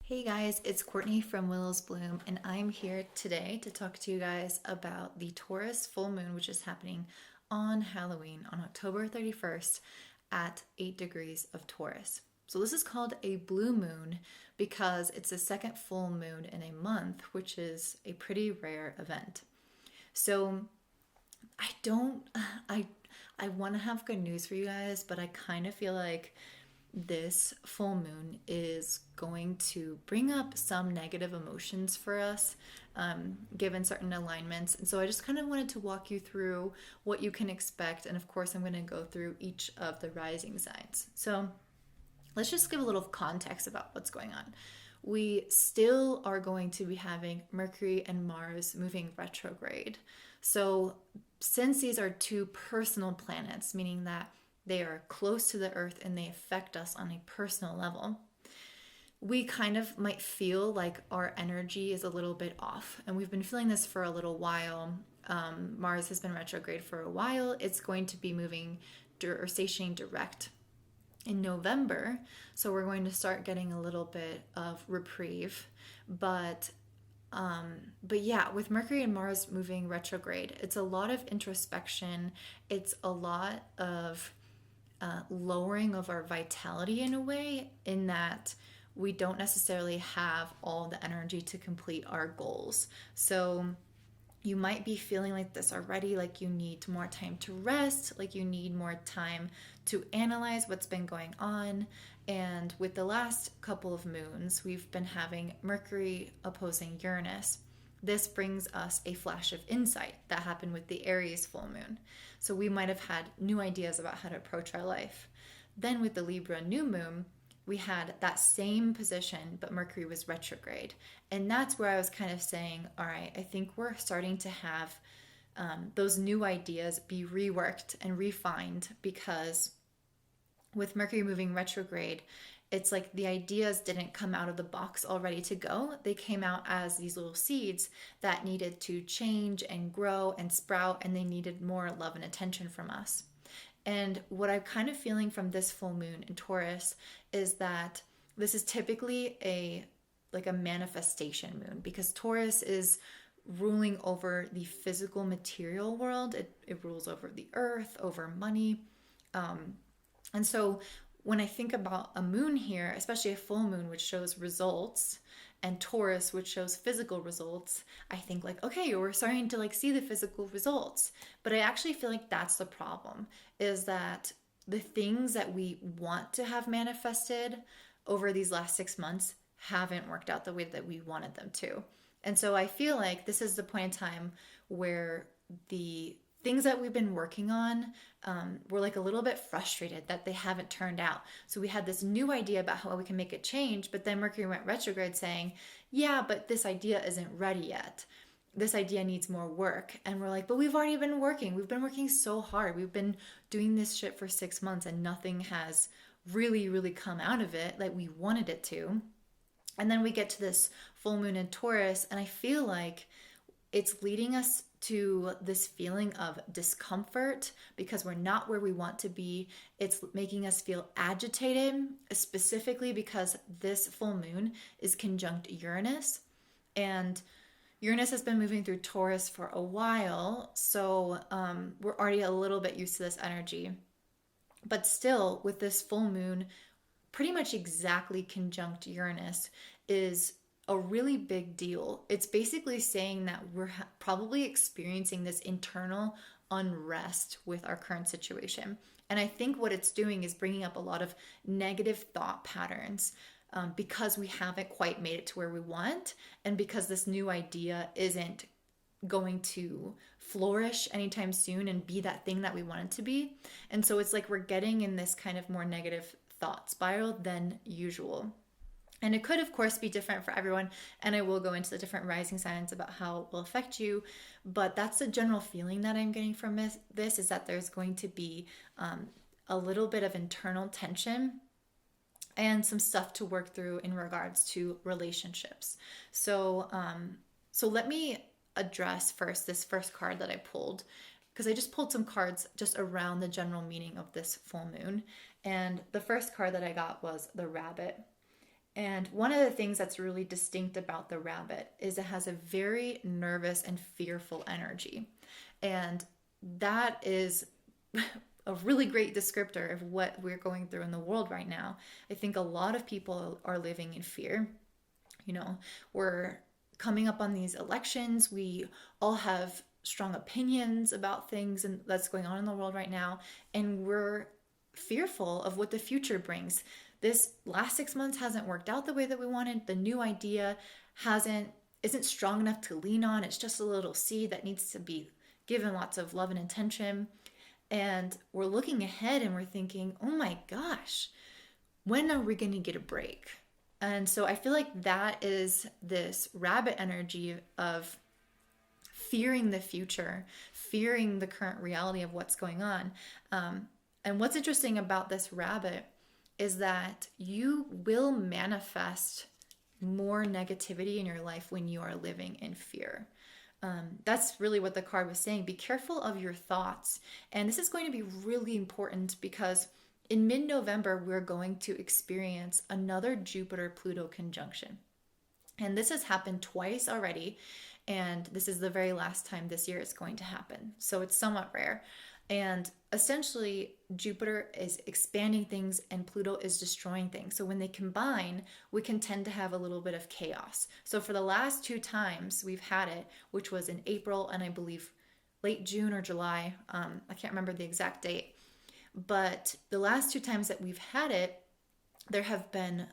Hey guys, it's Courtney from Willow's Bloom, and I'm here today to talk to you guys about the Taurus Full Moon, which is happening on Halloween on October 31st at 8 degrees of Taurus. So, this is called a blue moon because it's the second full moon in a month, which is a pretty rare event. So, I don't, I, I want to have good news for you guys, but I kind of feel like this full moon is going to bring up some negative emotions for us, given certain alignments. And so I just kind of wanted to walk you through what you can expect. And of course, I'm going to go through each of the rising signs. So let's just give a little context about what's going on. We still are going to be having Mercury and Mars moving retrograde. So, since these are two personal planets, meaning that they are close to the earth and they affect us on a personal level, we kind of might feel like our energy is a little bit off. And we've been feeling this for a little while. Mars has been retrograde for a while. It's going to be moving or stationing direct in November. So we're going to start getting a little bit of reprieve. But yeah, with Mercury and Mars moving retrograde, it's a lot of introspection. It's a lot of lowering of our vitality in a way, in that we don't necessarily have all the energy to complete our goals. So you might be feeling like this already, like you need more time to rest, like you need more time to analyze what's been going on. And with the last couple of moons, we've been having Mercury opposing Uranus. This brings us a flash of insight that happened with the Aries full moon. So we might have had new ideas about how to approach our life. Then with the Libra new moon, we had that same position, but Mercury was retrograde. And that's where I was kind of saying, all right, I think we're starting to have those new ideas be reworked and refined, because with Mercury moving retrograde, it's like the ideas didn't come out of the box all ready to go. They came out as these little seeds that needed to change and grow and sprout, and they needed more love and attention from us. And what I'm kind of feeling from this full moon in Taurus is that this is typically a manifestation moon, because Taurus is ruling over the physical material world. It rules over the earth, over money. And so when I think about a moon here, especially a full moon, which shows results, and Taurus, which shows physical results, I think like, okay, we're starting to see the physical results. But I actually feel like that's the problem, is that the things that we want to have manifested over these last 6 months haven't worked out the way that we wanted them to. And so I feel like this is the point in time where the things that we've been working on, we're a little bit frustrated that they haven't turned out. So we had this new idea about how we can make it change, but then Mercury went retrograde saying, yeah, but this idea isn't ready yet. This idea needs more work. And we're like, but we've already been working. We've been working so hard. We've been doing this shit for 6 months and nothing has really, really come out of it like we wanted it to. And then we get to this full moon in Taurus, and I feel like it's leading us to this feeling of discomfort because we're not where we want to be. It's making us feel agitated, specifically because this full moon is conjunct Uranus. And Uranus has been moving through Taurus for a while, so we're already a little bit used to this energy. But still, with this full moon pretty much exactly conjunct Uranus is a really big deal. It's basically saying that we're probably experiencing this internal unrest with our current situation. And I think what it's doing is bringing up a lot of negative thought patterns, because we haven't quite made it to where we want, and because this new idea isn't going to flourish anytime soon and be that thing that we want it to be. And so it's like we're getting in this kind of more negative thought spiral than usual. And it could, of course, be different for everyone. And I will go into the different rising signs about how it will affect you. But that's the general feeling that I'm getting from this is that there's going to be a little bit of internal tension and some stuff to work through in regards to relationships. So let me address first this first card that I pulled, because I just pulled some cards just around the general meaning of this full moon. And the first card that I got was the Rabbit. And one of the things that's really distinct about the rabbit is it has a very nervous and fearful energy. And that is a really great descriptor of what we're going through in the world right now. I think a lot of people are living in fear. You know, we're coming up on these elections. We all have strong opinions about things and that's going on in the world right now. And we're fearful of what the future brings. This last 6 months hasn't worked out the way that we wanted. The new idea isn't strong enough to lean on. It's just a little seed that needs to be given lots of love and attention. And we're looking ahead and we're thinking, oh my gosh, when are we going to get a break? And so I feel like that is this rabbit energy of fearing the future, fearing the current reality of what's going on. And what's interesting about this rabbit is that you will manifest more negativity in your life when you are living in fear. That's really what the card was saying. Be careful of your thoughts. And this is going to be really important because in mid-November, we're going to experience another Jupiter-Pluto conjunction. And this has happened twice already. And this is the very last time this year it's going to happen. So it's somewhat rare. And essentially, Jupiter is expanding things and Pluto is destroying things. So when they combine, we can tend to have a little bit of chaos. So for the last 2 times we've had it, which was in April and I believe late June or July, I can't remember the exact date, but the last 2 times that we've had it, there have been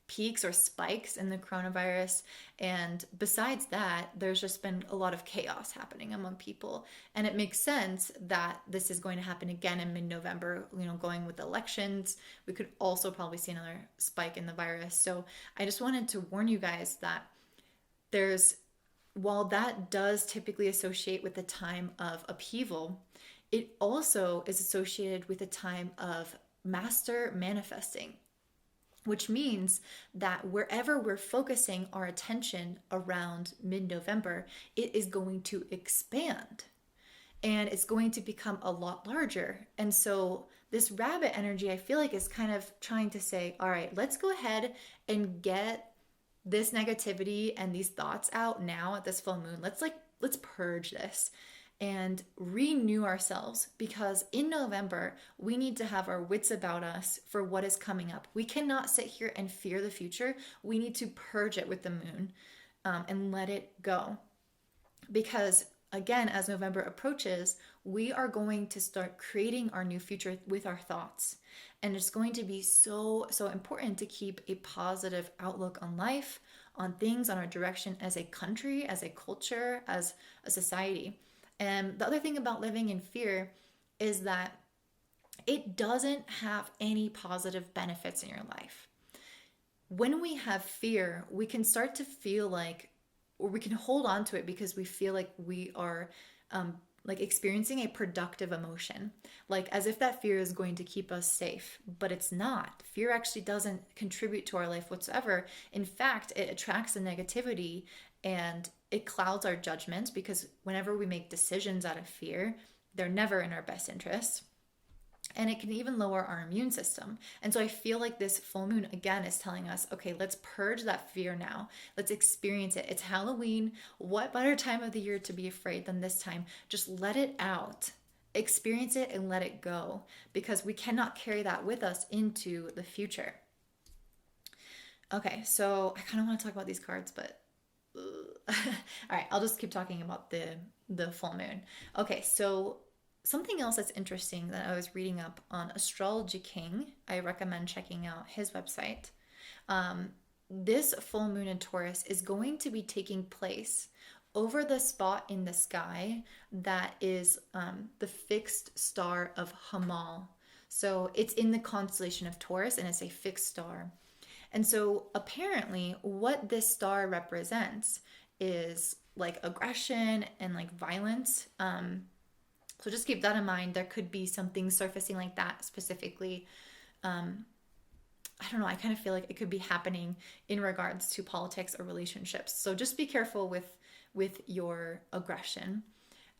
peaks or spikes in the coronavirus. And besides that, there's just been a lot of chaos happening among people. And it makes sense that this is going to happen again in mid-November, going with elections. We could also probably see another spike in the virus. So I just wanted to warn you guys that while that does typically associate with the time of upheaval, it also is associated with a time of master manifesting, which means that wherever we're focusing our attention around mid-November, it is going to expand and it's going to become a lot larger. And so this rabbit energy, I feel like, is kind of trying to say, all right, let's go ahead and get this negativity and these thoughts out now at this full moon. Let's purge this and renew ourselves, because in November, we need to have our wits about us for what is coming up. We cannot sit here and fear the future. We need to purge it with the moon and let it go. Because again, as November approaches, we are going to start creating our new future with our thoughts. And it's going to be so important to keep a positive outlook on life, on things, on our direction as a country, as a culture, as a society. And the other thing about living in fear is that it doesn't have any positive benefits in your life. When we have fear, we can start to feel like, or we can hold on to it because we feel like we are experiencing a productive emotion, like as if that fear is going to keep us safe, but it's not. Fear actually doesn't contribute to our life whatsoever. In fact, it attracts the negativity and it clouds our judgment, because whenever we make decisions out of fear, they're never in our best interest. And it can even lower our immune system. And so I feel like this full moon, again, is telling us, okay, let's purge that fear now. Let's experience it. It's Halloween. What better time of the year to be afraid than this time? Just let it out. Experience it and let it go, because we cannot carry that with us into the future. Okay, so I kind of want to talk about these cards, but all right, I'll just keep talking about the full moon. Okay, so something else that's interesting that I was reading up on Astrology King, I recommend checking out his website. This full moon in Taurus is going to be taking place over the spot in the sky that is the fixed star of Hamal. So it's in the constellation of Taurus and it's a fixed star. And so apparently what this star represents is like aggression and like violence. So just keep that in mind. There could be something surfacing like that specifically. I don't know. I kind of feel like it could be happening in regards to politics or relationships. So just be careful with your aggression.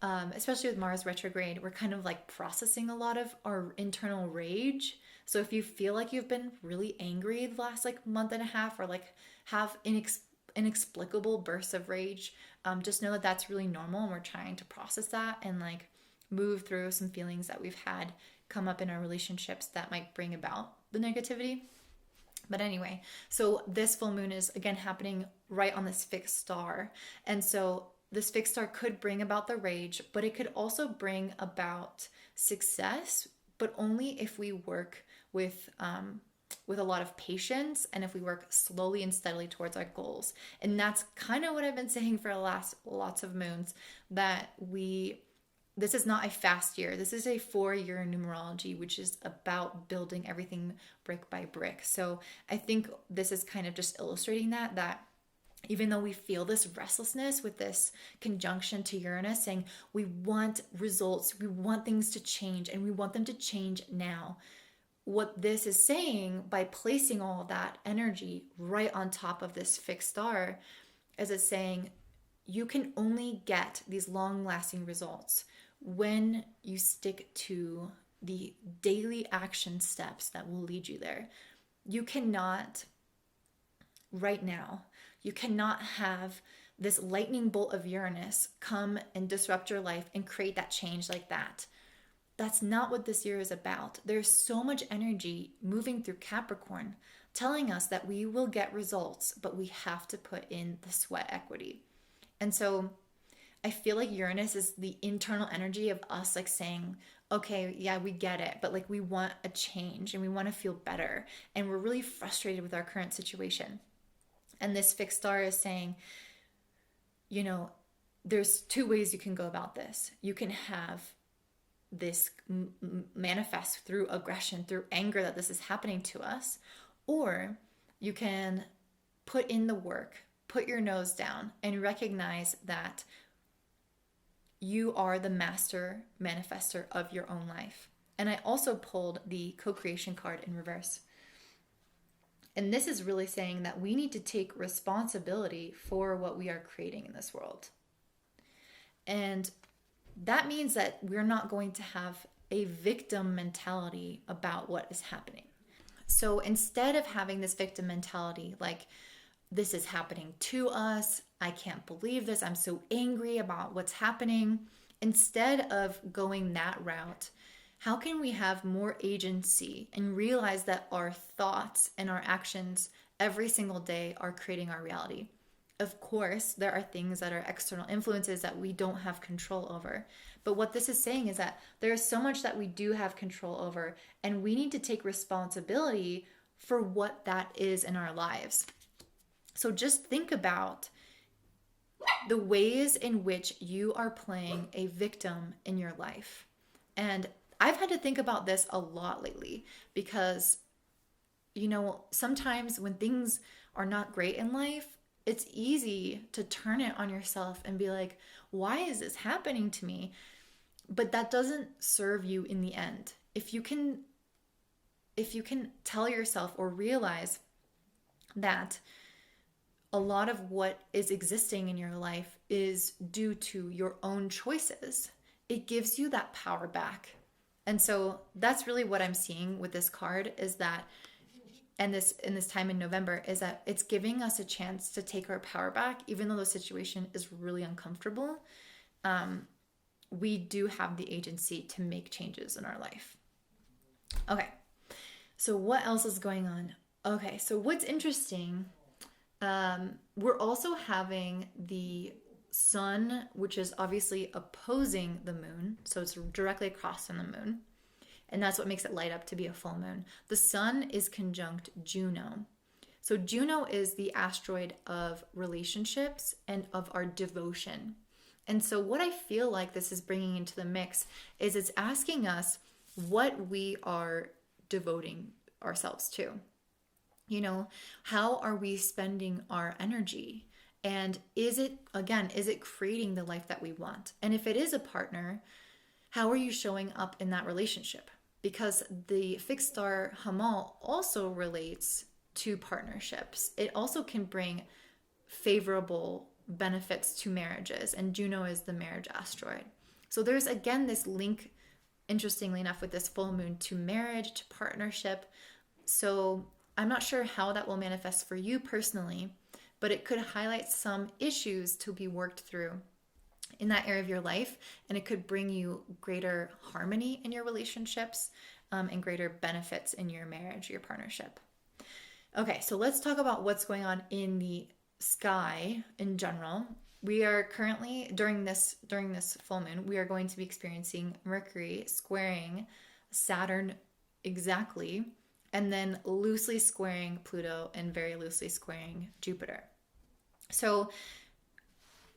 especially with Mars retrograde, we're kind of like processing a lot of our internal rage. So if you feel like you've been really angry the last like month and a half, or like have inexplicable bursts of rage, just know that that's really normal, and we're trying to process that and like move through some feelings that we've had come up in our relationships that might bring about the negativity. But anyway, so this full moon is again happening right on this fixed star. And so this fixed star could bring about the rage, but it could also bring about success, but only if we work with a lot of patience, and if we work slowly and steadily towards our goals. And that's kind of what I've been saying for the last lots of moons, that this is not a fast year. This is a 4-year numerology, which is about building everything brick by brick. So I think this is kind of just illustrating that even though we feel this restlessness with this conjunction to Uranus saying we want results, we want things to change, and we want them to change now. What this is saying by placing all that energy right on top of this fixed star is it's saying you can only get these long-lasting results when you stick to the daily action steps that will lead you there. You cannot, right now, you cannot have this lightning bolt of Uranus come and disrupt your life and create that change like that. That's not what this year is about. There's so much energy moving through Capricorn telling us that we will get results, but we have to put in the sweat equity. And so I feel like Uranus is the internal energy of us like saying, okay, yeah, we get it, but like we want a change and we want to feel better. And we're really frustrated with our current situation. And this fixed star is saying, you know, there's 2 ways you can go about this. You can have this manifest through aggression, through anger that this is happening to us, or you can put in the work, put your nose down, and recognize that you are the master manifester of your own life. And I also pulled the co-creation card in reverse. And this is really saying that we need to take responsibility for what we are creating in this world. And that means that we're not going to have a victim mentality about what is happening. So instead of having this victim mentality, like this is happening to us, I can't believe this, I'm so angry about what's happening, instead of going that route, how can we have more agency and realize that our thoughts and our actions every single day are creating our reality? Of course, there are things that are external influences that we don't have control over. But what this is saying is that there is so much that we do have control over, and we need to take responsibility for what that is in our lives. So just think about the ways in which you are playing a victim in your life. And I've had to think about this a lot lately because, you know, sometimes when things are not great in life, it's easy to turn it on yourself and be like, why is this happening to me? But that doesn't serve you in the end. If you can tell yourself or realize that a lot of what is existing in your life is due to your own choices, it gives you that power back. And so that's really what I'm seeing with this card is that, and this in this time in November, is that it's giving us a chance to take our power back, even though the situation is really uncomfortable. We do have the agency to make changes in our life. Okay, so what else is going on? Okay, so what's interesting, we're also having the sun, which is obviously opposing the moon. So it's directly across from the moon. And that's what makes it light up to be a full moon. The sun is conjunct Juno. So Juno is the asteroid of relationships and of our devotion. And so what I feel like this is bringing into the mix is it's asking us what we are devoting ourselves to. You know, how are we spending our energy? And is it creating the life that we want? And if it is a partner, how are you showing up in that relationship? Because the fixed star Hamal also relates to partnerships. It also can bring favorable benefits to marriages, and Juno is the marriage asteroid. So there's again this link, interestingly enough, with this full moon to marriage, to partnership. So I'm not sure how that will manifest for you personally, but it could highlight some issues to be worked through in that area of your life, and it could bring you greater harmony in your relationships, and greater benefits in your marriage, your partnership. Okay, so let's talk about what's going on in the sky in general. We are currently during this full moon, we are going to be experiencing Mercury squaring Saturn exactly, and then loosely squaring Pluto and very loosely squaring Jupiter. So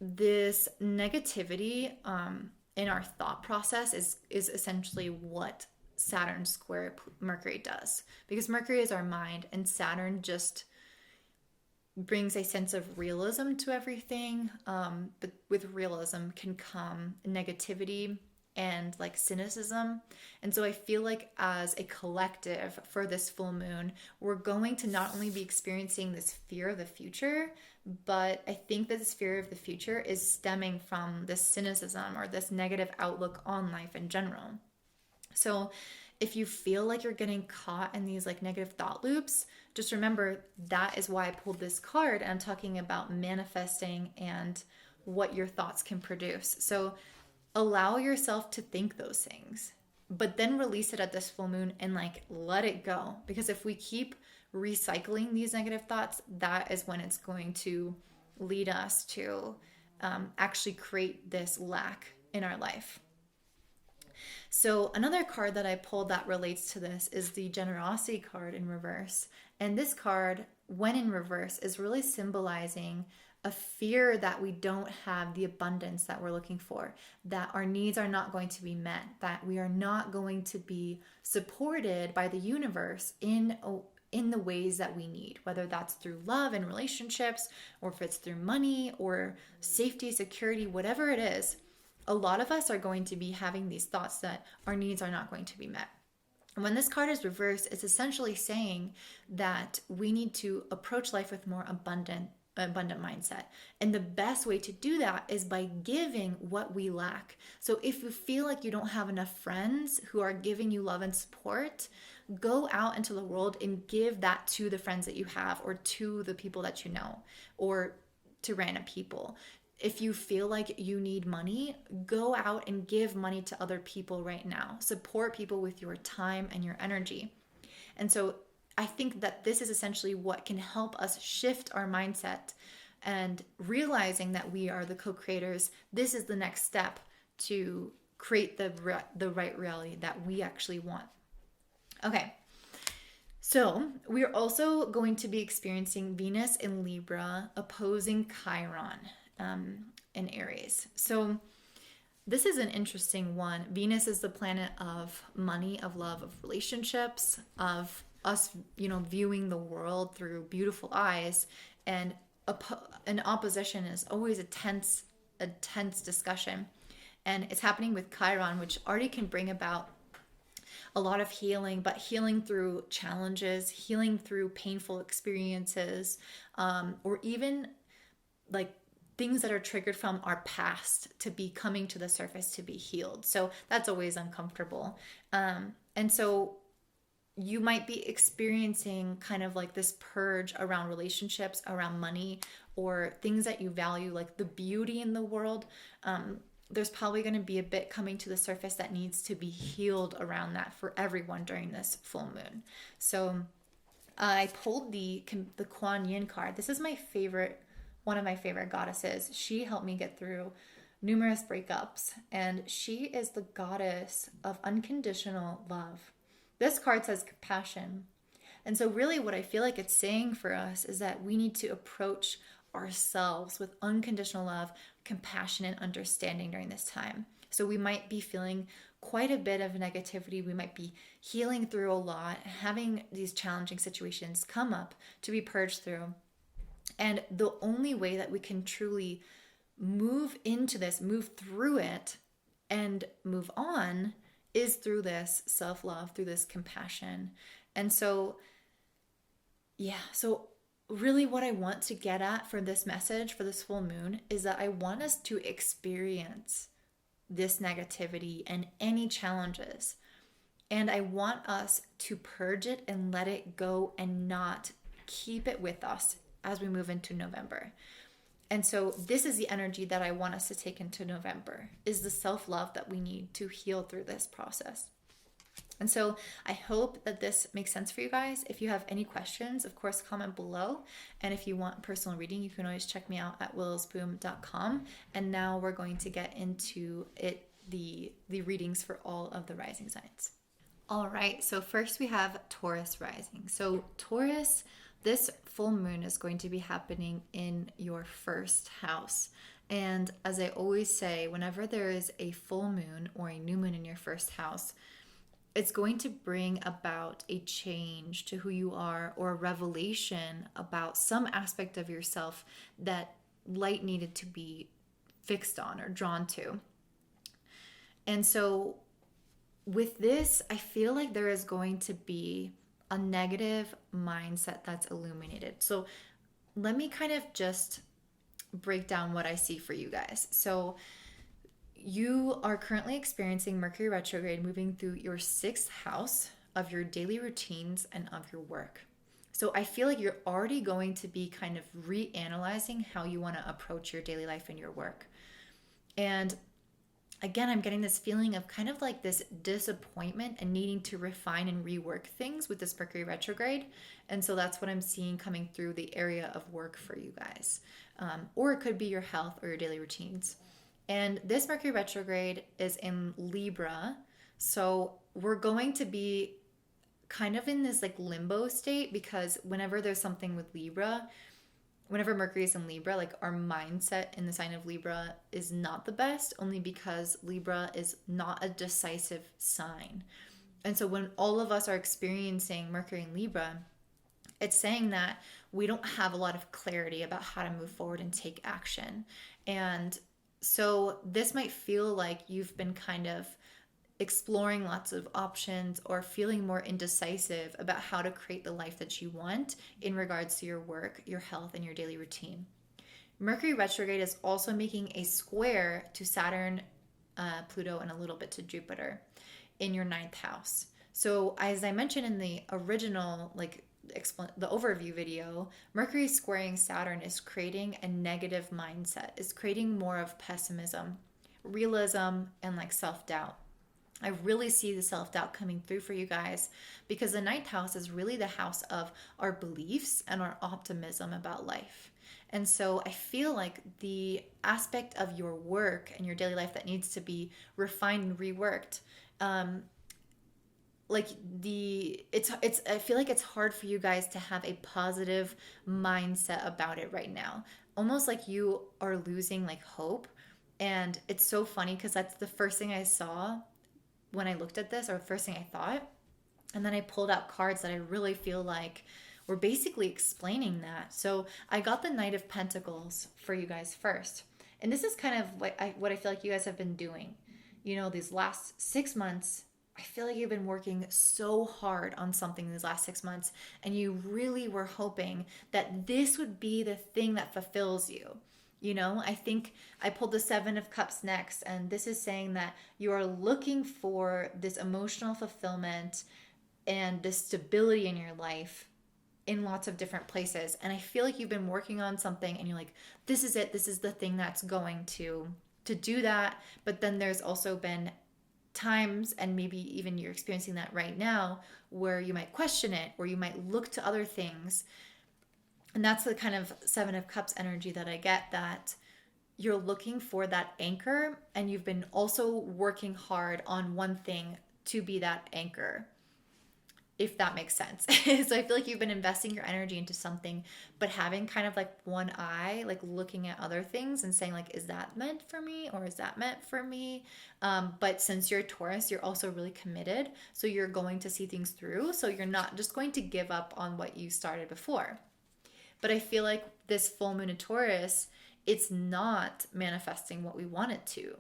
this negativity in our thought process is essentially what Saturn square Mercury does, because Mercury is our mind and Saturn just brings a sense of realism to everything. But with realism can come negativity and like cynicism. And so I feel like as a collective for this full moon, we're going to not only be experiencing this fear of the future, but I think that this fear of the future is stemming from this cynicism or this negative outlook on life in general. So if you feel like you're getting caught in these like negative thought loops, just remember that is why I pulled this card, and I'm talking about manifesting and what your thoughts can produce. So allow yourself to think those things, but then release it at this full moon and like let it go. Because if we keep recycling these negative thoughts, that is when it's going to lead us to actually create this lack in our life. So another card that I pulled that relates to this is the generosity card in reverse. And this card, when in reverse, is really symbolizing a fear that we don't have the abundance that we're looking for, that our needs are not going to be met, that we are not going to be supported by the universe in the ways that we need, whether that's through love and relationships, or if it's through money or safety, security, whatever it is. A lot of us are going to be having these thoughts that our needs are not going to be met. And when this card is reversed, it's essentially saying that we need to approach life with more abundant mindset. And the best way to do that is by giving what we lack. So if you feel like you don't have enough friends who are giving you love and support, go out into the world and give that to the friends that you have, or to the people that you know, or to random people. If you feel like you need money, go out and give money to other people right now. Support people with your time and your energy. And so I think that this is essentially what can help us shift our mindset, and realizing that we are the co-creators. This is the next step to create the right reality that we actually want. Okay. So we are also going to be experiencing Venus in Libra opposing Chiron in Aries. So this is an interesting one. Venus is the planet of money, of love, of relationships, of us, viewing the world through beautiful eyes. And an opposition is always a tense discussion. And it's happening with Chiron, which already can bring about a lot of healing, but healing through challenges, healing through painful experiences, or even like things that are triggered from our past to be coming to the surface to be healed. So that's always uncomfortable. And so you might be experiencing kind of like this purge around relationships, around money, or things that you value, like the beauty in the world. There's probably going to be a bit coming to the surface that needs to be healed around that for everyone during this full moon. So I pulled the Kuan Yin card. This is one of my favorite goddesses. She helped me get through numerous breakups, and she is the goddess of unconditional love. This card says compassion. And so really what I feel like it's saying for us is that we need to approach ourselves with unconditional love, compassion, and understanding during this time. So we might be feeling quite a bit of negativity. We might be healing through a lot, having these challenging situations come up to be purged through. And the only way that we can truly move into this, move through it, and move on is through this self-love, through this compassion. And so, so really what I want to get at for this message, for this full moon, is that I want us to experience this negativity and any challenges. And I want us to purge it and let it go and not keep it with us as we move into November. And so this is the energy that I want us to take into November, is the self-love that we need to heal through this process. And so I hope that this makes sense for you guys. If you have any questions, of course, comment below. And if you want personal reading, you can always check me out at willowsboom.com. And now we're going to get into it, the readings for all of the rising signs. All right, so first we have Taurus rising. So Taurus, this full moon is going to be happening in your first house. And as I always say, whenever there is a full moon or a new moon in your first house, it's going to bring about a change to who you are, or a revelation about some aspect of yourself that light needed to be fixed on or drawn to. And so with this, I feel like there is going to be a negative mindset that's illuminated. So let me kind of just break down what I see for you guys. So you are currently experiencing Mercury retrograde moving through your 6th house of your daily routines and of your work. So I feel like you're already going to be kind of reanalyzing how you want to approach your daily life and your work. And again, I'm getting this feeling of kind of like this disappointment and needing to refine and rework things with this Mercury retrograde. And so that's what I'm seeing coming through the area of work for you guys. Or it could be your health or your daily routines. And this Mercury retrograde is in Libra. So we're going to be kind of in this like limbo state, because whenever there's something with Libra, whenever Mercury is in Libra, like our mindset in the sign of Libra is not the best, only because Libra is not a decisive sign. And so when all of us are experiencing Mercury in Libra, it's saying that we don't have a lot of clarity about how to move forward and take action. And so this might feel like you've been kind of exploring lots of options or feeling more indecisive about how to create the life that you want in regards to your work, your health, and your daily routine. Mercury retrograde is also making a square to Saturn, Pluto, and a little bit to Jupiter in your 9th house. So as I mentioned in the original, the overview video, Mercury squaring Saturn is creating a negative mindset, is creating more of pessimism, realism, and self-doubt. I really see the self-doubt coming through for you guys, because the 9th house is really the house of our beliefs and our optimism about life. And so I feel like the aspect of your work and your daily life that needs to be refined and reworked, I feel like it's hard for you guys to have a positive mindset about it right now. Almost like you are losing hope. And it's so funny because that's the first thing I saw when I looked at this, or first thing I thought. And then I pulled out cards that I really feel like were basically explaining that. So I got the Knight of Pentacles for you guys first. And this is kind of what I feel like you guys have been doing. These last 6 months, I feel like you've been working so hard on something these last 6 months, and you really were hoping that this would be the thing that fulfills you. I think I pulled the 7 of Cups next, and this is saying that you are looking for this emotional fulfillment and this stability in your life in lots of different places. And I feel like you've been working on something and you're like, this is it. This is the thing that's going to do that. But then there's also been times, and maybe even you're experiencing that right now, where you might question it, or you might look to other things. And that's the kind of 7 of Cups energy that I get, that you're looking for that anchor, and you've been also working hard on one thing to be that anchor, if that makes sense. So I feel like you've been investing your energy into something, but having kind of one eye, looking at other things and saying is that meant for me, or is that meant for me? But since you're a Taurus, you're also really committed. So you're going to see things through. So you're not just going to give up on what you started before. But I feel like this full moon in Taurus, it's not manifesting what we want it to.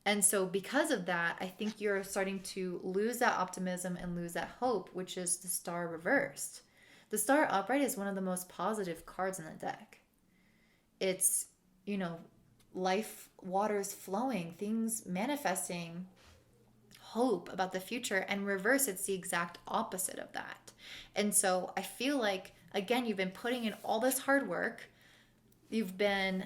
And so because of that, I think you're starting to lose that optimism and lose that hope, which is the Star reversed. The Star upright is one of the most positive cards in the deck. It's, life waters flowing, things manifesting, hope about the future. And reverse, it's the exact opposite of that. And so I feel like, again, you've been putting in all this hard work. You've been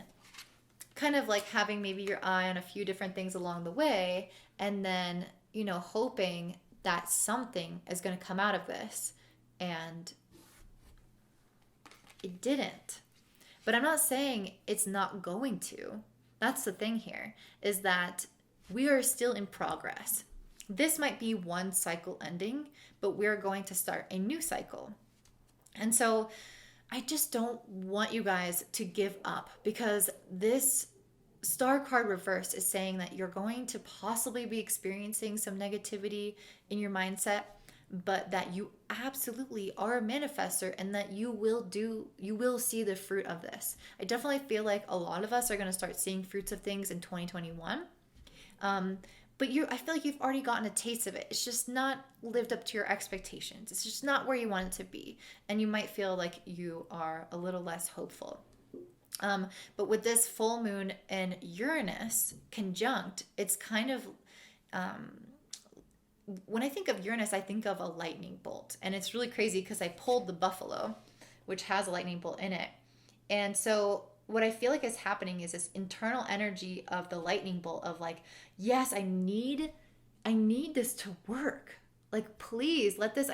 kind of like having maybe your eye on a few different things along the way, and then, hoping that something is going to come out of this. And it didn't. But I'm not saying it's not going to. That's the thing here, is that we are still in progress. This might be one cycle ending, but we're going to start a new cycle. And so I just don't want you guys to give up, because this star card reverse is saying that you're going to possibly be experiencing some negativity in your mindset, but that you absolutely are a manifester, and that you will see the fruit of this. I definitely feel like a lot of us are going to start seeing fruits of things in 2021. But I feel like you've already gotten a taste of it. It's just not lived up to your expectations. It's just not where you want it to be. And you might feel like you are a little less hopeful. But with this full moon and Uranus conjunct, it's kind of, when I think of Uranus, I think of a lightning bolt. And it's really crazy because I pulled the buffalo, which has a lightning bolt in it. And so what I feel like is happening is this internal energy of the lightning bolt of like, yes, I need this to work. Like, please let this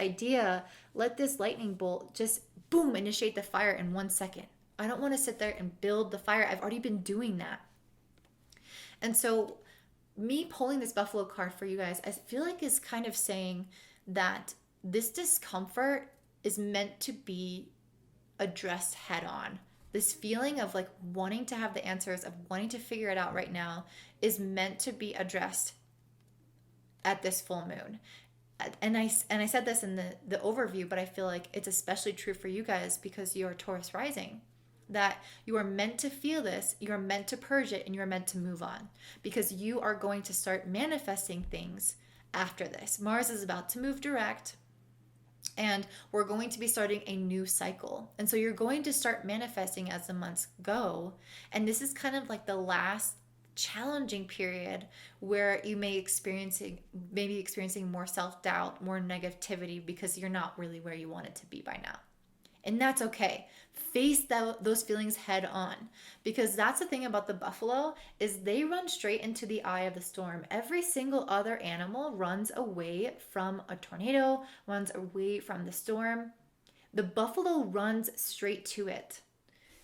lightning bolt just boom, initiate the fire in 1 second. I don't want to sit there and build the fire. I've already been doing that. And so me pulling this buffalo card for you guys, I feel like is kind of saying that this discomfort is meant to be addressed head on. This feeling of like wanting to have the answers, of wanting to figure it out right now, is meant to be addressed at this full moon. And I said this in the overview, but I feel like it's especially true for you guys because you're Taurus Rising, that you are meant to feel this, you are meant to purge it, and you are meant to move on, because you are going to start manifesting things after this. Mars is about to move direct, and we're going to be starting a new cycle. And so you're going to start manifesting as the months go. And this is kind of like the last challenging period where you may be experiencing more self-doubt, more negativity, because you're not really where you want it to be by now. And that's okay. Face those feelings head on, because that's the thing about the buffalo, is they run straight into the eye of the storm. Every single other animal runs away from a tornado, runs away from the storm. The buffalo runs straight to it.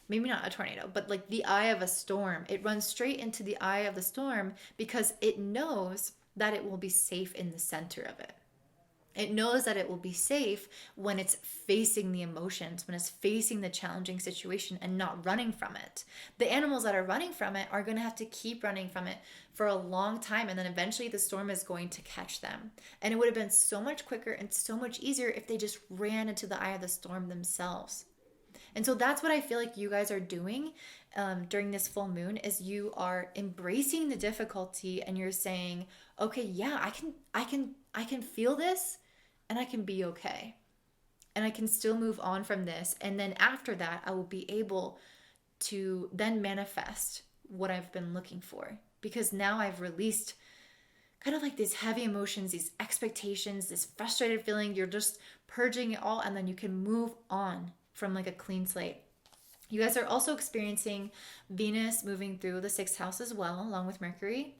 Maybe not a tornado, but like the eye of a storm. It runs straight into the eye of the storm because it knows that it will be safe in the center of it. It knows that it will be safe when it's facing the emotions, when it's facing the challenging situation and not running from it. The animals that are running from it are going to have to keep running from it for a long time, and then eventually the storm is going to catch them. And it would have been so much quicker and so much easier if they just ran into the eye of the storm themselves. And so that's what I feel like you guys are doing during this full moon, is you are embracing the difficulty, and you're saying, okay, yeah, I can feel this, and I can be okay. And I can still move on from this. And then after that, I will be able to then manifest what I've been looking for. Because now I've released kind of like these heavy emotions, these expectations, this frustrated feeling. You're just purging it all, and then you can move on from like a clean slate. You guys are also experiencing Venus moving through the 6th house as well, along with Mercury.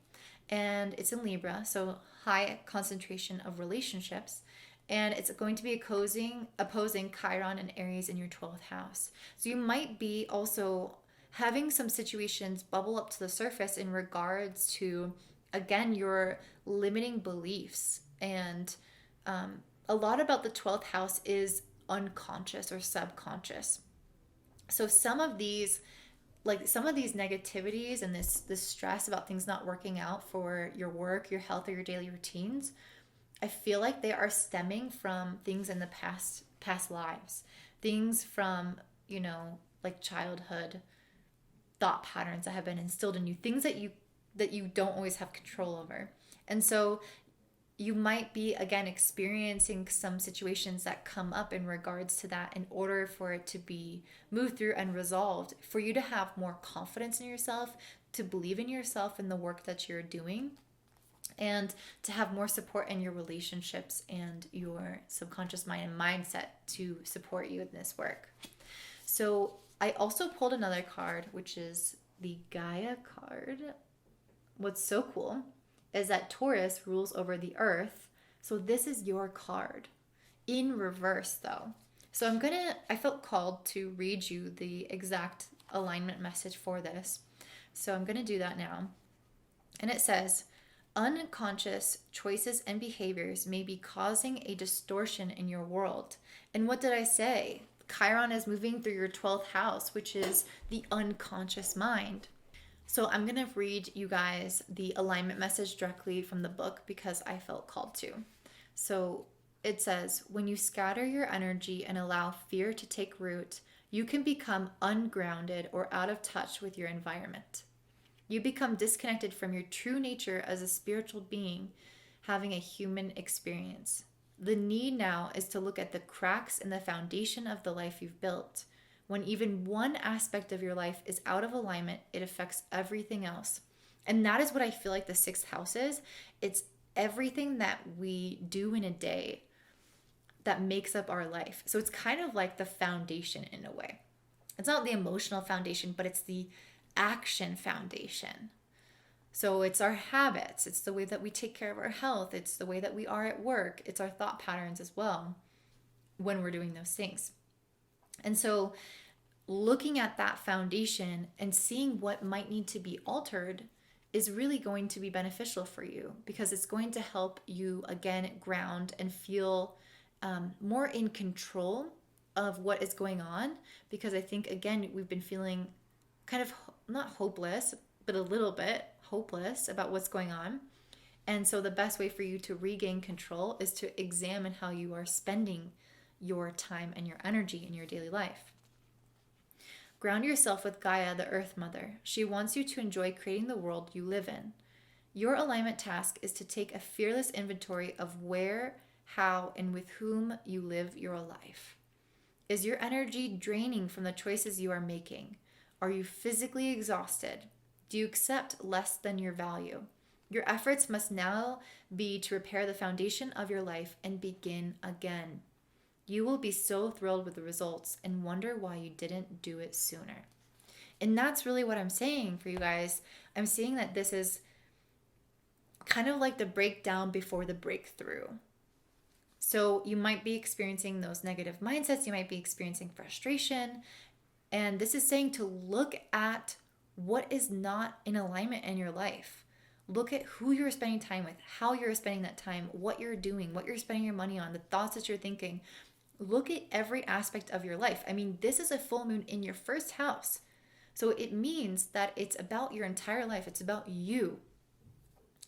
And it's in Libra, so high concentration of relationships. And it's going to be opposing Chiron and Aries in your 12th house. So you might be also having some situations bubble up to the surface in regards to, again, your limiting beliefs. And a lot about the 12th house is unconscious or subconscious. So some of these negativities and this stress about things not working out for your work, your health, or your daily routines, I feel like they are stemming from things in the past lives, things from, like childhood thought patterns that have been instilled in you, things that you don't always have control over. And so you might be, again, experiencing some situations that come up in regards to that in order for it to be moved through and resolved, for you to have more confidence in yourself, to believe in yourself and the work that you're doing, and to have more support in your relationships and your subconscious mind and mindset to support you in this work. So I also pulled another card, which is the Gaia card. What's so cool is that Taurus rules over the earth. So this is your card in reverse though. So I felt called to read you the exact alignment message for this. So I'm going to do that now. And it says, unconscious choices and behaviors may be causing a distortion in your world. And what did I say? Chiron is moving through your 12th house, which is the unconscious mind. So I'm going to read you guys the alignment message directly from the book because I felt called to. So it says, when you scatter your energy and allow fear to take root, you can become ungrounded or out of touch with your environment. You become disconnected from your true nature as a spiritual being having a human experience. The need now is to look at the cracks in the foundation of the life you've built. When even one aspect of your life is out of alignment, it affects everything else. And that is what I feel like the sixth house is. It's everything that we do in a day that makes up our life. So it's kind of like the foundation in a way. It's not the emotional foundation, but it's the action foundation. So it's our habits. It's the way that we take care of our health. It's the way that we are at work. It's our thought patterns as well when we're doing those things. And so looking at that foundation and seeing what might need to be altered is really going to be beneficial for you because it's going to help you, again, ground and feel more in control of what is going on. Because I think, again, we've been feeling kind of not hopeless, but a little bit hopeless about what's going on. And so the best way for you to regain control is to examine how you are spending your time and your energy in your daily life. Ground yourself with Gaia, the Earth Mother. She wants you to enjoy creating the world you live in. Your alignment task is to take a fearless inventory of where, how, and with whom you live your life. Is your energy draining from the choices you are making? Are you physically exhausted? Do you accept less than your value? Your efforts must now be to repair the foundation of your life and begin again. You will be so thrilled with the results and wonder why you didn't do it sooner. And that's really what I'm saying for you guys. I'm seeing that this is kind of like the breakdown before the breakthrough. So you might be experiencing those negative mindsets. You might be experiencing frustration. And this is saying to look at what is not in alignment in your life. Look at who you're spending time with, how you're spending that time, what you're doing, what you're spending your money on, the thoughts that you're thinking. Look at every aspect of your life. I mean, this is a full moon in your first house. So it means that it's about your entire life. It's about you.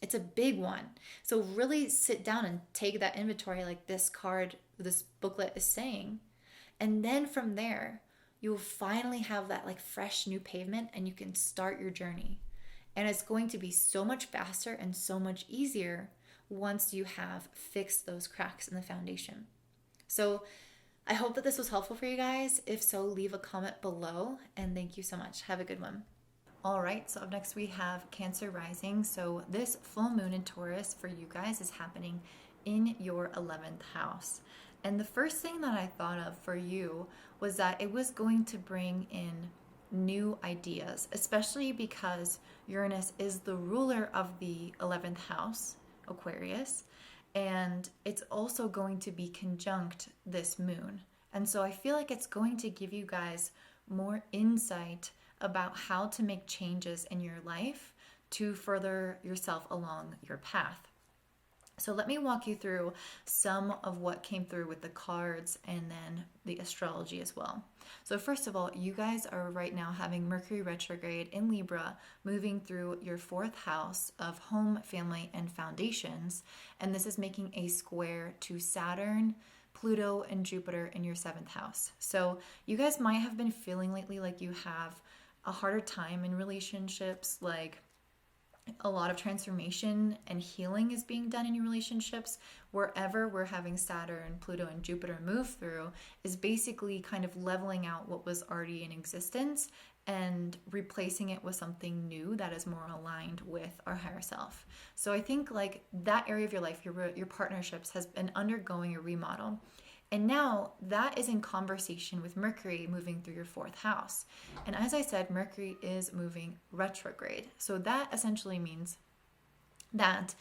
It's a big one. So really sit down and take that inventory like this card, this booklet is saying. And then from there, you will finally have that like fresh new pavement and you can start your journey. And it's going to be so much faster and so much easier once you have fixed those cracks in the foundation. So I hope that this was helpful for you guys. If so, leave a comment below and thank you so much. Have a good one. All right, so up next we have Cancer Rising. So this full moon in Taurus for you guys is happening in your 11th house. And the first thing that I thought of for you was that it was going to bring in new ideas, especially because Uranus is the ruler of the 11th house, Aquarius, and it's also going to be conjunct this moon. And so I feel like it's going to give you guys more insight about how to make changes in your life to further yourself along your path. So let me walk you through some of what came through with the cards and then the astrology as well. So first of all, you guys are right now having Mercury retrograde in Libra moving through your 4th house of home, family, and foundations. And this is making a square to Saturn, Pluto, and Jupiter in your 7th house. So you guys might have been feeling lately like you have a harder time in relationships, like a lot of transformation and healing is being done in your relationships. Wherever we're having Saturn, Pluto, and Jupiter move through is basically kind of leveling out what was already in existence and replacing it with something new that is more aligned with our higher self. So I think like that area of your life, your partnerships, has been undergoing a remodel. And now that is in conversation with Mercury moving through your fourth house. And as I said, Mercury is moving retrograde. So that essentially means that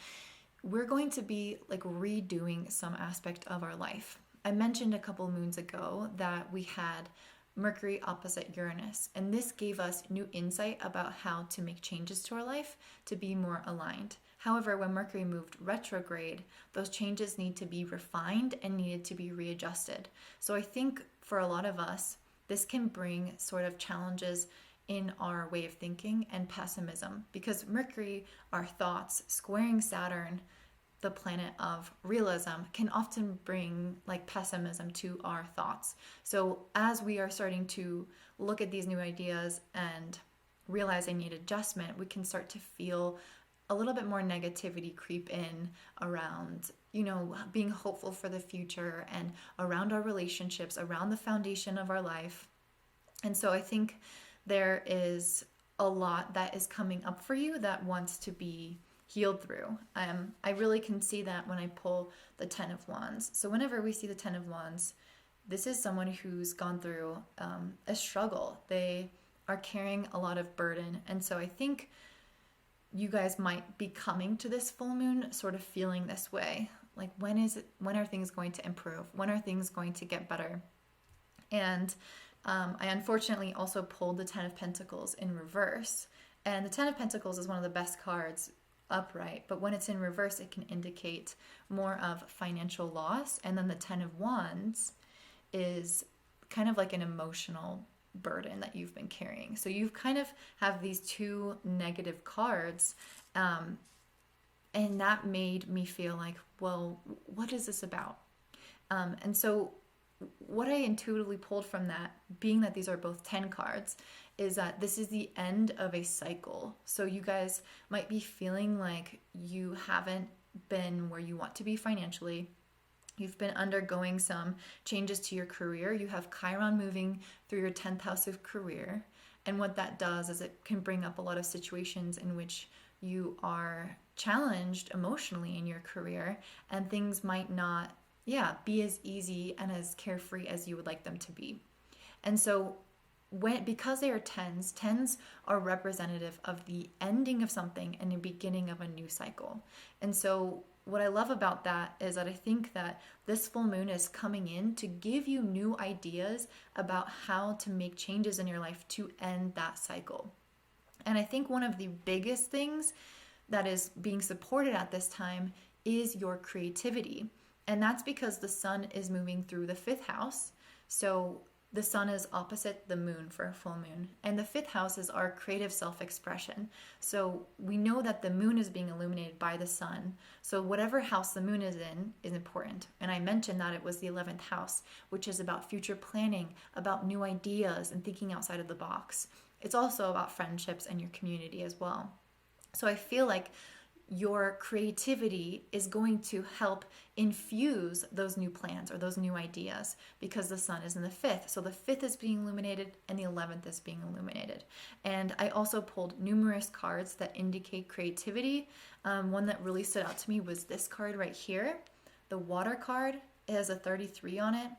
we're going to be like redoing some aspect of our life. I mentioned a couple moons ago that we had Mercury opposite Uranus, and this gave us new insight about how to make changes to our life to be more aligned. However, when Mercury moved retrograde, those changes need to be refined and needed to be readjusted. So I think for a lot of us, this can bring sort of challenges in our way of thinking and pessimism, because Mercury, our thoughts, squaring Saturn, the planet of realism, can often bring like pessimism to our thoughts. So as we are starting to look at these new ideas and realize they need adjustment, we can start to feel a little bit more negativity creep in around, being hopeful for the future and around our relationships, around the foundation of our life. And so I think there is a lot that is coming up for you that wants to be healed through. I really can see that when I pull the Ten of Wands. So whenever we see the Ten of Wands, this is someone who's gone through a struggle. They are carrying a lot of burden. And so I think you guys might be coming to this full moon sort of feeling this way. Like, when are things going to improve? When are things going to get better? And I unfortunately also pulled the Ten of Pentacles in reverse. And the Ten of Pentacles is one of the best cards upright, but when it's in reverse, it can indicate more of financial loss. And then the Ten of Wands is kind of like an emotional burden that you've been carrying. So you've kind of have these two negative cards, and that made me feel like, well, what is this about? And so what I intuitively pulled from that, being that these are both 10 cards, is that this is the end of a cycle. So you guys might be feeling like you haven't been where you want to be financially. You've been undergoing some changes to your career. You have Chiron moving through your 10th house of career. And what that does is it can bring up a lot of situations in which you are challenged emotionally in your career, and things might not, be as easy and as carefree as you would like them to be. And so because they are tens are representative of the ending of something and the beginning of a new cycle. And so what I love about that is that I think that this full moon is coming in to give you new ideas about how to make changes in your life to end that cycle. And I think one of the biggest things that is being supported at this time is your creativity. And that's because the sun is moving through the 5th house. So the sun is opposite the moon for a full moon. And the 5th house is our creative self-expression. So we know that the moon is being illuminated by the sun. So whatever house the moon is in is important. And I mentioned that it was the 11th house, which is about future planning, about new ideas and thinking outside of the box. It's also about friendships and your community as well. So I feel like your creativity is going to help infuse those new plans or those new ideas because the sun is in the 5th. So the 5th is being illuminated and the 11th is being illuminated. And I also pulled numerous cards that indicate creativity. One that really stood out to me was this card right here. The water card. It has a 33 on it.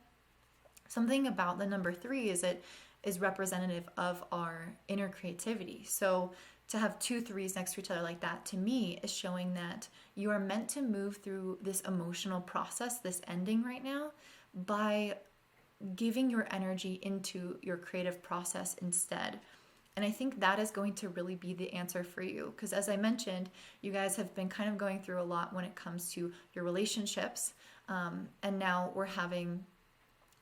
Something about the number 3 is it is representative of our inner creativity. So to have 2 3s next to each other like that, to me, is showing that you are meant to move through this emotional process, this ending right now, by giving your energy into your creative process instead. And I think that is going to really be the answer for you. Because as I mentioned, you guys have been kind of going through a lot when it comes to your relationships. And now we're having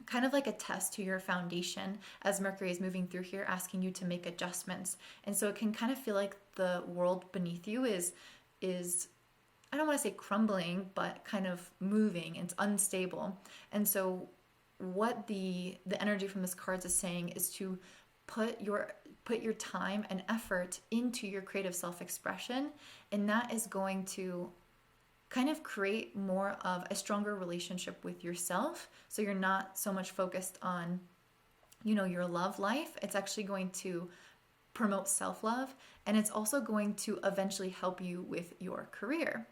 kind of like a test to your foundation as Mercury is moving through here, asking you to make adjustments. And so it can kind of feel like the world beneath you is I don't want to say crumbling, but kind of moving. It's unstable. And so what the energy from this cards is saying is to put your time and effort into your creative self-expression, and that is going to kind of create more of a stronger relationship with yourself. So you're not so much focused on, your love life. It's actually going to promote self-love, and it's also going to eventually help you with your career.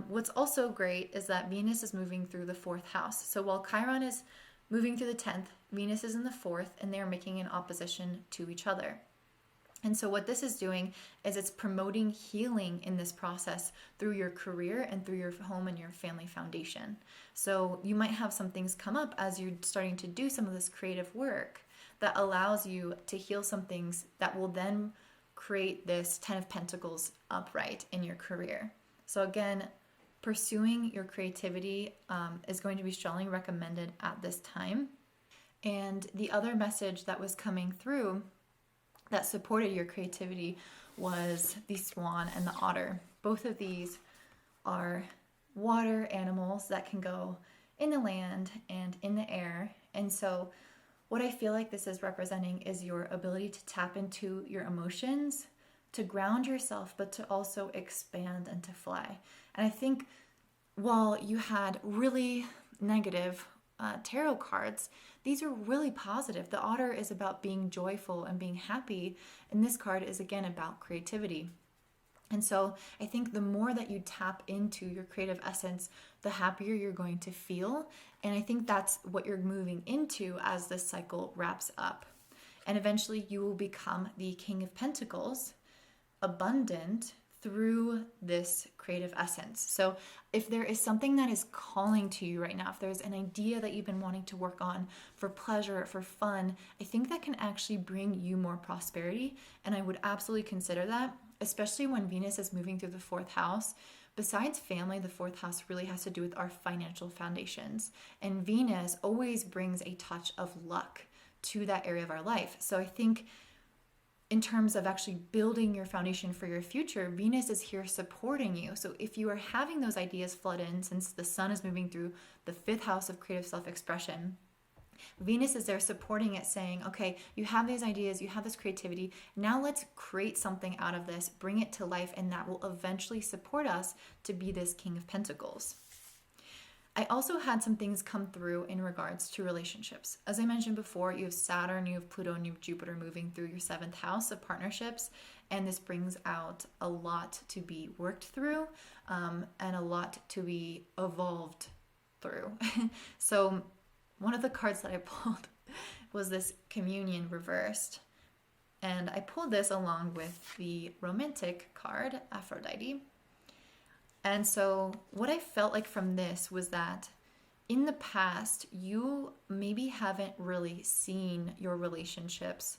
What's also great is that Venus is moving through the 4th house. So while Chiron is moving through the 10th, Venus is in the 4th, and they're making an opposition to each other. And so what this is doing is it's promoting healing in this process through your career and through your home and your family foundation. So you might have some things come up as you're starting to do some of this creative work that allows you to heal some things that will then create this 10 of Pentacles upright in your career. So again, pursuing your creativity is going to be strongly recommended at this time. And the other message that was coming through that supported your creativity was the swan and the otter. Both of these are water animals that can go in the land and in the air. And so what I feel like this is representing is your ability to tap into your emotions, to ground yourself, but to also expand and to fly. And I think while you had really negative tarot cards, these are really positive. The otter is about being joyful and being happy, and this card is again about creativity. And so I think the more that you tap into your creative essence, the happier you're going to feel. And I think that's what you're moving into as this cycle wraps up. And eventually you will become the King of Pentacles, abundant through this creative essence. So if there is something that is calling to you right now, if there's an idea that you've been wanting to work on for pleasure, for fun, I think that can actually bring you more prosperity. And I would absolutely consider that, especially when Venus is moving through the 4th house. Besides family, the 4th house really has to do with our financial foundations. And Venus always brings a touch of luck to that area of our life. So I think in terms of actually building your foundation for your future, Venus is here supporting you. So if you are having those ideas flood in, since the sun is moving through the 5th house of creative self-expression, Venus is there supporting it, saying, okay, you have these ideas, you have this creativity, now let's create something out of this, bring it to life, and that will eventually support us to be this King of Pentacles. I also had some things come through in regards to relationships. As I mentioned before, you have Saturn, you have Pluto, and you have Jupiter moving through your 7th house of partnerships, and this brings out a lot to be worked through and a lot to be evolved through. So one of the cards that I pulled was this Communion reversed, and I pulled this along with the Romantic card, Aphrodite. And so what I felt like from this was that in the past, you maybe haven't really seen your relationships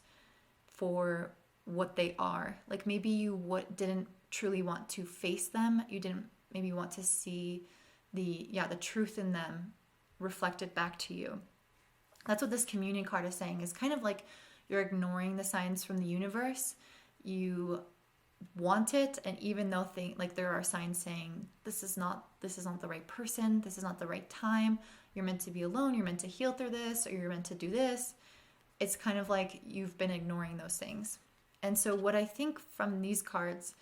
for what they are. Like maybe you didn't truly want to face them. You didn't maybe want to see the truth in them reflected back to you. That's what this Communion card is saying, is kind of like you're ignoring the signs from the universe. You want it, and even though there are signs saying this is not the right person, this is not the right time, you're meant to be alone, you're meant to heal through this, or you're meant to do this, it's kind of like you've been ignoring those things. And so what I think from these cards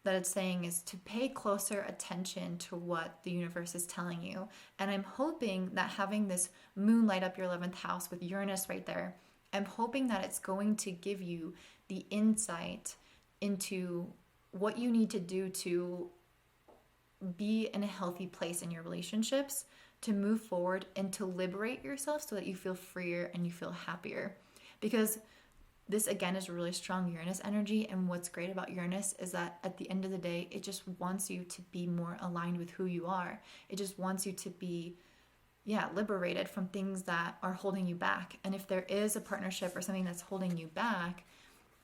that it's saying is to pay closer attention to what the universe is telling you. And I'm hoping that having this moon light up your 11th house with Uranus right there, I'm hoping that it's going to give you the insight into what you need to do to be in a healthy place in your relationships, to move forward and to liberate yourself so that you feel freer and you feel happier. Because this again is really strong Uranus energy, and what's great about Uranus is that at the end of the day, it just wants you to be more aligned with who you are. It just wants you to be liberated from things that are holding you back. And if there is a partnership or something that's holding you back,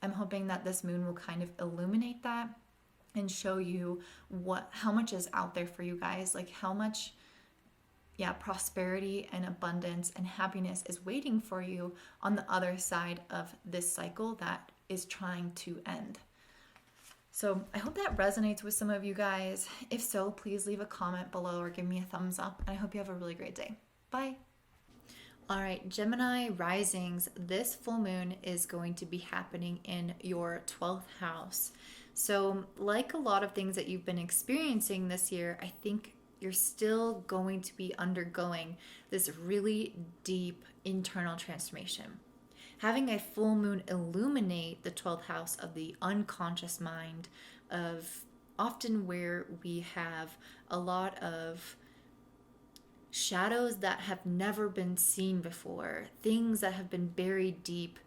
I'm hoping that this moon will kind of illuminate that and show you how much is out there for you guys, like how much prosperity and abundance and happiness is waiting for you on the other side of this cycle that is trying to end. So I hope that resonates with some of you guys. If so, please leave a comment below or give me a thumbs up, and I hope you have a really great day. Bye. All right, Gemini risings, this full moon is going to be happening in your 12th house. So, like a lot of things that you've been experiencing this year, I think you're still going to be undergoing this really deep internal transformation. Having a full moon illuminate the 12th house of the unconscious mind, of often where we have a lot of shadows that have never been seen before, things that have been buried deep,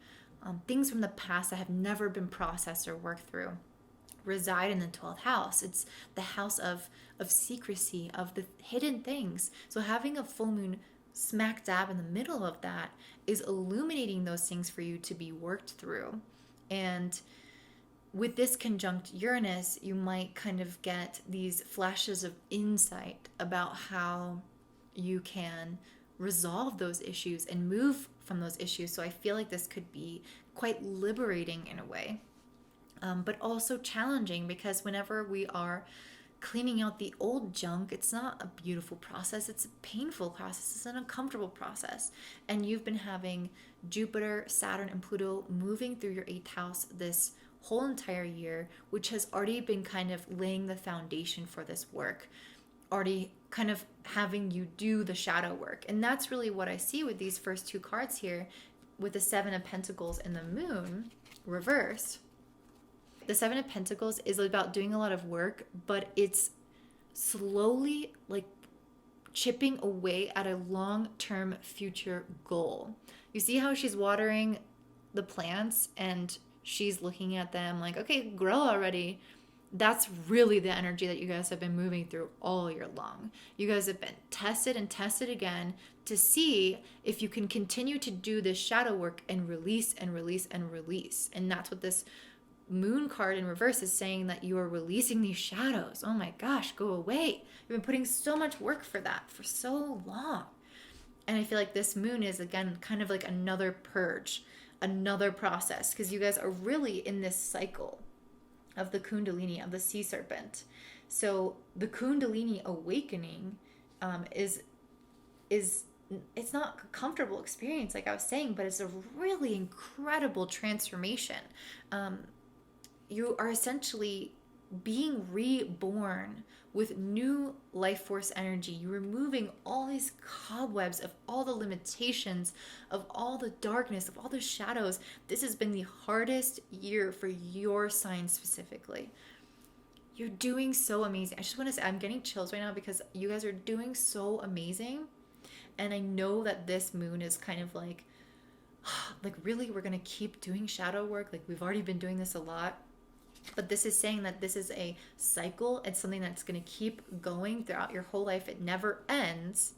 things from the past that have never been processed or worked through, reside in the 12th house. It's the house of secrecy, of the hidden things. So having a full moon smack dab in the middle of that is illuminating those things for you to be worked through. And with this conjunct Uranus, you might kind of get these flashes of insight about how you can resolve those issues and move from those issues. So I feel like this could be quite liberating in a way, but also challenging, because whenever we are cleaning out the old junk, it's not a beautiful process. It's a painful process. It's an uncomfortable process. And you've been having Jupiter, Saturn, and Pluto moving through your 8th house this whole entire year, which has already been kind of laying the foundation for this work, already kind of having you do the shadow work. And that's really what I see with these first two cards here, with the Seven of Pentacles and the Moon reversed. The Seven of Pentacles is about doing a lot of work, but it's slowly like chipping away at a long-term future goal. You see how she's watering the plants and she's looking at them like, okay, grow already. That's really the energy that you guys have been moving through all year long. You guys have been tested and tested again to see if you can continue to do this shadow work and release and release and release. And that's what this moon card in reverse is saying, that you are releasing these shadows. Oh my gosh, go away. You've been putting so much work for that for so long. And I feel like this moon is, again, kind of like another purge, another process, because you guys are really in this cycle of the Kundalini, of the sea serpent. So the Kundalini awakening is it's not a comfortable experience, like I was saying, but it's a really incredible transformation. You are essentially being reborn with new life force energy. You're removing all these cobwebs of all the limitations, of all the darkness, of all the shadows. This has been the hardest year for your sign specifically. You're doing so amazing. I just want to say, I'm getting chills right now because you guys are doing so amazing. And I know that this moon is kind of like really, we're going to keep doing shadow work. Like, we've already been doing this a lot. But this is saying that this is a cycle. It's something that's going to keep going throughout your whole life. It never ends.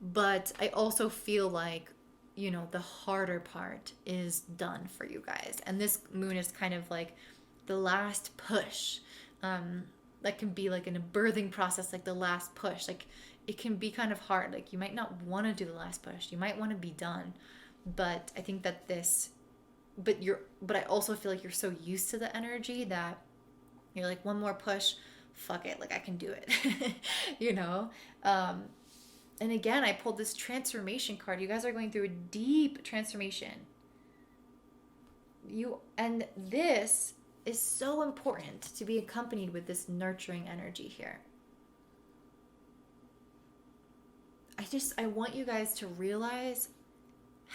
But I also feel like, the harder part is done for you guys. And this moon is kind of like the last push. That can be like in a birthing process, like the last push. Like, it can be kind of hard. Like, you might not want to do the last push. You might want to be done. But I think that but I also feel like you're so used to the energy that you're like, one more push, fuck it, like I can do it. And again, I pulled this transformation card. You guys are going through a deep transformation. And this is so important to be accompanied with this nurturing energy here. I want you guys to realize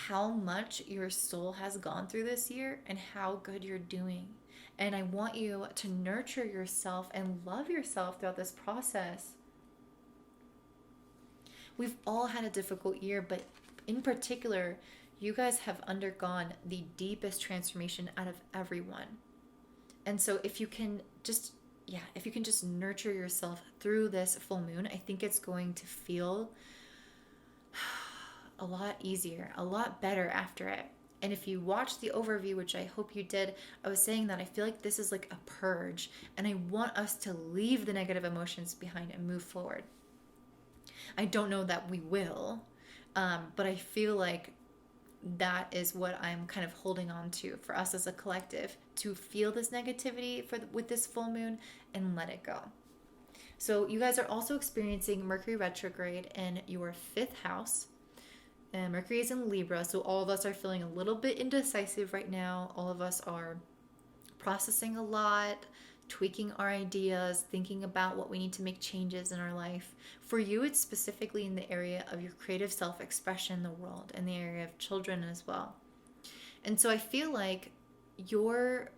how much your soul has gone through this year and how good you're doing. And I want you to nurture yourself and love yourself throughout this process. We've all had a difficult year, but in particular, you guys have undergone the deepest transformation out of everyone. And so if you can just nurture yourself through this full moon, I think it's going to feel a lot easier, a lot better after it. And if you watch the overview, which I hope you did, I was saying that I feel like this is like a purge, and I want us to leave the negative emotions behind and move forward. I don't know that we will, but I feel like that is what I'm kind of holding on to for us as a collective, to feel this negativity with this full moon and let it go. So you guys are also experiencing Mercury retrograde in your 5th house. And Mercury is in Libra, so all of us are feeling a little bit indecisive right now. All of us are processing a lot, tweaking our ideas, thinking about what we need to make changes in our life. For you, it's specifically in the area of your creative self-expression in the world, and the area of children as well. And so I feel like your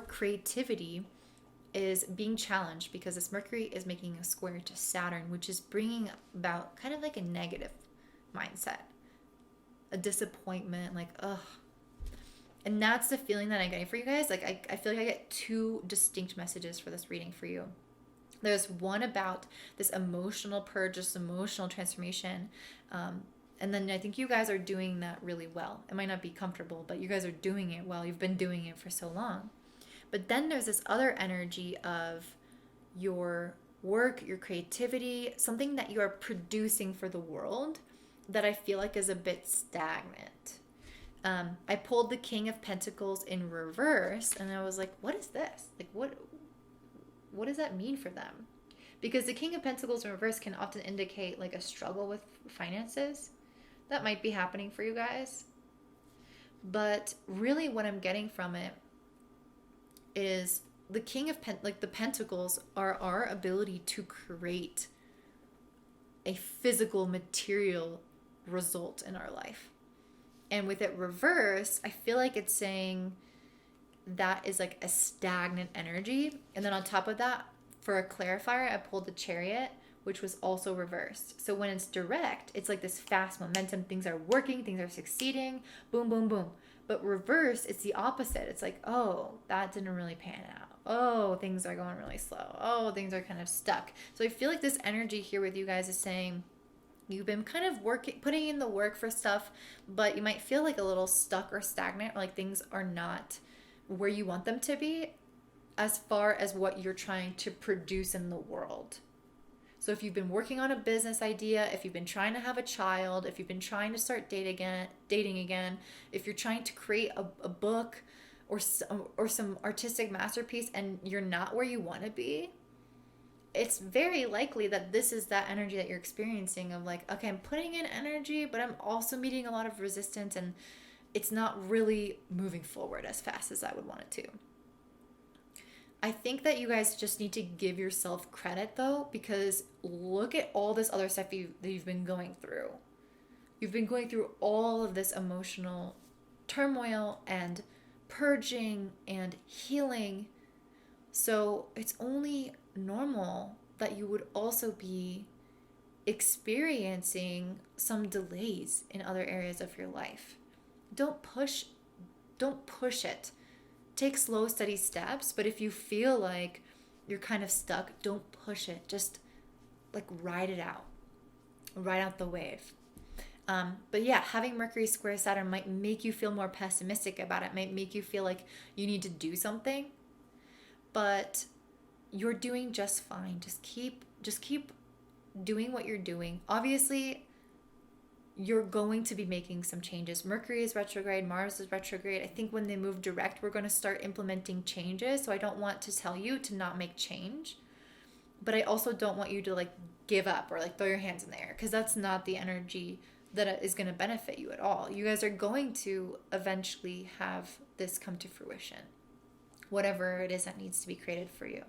creativity is being challenged because this Mercury is making a square to Saturn, which is bringing about kind of like a negative mindset, a disappointment, like, ugh. And that's the feeling that I'm getting for you guys. Like, I feel like I get two distinct messages for this reading for you. There's one about this emotional purge, this emotional transformation. And then I think you guys are doing that really well. It might not be comfortable, but you guys are doing it well. You've been doing it for so long. But then there's this other energy of your work, your creativity, something that you are producing for the world that I feel like is a bit stagnant. I pulled the King of Pentacles in reverse, and I was like, what is this? Like, what does that mean for them? Because the King of Pentacles in reverse can often indicate like a struggle with finances. That might be happening for you guys. But really what I'm getting from it is the King of the Pentacles are our ability to create a physical, material result in our life. And with it reverse, I feel like it's saying that is like a stagnant energy. And then on top of that, for a clarifier, I pulled the Chariot, which was also reversed. So when it's direct, it's like this fast momentum. Things are working, things are succeeding, boom, boom, boom. But reverse, it's the opposite. It's like, oh, that didn't really pan out. Oh, things are going really slow. Oh, things are kind of stuck. So I feel like this energy here with you guys is saying you've been kind of putting in the work for stuff, but you might feel like a little stuck or stagnant, or like things are not where you want them to be as far as what you're trying to produce in the world. So if you've been working on a business idea, if you've been trying to have a child, if you've been trying to start dating again, if you're trying to create a book or some artistic masterpiece and you're not where you want to be, it's very likely that this is that energy that you're experiencing of like, okay, I'm putting in energy, but I'm also meeting a lot of resistance and it's not really moving forward as fast as I would want it to. I think that you guys just need to give yourself credit though, because look at all this other stuff that you've been going through. You've been going through all of this emotional turmoil and purging and healing. So it's only normal that you would also be experiencing some delays in other areas of your life. Don't push it. Take slow, steady steps, but if you feel like you're kind of stuck, don't push it. Just like ride it out. Ride out the wave. But yeah, having Mercury square Saturn might make you feel more pessimistic about it, might make you feel like you need to do something, but you're doing just fine. Just keep doing what you're doing. Obviously, you're going to be making some changes. Mercury is retrograde, Mars is retrograde. I think when they move direct, we're going to start implementing changes. So I don't want to tell you to not make change, but I also don't want you to like give up or like throw your hands in the air, because that's not the energy that is going to benefit you at all. You guys are going to eventually have this come to fruition, whatever it is that needs to be created for you.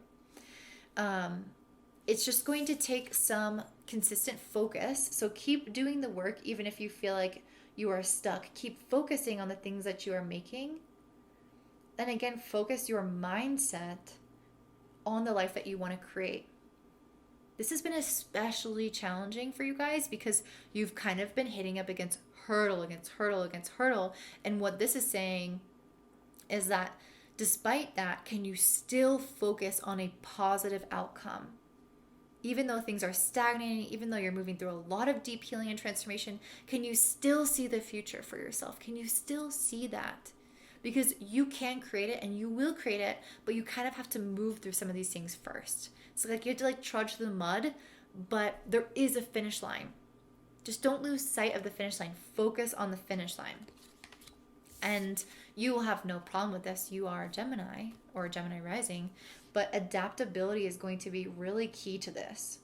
It's just going to take some consistent focus. So keep doing the work, even if you feel like you are stuck. Keep focusing on the things that you are making. And again, focus your mindset on the life that you want to create. This has been especially challenging for you guys because you've kind of been hitting up against hurdle. And what this is saying is that despite that, can you still focus on a positive outcome? Even though things are stagnating, even though you're moving through a lot of deep healing and transformation, can you still see the future for yourself? Can you still see that? Because you can create it and you will create it, but you kind of have to move through some of these things first. So like you have to like trudge through the mud, but there is a finish line. Just don't lose sight of the finish line. Focus on the finish line. And you will have no problem with this. You are a Gemini or a Gemini Rising, but adaptability is going to be really key to this.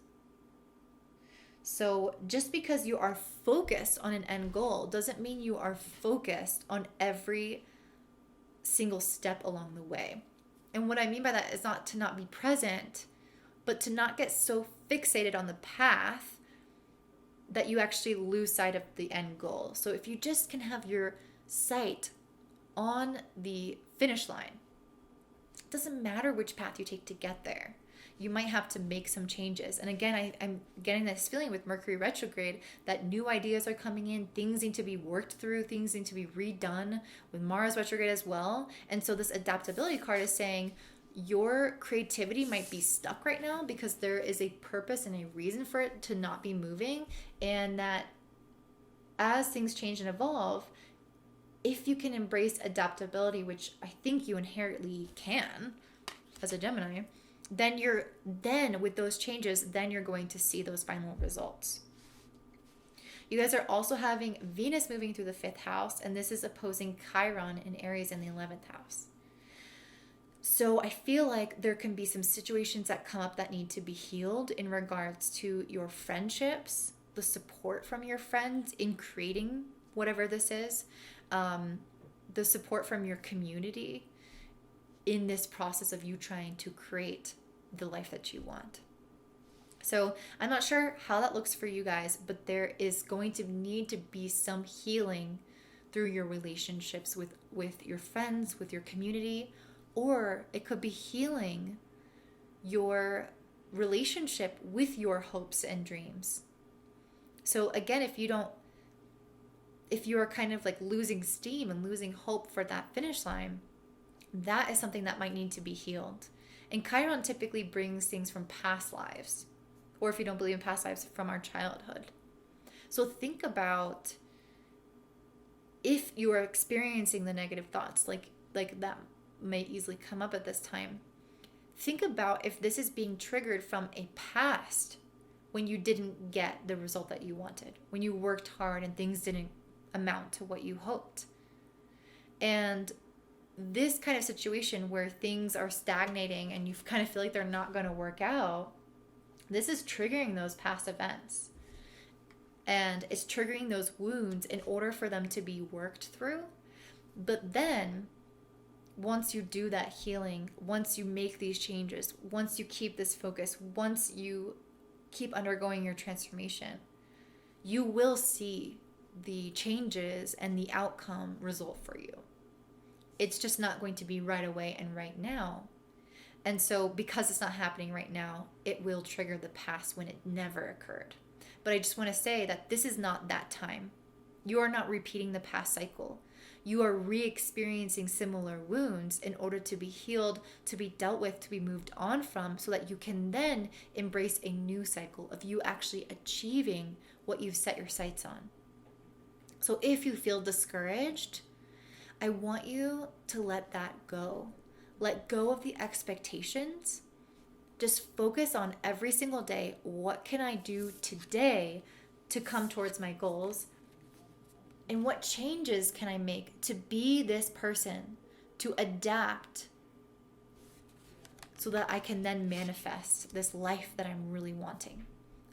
So just because you are focused on an end goal doesn't mean you are focused on every single step along the way. And what I mean by that is not to not be present, but to not get so fixated on the path that you actually lose sight of the end goal. So if you just can have your sight on the finish line, it doesn't matter which path you take to get there. You might have to make some changes. And again, I'm getting this feeling with Mercury retrograde that new ideas are coming in, things need to be worked through, things need to be redone, with Mars retrograde as well. And so this adaptability card is saying your creativity might be stuck right now because there is a purpose and a reason for it to not be moving, and that as things change and evolve, if you can embrace adaptability, which I think you inherently can as a Gemini, then with those changes, then you're going to see those final results. You guys are also having Venus moving through the 5th house, and this is opposing Chiron in Aries in the 11th house. So I feel like there can be some situations that come up that need to be healed in regards to your friendships, the support from your friends in creating whatever this is, the support from your community in this process of you trying to create the life that you want. So I'm not sure how that looks for you guys, but there is going to need to be some healing through your relationships with your friends, with your community, or it could be healing your relationship with your hopes and dreams. So again, if you are kind of like losing steam and losing hope for that finish line, that is something that might need to be healed. And Chiron typically brings things from past lives, or if you don't believe in past lives, from our childhood. So think about if you are experiencing the negative thoughts, like that may easily come up at this time. Think about if this is being triggered from a past when you didn't get the result that you wanted, when you worked hard and things didn't amount to what you hoped. And this kind of situation where things are stagnating and you kind of feel like they're not going to work out, this is triggering those past events. And it's triggering those wounds in order for them to be worked through. But then once you do that healing, once you make these changes, once you keep this focus, once you keep undergoing your transformation, you will see the changes and the outcome result for you. It's just not going to be right away and right now. And so because it's not happening right now, it will trigger the past when it never occurred. But I just want to say that this is not that time. You are not repeating the past cycle. You are re-experiencing similar wounds in order to be healed, to be dealt with, to be moved on from, so that you can then embrace a new cycle of you actually achieving what you've set your sights on. So if you feel discouraged, I want you to let that go. Let go of the expectations. Just focus on every single day. What can I do today to come towards my goals? And what changes can I make to be this person, to adapt so that I can then manifest this life that I'm really wanting?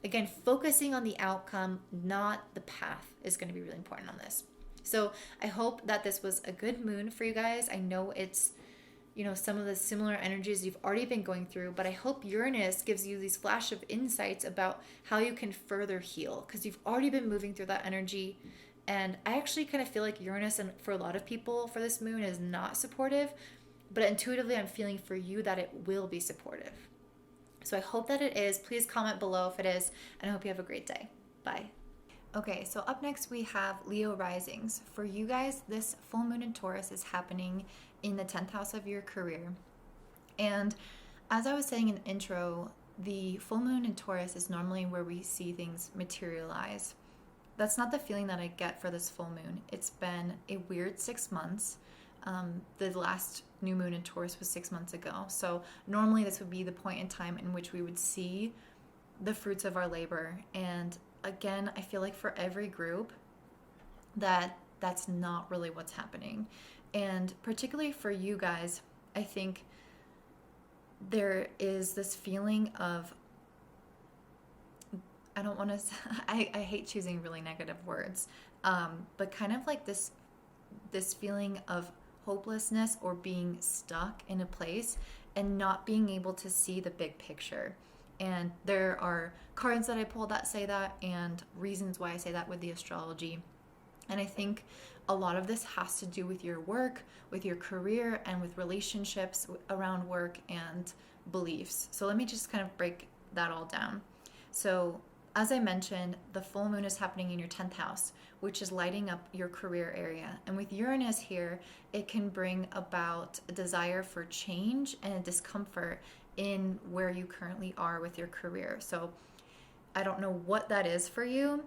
Again, focusing on the outcome, not the path, is going to be really important on this. So I hope that this was a good moon for you guys. I know it's, some of the similar energies you've already been going through, but I hope Uranus gives you these flash of insights about how you can further heal, because you've already been moving through that energy. And I actually kind of feel like Uranus, and for a lot of people for this moon, is not supportive, but intuitively I'm feeling for you that it will be supportive. So I hope that it is. Please comment below if it is, and I hope you have a great day. Bye. Okay, so up next we have Leo risings. For you guys, this full moon in Taurus is happening in the 10th house of your career. And as I was saying in the intro, the full moon in Taurus is normally where we see things materialize. That's not the feeling that I get for this full moon. It's been a weird 6 months. The last new moon in Taurus was 6 months ago. So normally this would be the point in time in which we would see the fruits of our labor. And again, I feel like for every group that's not really what's happening. And particularly for you guys, I think there is this feeling of I don't want to, I hate choosing really negative words, but kind of like this feeling of hopelessness or being stuck in a place and not being able to see the big picture. And there are cards that I pulled that say that, and reasons why I say that with the astrology. And I think a lot of this has to do with your work, with your career, and with relationships around work and beliefs. So let me just kind of break that all down. So, as I mentioned, the full moon is happening in your 10th house, which is lighting up your career area. And with Uranus here, it can bring about a desire for change and a discomfort in where you currently are with your career. So, I don't know what that is for you,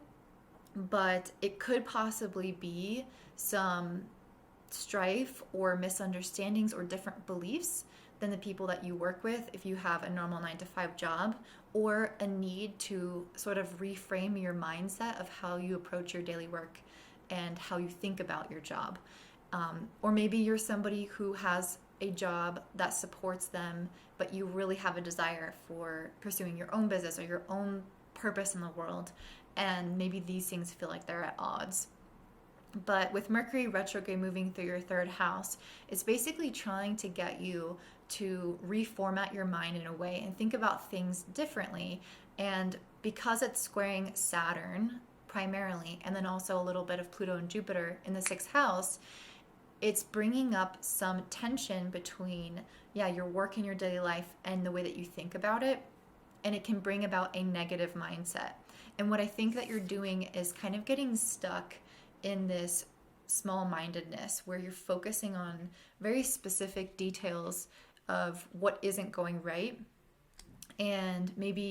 but it could possibly be some strife or misunderstandings or different beliefs than the people that you work with if you have a normal 9 to 5 job, or a need to sort of reframe your mindset of how you approach your daily work and how you think about your job. Or maybe you're somebody who has a job that supports them, but you really have a desire for pursuing your own business or your own purpose in the world, and maybe these things feel like they're at odds. But with Mercury retrograde moving through your 3rd house, it's basically trying to get you to reformat your mind in a way and think about things differently. And because it's squaring Saturn primarily, and then also a little bit of Pluto and Jupiter in the 6th house, it's bringing up some tension between, your work in your daily life and the way that you think about it. And it can bring about a negative mindset. And what I think that you're doing is kind of getting stuck in this small-mindedness where you're focusing on very specific details of what isn't going right. And maybe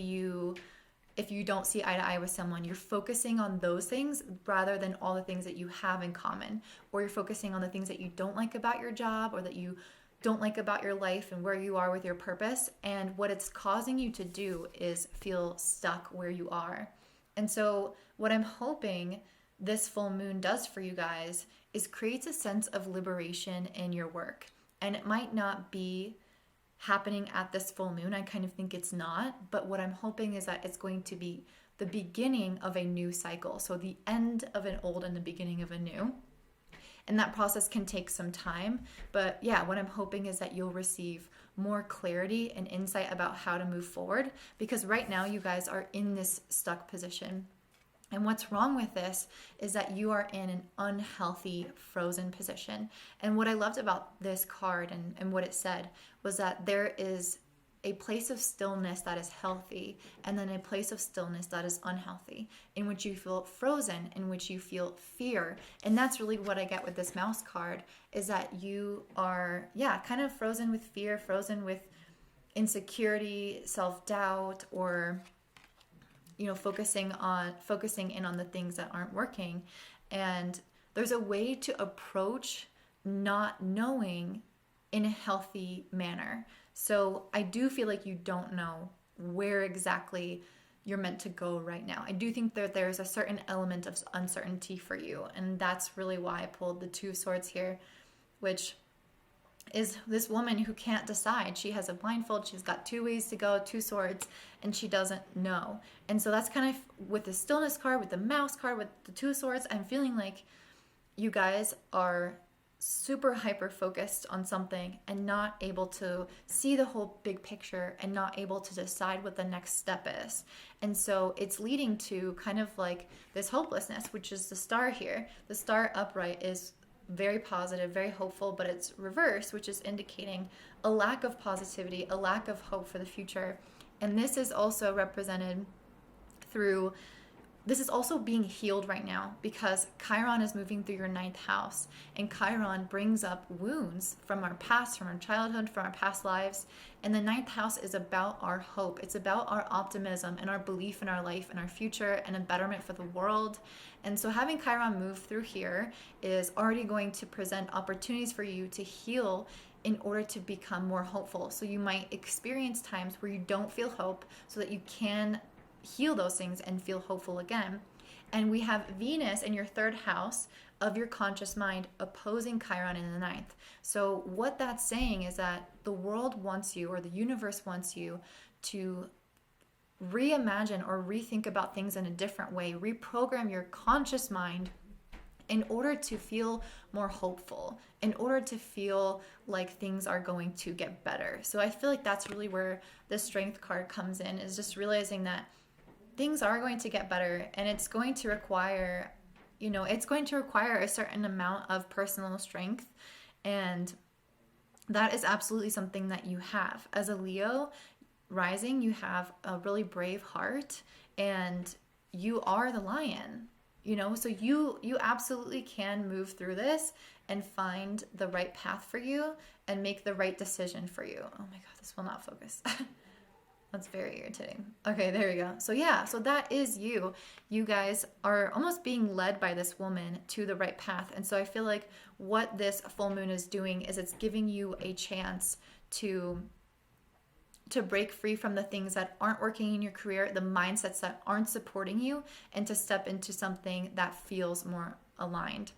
if you don't see eye to eye with someone, you're focusing on those things rather than all the things that you have in common. Or you're focusing on the things that you don't like about your job, or that you don't like about your life and where you are with your purpose. And what it's causing you to do is feel stuck where you are. And so what I'm hoping this full moon does for you guys is creates a sense of liberation in your work. And it might not be happening at this full moon. I kind of think it's not. But what I'm hoping is that it's going to be the beginning of a new cycle. So the end of an old and the beginning of a new. And that process can take some time. But what I'm hoping is that you'll receive more clarity and insight about how to move forward. Because right now you guys are in this stuck position. And what's wrong with this is that you are in an unhealthy, frozen position. And what I loved about this card and what it said was that there is a place of stillness that is healthy, and then a place of stillness that is unhealthy, in which you feel frozen, in which you feel fear. And that's really what I get with this mouse card, is that you are, kind of frozen with fear, frozen with insecurity, self-doubt, or focusing in on the things that aren't working. And there's a way to approach not knowing in a healthy manner. So I do feel like you don't know where exactly you're meant to go right now. I do think that there's a certain element of uncertainty for you. And that's really why I pulled the 2 of Swords here, which is this woman who can't decide. She has a blindfold, she's got 2 ways to go, 2 swords, and she doesn't know. And so that's kind of with the stillness card, with the mouse card, with the 2 swords, I'm feeling like you guys are super hyper focused on something and not able to see the whole big picture and not able to decide what the next step is. And so it's leading to kind of like this hopelessness, which is the star here. The star upright is very positive, very hopeful, but it's reversed, which is indicating a lack of positivity, a lack of hope for the future. And this is also represented through, this is also being healed right now because Chiron is moving through your 9th house, and Chiron brings up wounds from our past, from our childhood, from our past lives. And the 9th house is about our hope. It's about our optimism and our belief in our life and our future and a betterment for the world. And so having Chiron move through here is already going to present opportunities for you to heal in order to become more hopeful. So you might experience times where you don't feel hope so that you can heal those things and feel hopeful again. And we have Venus in your 3rd house of your conscious mind opposing Chiron in the 9th. So what that's saying is that the world wants you, or the universe wants you, to reimagine or rethink about things in a different way, reprogram your conscious mind in order to feel more hopeful, in order to feel like things are going to get better. So I feel like that's really where the Strength card comes in, is just realizing that things are going to get better, and it's going to require, it's going to require a certain amount of personal strength. And that is absolutely something that you have. As a Leo rising, you have a really brave heart, and you are the lion, so you absolutely can move through this and find the right path for you and make the right decision for you. Oh my God, this will not focus. That's very irritating. Okay, there we go. So yeah, so that is you. You guys are almost being led by this woman to the right path. And so I feel like what this full moon is doing is it's giving you a chance to break free from the things that aren't working in your career, the mindsets that aren't supporting you, and to step into something that feels more aligned.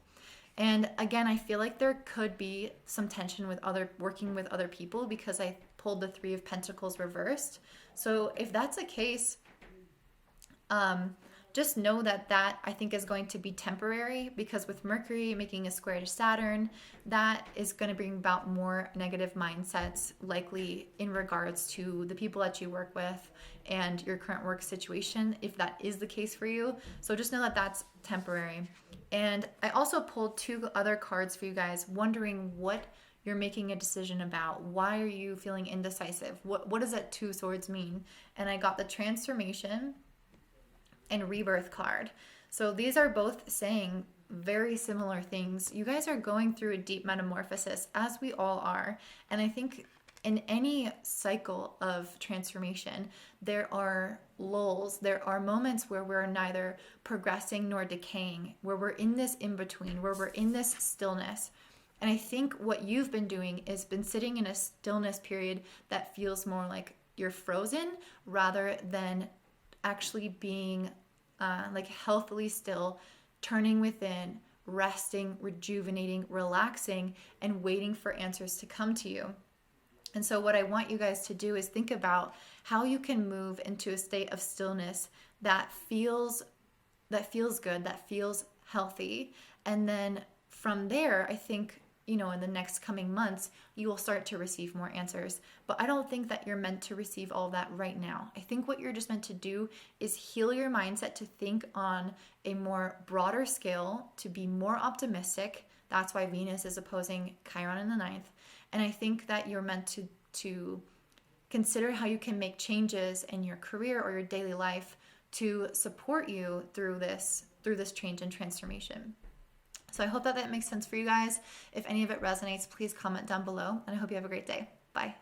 And again, I feel like there could be some tension with working with other people, because I pulled the Three of Pentacles reversed. So if that's the case, just know that I think is going to be temporary, because with Mercury making a square to Saturn, that is going to bring about more negative mindsets, likely in regards to the people that you work with and your current work situation, if that is the case for you. So just know that that's temporary. And I also pulled 2 other cards for you guys, wondering what you're making a decision about. Why are you feeling indecisive? What does that 2 swords mean? And I got the Transformation and Rebirth card. So these are both saying very similar things. You guys are going through a deep metamorphosis, as we all are. And I think in any cycle of transformation, there are lulls, there are moments where we're neither progressing nor decaying, where we're in this in-between, where we're in this stillness. And I think what you've been doing is been sitting in a stillness period that feels more like you're frozen, rather than actually being like healthily still, turning within, resting, rejuvenating, relaxing, and waiting for answers to come to you. And so what I want you guys to do is think about how you can move into a state of stillness that feels good, that feels healthy. And then from there, I think, in the next coming months, you will start to receive more answers. But I don't think that you're meant to receive all that right now. I think what you're just meant to do is heal your mindset to think on a more broader scale, to be more optimistic. That's why Venus is opposing Chiron in the 9th. And I think that you're meant to consider how you can make changes in your career or your daily life to support you through this change and transformation. So I hope that makes sense for you guys. If any of it resonates, please comment down below, and I hope you have a great day. Bye.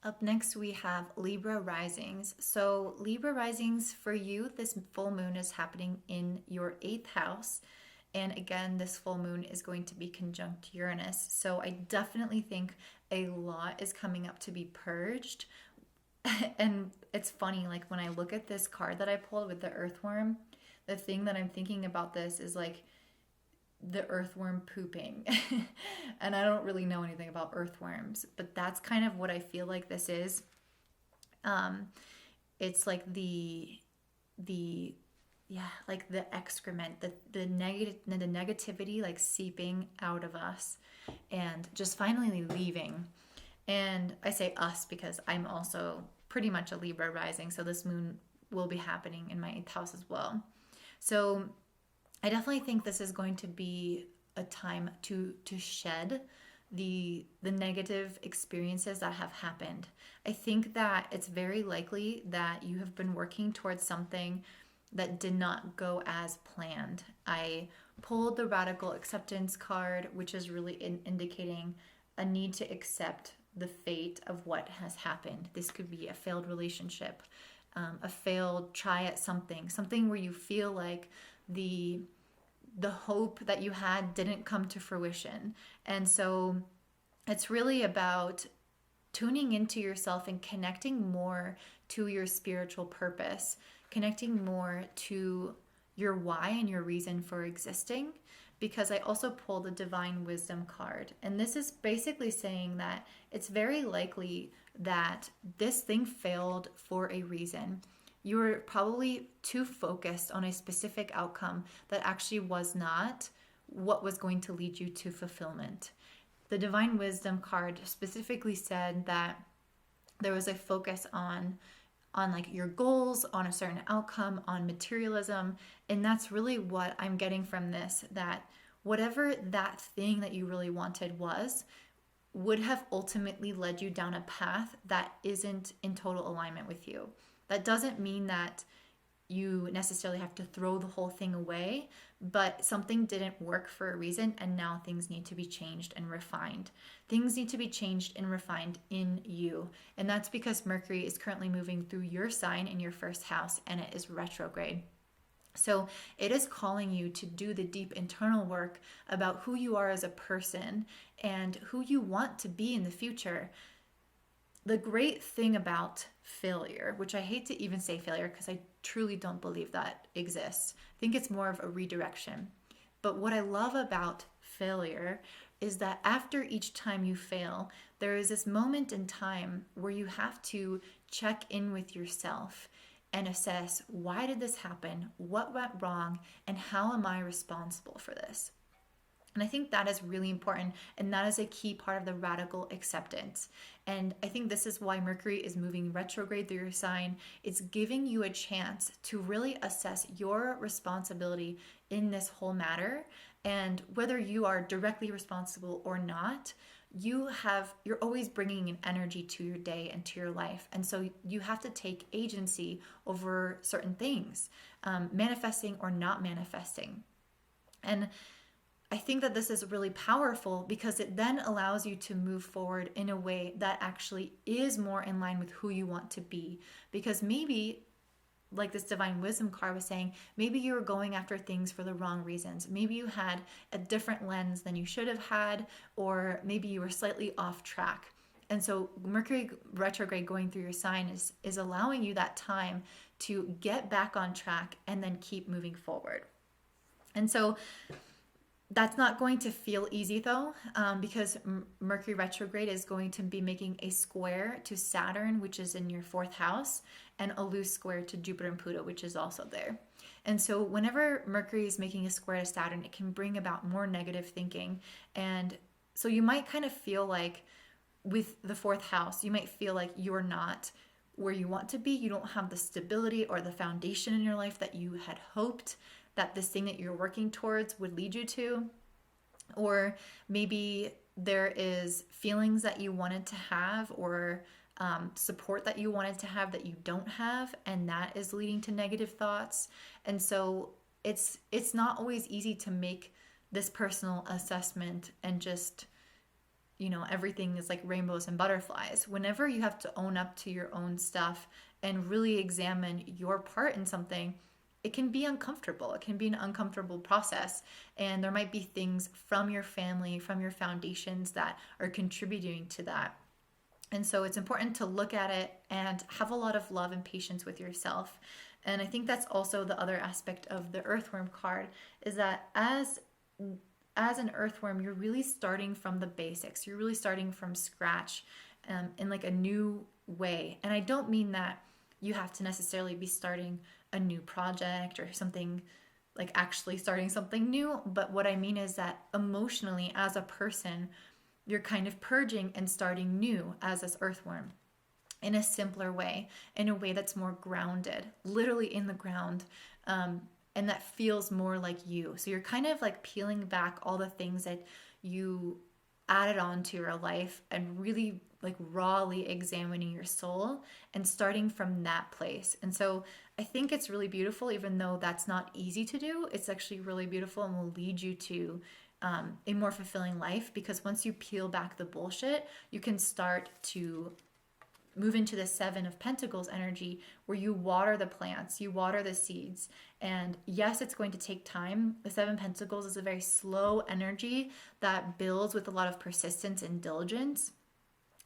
Up next, we have Libra Risings. So Libra Risings, for you, this full moon is happening in your 8th house. And again, this full moon is going to be conjunct Uranus. So I definitely think a lot is coming up to be purged. And it's funny, like when I look at this card that I pulled with the earthworm, the thing that I'm thinking about this is like the earthworm pooping. And I don't really know anything about earthworms, but that's kind of what I feel like this is. It's like the excrement, the negativity like seeping out of us and just finally leaving. And I say us because I'm also pretty much a Libra rising, so this moon will be happening in my 8th house as well. So I definitely think this is going to be a time to shed the negative experiences that have happened. I think that it's very likely that you have been working towards something that did not go as planned. I pulled the Radical Acceptance card, which is really indicating a need to accept the fate of what has happened. This could be a failed relationship, a failed try at something where you feel like the hope that you had didn't come to fruition. And so it's really about tuning into yourself and connecting more to your spiritual purpose, connecting more to your why and your reason for existing. Because I also pulled the Divine Wisdom card. And this is basically saying that it's very likely that this thing failed for a reason. you were probably too focused on a specific outcome that actually was not what was going to lead you to fulfillment. The Divine Wisdom card specifically said that there was a focus on like your goals, on a certain outcome, on materialism. And that's really what I'm getting from this, that whatever that thing that you really wanted was, would have ultimately led you down a path that isn't in total alignment with you. That doesn't mean that you necessarily have to throw the whole thing away, but something didn't work for a reason, and now things need to be changed and refined. Things need to be changed and refined in you. And that's because Mercury is currently moving through your sign in your first house, and it is retrograde. So it is calling you to do the deep internal work about who you are as a person and who you want to be in the future. The great thing about failure, which I hate to even say failure because I truly don't believe that exists. I think it's more of a redirection. But what I love about failure is that after each time you fail, there is this moment in time where you have to check in with yourself and assess, why did this happen? What went wrong? And how am I responsible for this? And I think that is really important, and that is a key part of the radical acceptance. And I think this is why Mercury is moving retrograde through your sign. It's giving you a chance to really assess your responsibility in this whole matter. And whether you are directly responsible or not, you're always bringing an energy to your day and to your life. And so you have to take agency over certain things, manifesting or not manifesting. And I think that this is really powerful because it then allows you to move forward in a way that actually is more in line with who you want to be. Because maybe, like this Divine Wisdom card was saying, maybe you were going after things for the wrong reasons. Maybe you had a different lens than you should have had, or maybe you were slightly off track. And so Mercury retrograde going through your sign is allowing you that time to get back on track and then keep moving forward. And so that's not going to feel easy though, because Mercury retrograde is going to be making a square to Saturn, which is in your fourth house, and a loose square to Jupiter and Pluto, which is also there. And so whenever Mercury is making a square to Saturn, it can bring about more negative thinking. And so you might kind of feel like with the fourth house, you might feel like you're not where you want to be. You don't have the stability or the foundation in your life that you had hoped that this thing that you're working towards would lead you to. Or maybe there is feelings that you wanted to have, or support that you wanted to have that you don't have, and that is leading to negative thoughts. And so it's not always easy to make this personal assessment and just, everything is like rainbows and butterflies. Whenever you have to own up to your own stuff and really examine your part in something, it can be uncomfortable. It can be an uncomfortable process. And there might be things from your family, from your foundations that are contributing to that. And so it's important to look at it and have a lot of love and patience with yourself. And I think that's also the other aspect of the Earthworm card, is that as an earthworm, you're really starting from the basics. You're really starting from scratch in like a new way. And I don't mean that you have to necessarily be starting a new project or something, like actually starting something new. But what I mean is that emotionally, as a person, you're kind of purging and starting new as this earthworm in a simpler way, in a way that's more grounded, literally in the ground, and that feels more like you. So you're kind of like peeling back all the things that you added on to your life and really like rawly examining your soul and starting from that place. And so I think it's really beautiful, even though that's not easy to do. It's actually really beautiful and will lead you to a more fulfilling life, because once you peel back the bullshit, you can start to move into the Seven of Pentacles energy, where you water the plants, you water the seeds. And yes, it's going to take time. The Seven of Pentacles is a very slow energy that builds with a lot of persistence and diligence,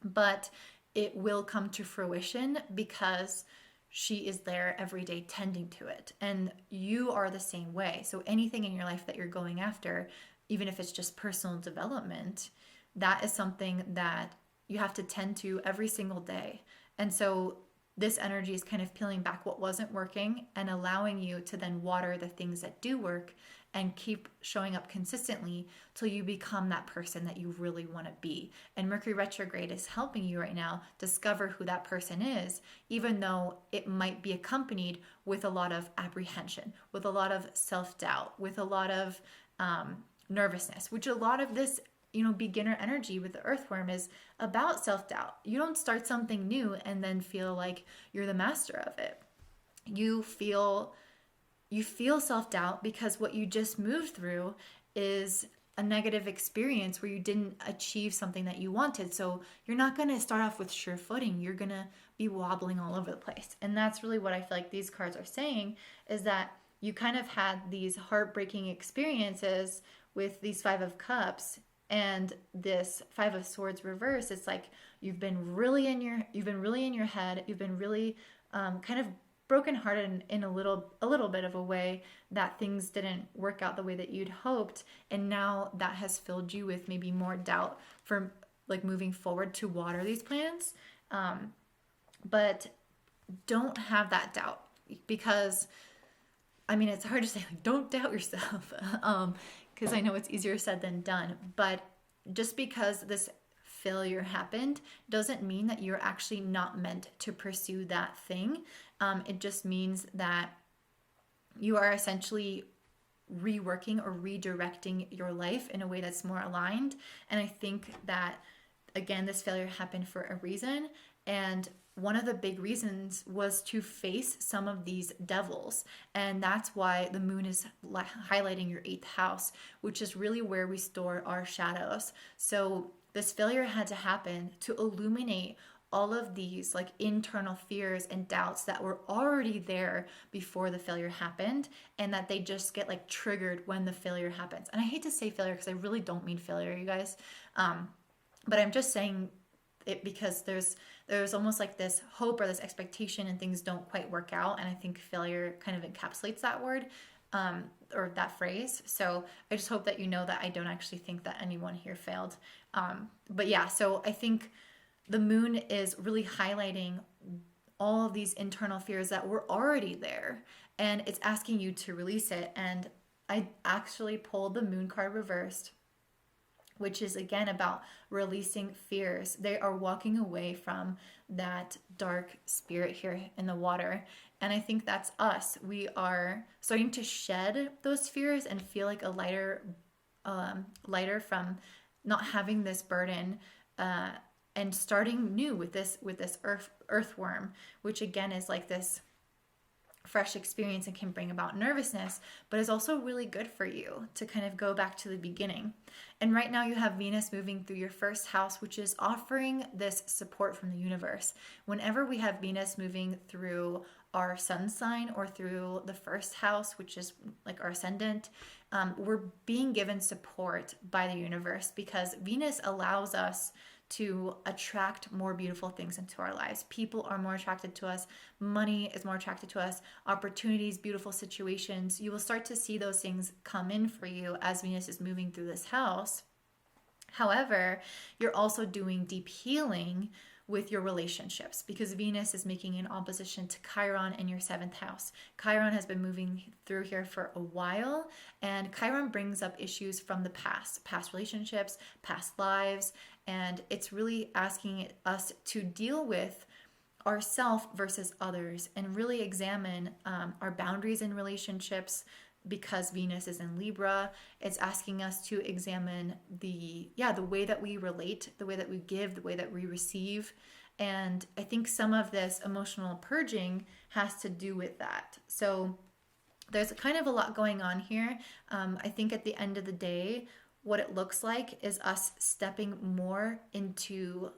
but it will come to fruition because she is there every day tending to it. And you are the same way. So anything in your life that you're going after, even if it's just personal development, that is something that you have to tend to every single day. And so this energy is kind of peeling back what wasn't working and allowing you to then water the things that do work and keep showing up consistently till you become that person that you really want to be. And Mercury retrograde is helping you right now discover who that person is, even though it might be accompanied with a lot of apprehension, with a lot of self-doubt, with a lot of nervousness, which a lot of this beginner energy with the earthworm is about self-doubt. You don't start something new and then feel like you're the master of it. You feel self-doubt because what you just moved through is a negative experience where you didn't achieve something that you wanted. So you're not going to start off with sure footing. You're going to be wobbling all over the place. And that's really what I feel like these cards are saying, is that you kind of had these heartbreaking experiences with these Five of Cups and this Five of Swords reverse. It's like you've been really in your head. You've been really kind of brokenhearted in a little bit of a way that things didn't work out the way that you'd hoped, and now that has filled you with maybe more doubt for like moving forward to water these plans. But don't have that doubt, because it's hard to say like don't doubt yourself because I know it's easier said than done, but just because this failure happened doesn't mean that you're actually not meant to pursue that thing. It just means that you are essentially reworking or redirecting your life in a way that's more aligned. And I think that, again, this failure happened for a reason. And one of the big reasons was to face some of these devils. And that's why the moon is highlighting your 8th house, which is really where we store our shadows. So this failure had to happen to illuminate all of these like internal fears and doubts that were already there before the failure happened, and that they just get like triggered when the failure happens. And I hate to say failure because I really don't mean failure, you guys. But I'm just saying it because there's almost like this hope or this expectation and things don't quite work out. And I think failure kind of encapsulates that word or that phrase. So I just hope that you know that I don't actually think that anyone here failed. But yeah, so I think the moon is really highlighting all of these internal fears that were already there, and it's asking you to release it. And I actually pulled the moon card reversed, which is again about releasing fears. They are walking away from that dark spirit here in the water. And I think that's us. We are starting to shed those fears and feel like a lighter from not having this burden, and starting new with this earthworm, which again is like this fresh experience and can bring about nervousness, but is also really good for you to kind of go back to the beginning. And right now you have Venus moving through your 1st house, which is offering this support from the universe. Whenever we have Venus moving through our sun sign or through the 1st house, which is like our ascendant, we're being given support by the universe, because Venus allows us to attract more beautiful things into our lives. People are more attracted to us. Money is more attracted to us. Opportunities, beautiful situations. You will start to see those things come in for you as Venus is moving through this house. However, you're also doing deep healing with your relationships, because Venus is making an opposition to Chiron in your 7th house. Chiron has been moving through here for a while, and Chiron brings up issues from the past relationships, past lives, and it's really asking us to deal with ourself versus others and really examine our boundaries in relationships, because Venus is in Libra. It's asking us to examine the way that we relate, the way that we give, the way that we receive. And I think some of this emotional purging has to do with that. So there's kind of a lot going on here. I think at the end of the day, what it looks like is us stepping more into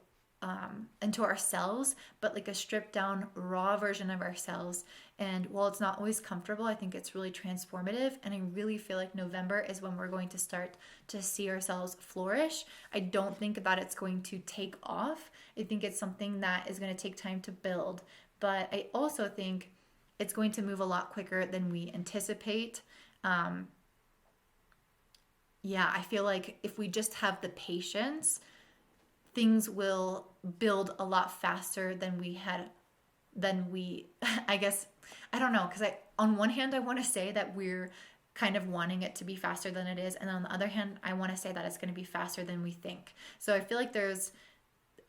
ourselves, but like a stripped down, raw version of ourselves. And while it's not always comfortable, I think it's really transformative. And I really feel like November is when we're going to start to see ourselves flourish. I don't think that it's going to take off. I think it's something that is going to take time to build. But I also think it's going to move a lot quicker than we anticipate. I feel like if we just have the patience, things will build a lot faster than we had then we, I guess, I don't know, because on one hand, I want to say that we're kind of wanting it to be faster than it is. And on the other hand, I want to say that it's going to be faster than we think. So I feel like there's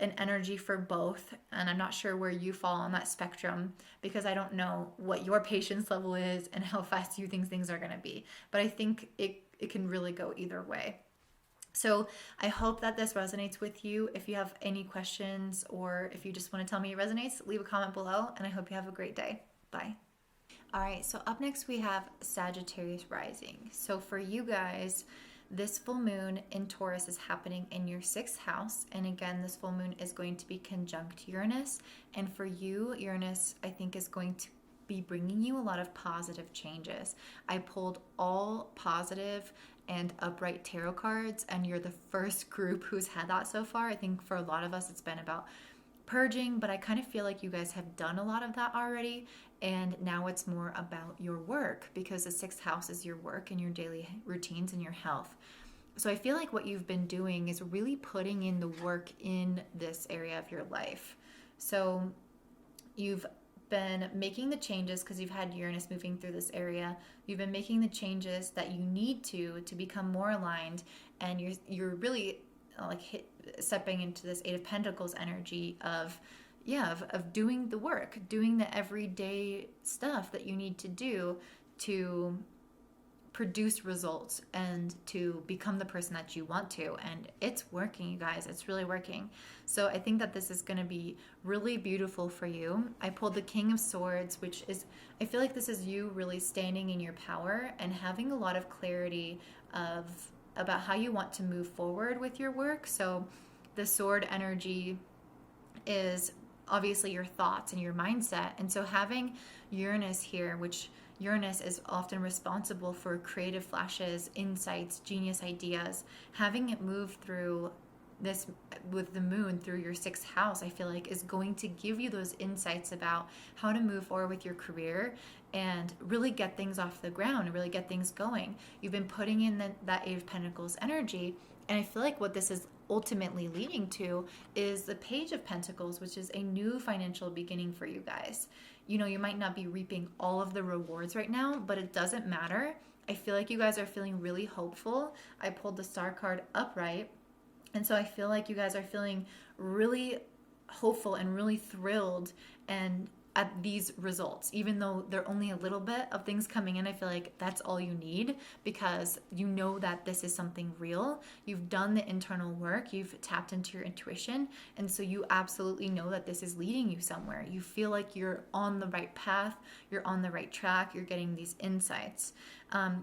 an energy for both. And I'm not sure where you fall on that spectrum because I don't know what your patience level is and how fast you think things are going to be. But I think it can really go either way. So I hope that this resonates with you. If you have any questions or if you just want to tell me it resonates, leave a comment below, and I hope you have a great day. Bye. All right, so up next we have Sagittarius Rising. So for you guys, this full moon in Taurus is happening in your 6th house. And again, this full moon is going to be conjunct Uranus. And for you, Uranus, I think, is going to be bringing you a lot of positive changes. I pulled all positive and upright tarot cards, and you're the first group who's had that so far. I think for a lot of us, it's been about purging, but I kind of feel like you guys have done a lot of that already. And now it's more about your work because the 6th house is your work and your daily routines and your health. So I feel like what you've been doing is really putting in the work in this area of your life. So you've been making the changes because you've had Uranus moving through this area. You've been making the changes that you need to become more aligned, and you're really like stepping into this 8 of Pentacles energy of doing the work, doing the everyday stuff that you need to do to produce results and to become the person that you want to. And it's working, you guys. It's really working. So I think that this is going to be really beautiful for you. I pulled the King of Swords, which is, I feel like this is you really standing in your power and having a lot of clarity about how you want to move forward with your work. So the sword energy is obviously your thoughts and your mindset. And so having Uranus here, which Uranus is often responsible for creative flashes, insights, genius ideas, having it move through this with the moon through your 6th house, I feel like is going to give you those insights about how to move forward with your career and really get things off the ground and really get things going. You've been putting in that 8 of Pentacles energy, and I feel like what this is ultimately leading to is the Page of Pentacles, which is a new financial beginning for you guys. You know, you might not be reaping all of the rewards right now, but it doesn't matter. I feel like you guys are feeling really hopeful. I pulled the Star card upright, and so I feel like you guys are feeling really hopeful and really thrilled and at these results, even though they're only a little bit of things coming in. I feel like that's all you need because you know that this is something real. You've done the internal work, you've tapped into your intuition, and so you absolutely know that this is leading you somewhere. You feel like you're on the right path, you're on the right track, you're getting these insights.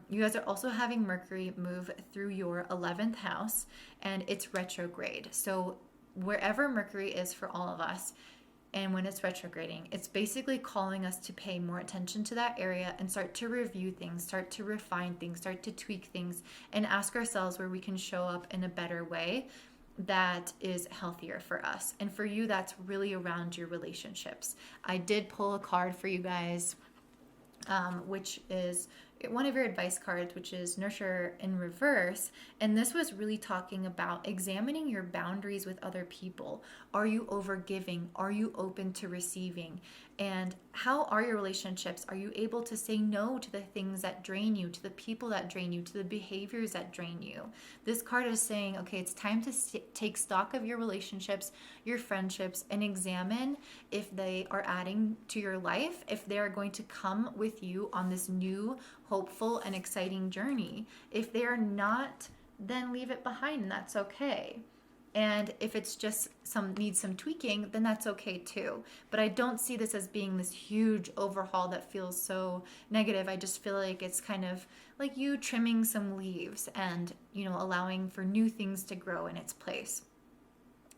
You guys are also having Mercury move through your 11th house, and it's retrograde. So wherever Mercury is for all of us, and when it's retrograding, it's basically calling us to pay more attention to that area and start to review things, start to refine things, start to tweak things, and ask ourselves where we can show up in a better way that is healthier for us. And for you, that's really around your relationships. I did pull a card for you guys, which is one of your advice cards, which is Nurture in Reverse. And this was really talking about examining your boundaries with other people. Are you overgiving? Are you open to receiving? And how are your relationships? Are you able to say no to the things that drain you, to the people that drain you, to the behaviors that drain you? This card is saying, okay, it's time to take stock of your relationships, your friendships, and examine if they are adding to your life, if they are going to come with you on this new, hopeful, and exciting journey. If they are not, then leave it behind, and that's okay. And if it's just needs some tweaking, then that's okay too. But I don't see this as being this huge overhaul that feels so negative. I just feel like it's kind of like you trimming some leaves and, allowing for new things to grow in its place.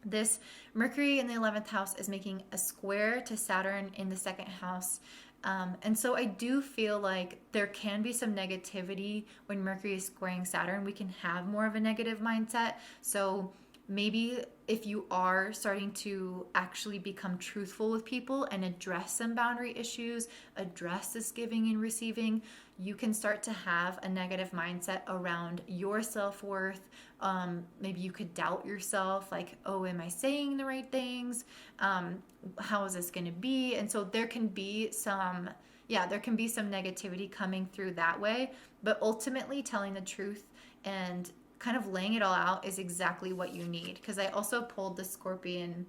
This Mercury in the 11th house is making a square to Saturn in the 2nd house. And so I do feel like there can be some negativity when Mercury is squaring Saturn. We can have more of a negative mindset. So maybe if you are starting to actually become truthful with people and address some boundary issues, address this giving and receiving, you can start to have a negative mindset around your self-worth. Maybe you could doubt yourself, like, oh, am I saying the right things? How is this going to be? And so there can be some negativity coming through that way. But ultimately, telling the truth and kind of laying it all out is exactly what you need. Because I also pulled the Scorpion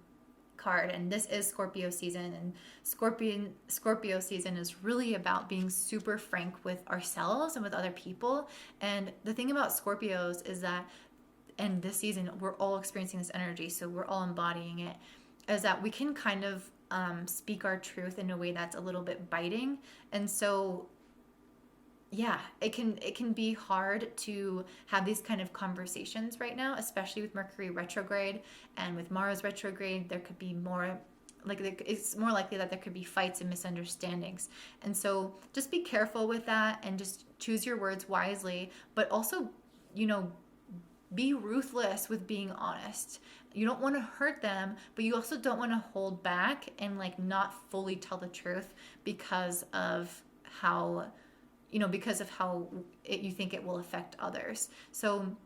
card, and this is Scorpio season, and Scorpio season is really about being super frank with ourselves and with other people. And the thing about Scorpios is that, and this season we're all experiencing this energy, so we're all embodying it, is that we can kind of speak our truth in a way that's a little bit biting. And so yeah, it can be hard to have these kind of conversations right now, especially with Mercury retrograde and with Mars retrograde. There could be more, like, it's more likely that there could be fights and misunderstandings. And so just be careful with that and just choose your words wisely, but also, be ruthless with being honest. You don't want to hurt them, but you also don't want to hold back and like not fully tell the truth because of how you think it will affect others. So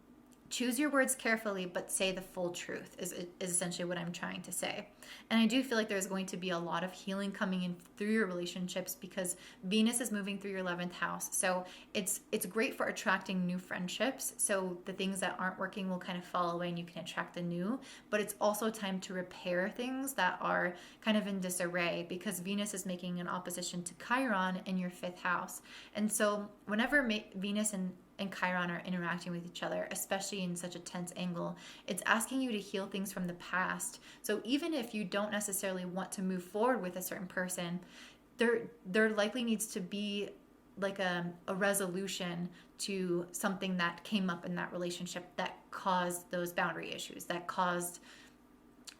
choose your words carefully, but say the full truth is essentially what I'm trying to say. And I do feel like there's going to be a lot of healing coming in through your relationships because Venus is moving through your 11th house. So it's great for attracting new friendships. So the things that aren't working will kind of fall away and you can attract the new. But it's also time to repair things that are kind of in disarray because Venus is making an opposition to Chiron in your 5th house. And so whenever Venus and Chiron are interacting with each other, especially in such a tense angle, it's asking you to heal things from the past. So even if you don't necessarily want to move forward with a certain person, there likely needs to be like a resolution to something that came up in that relationship that caused those boundary issues, that caused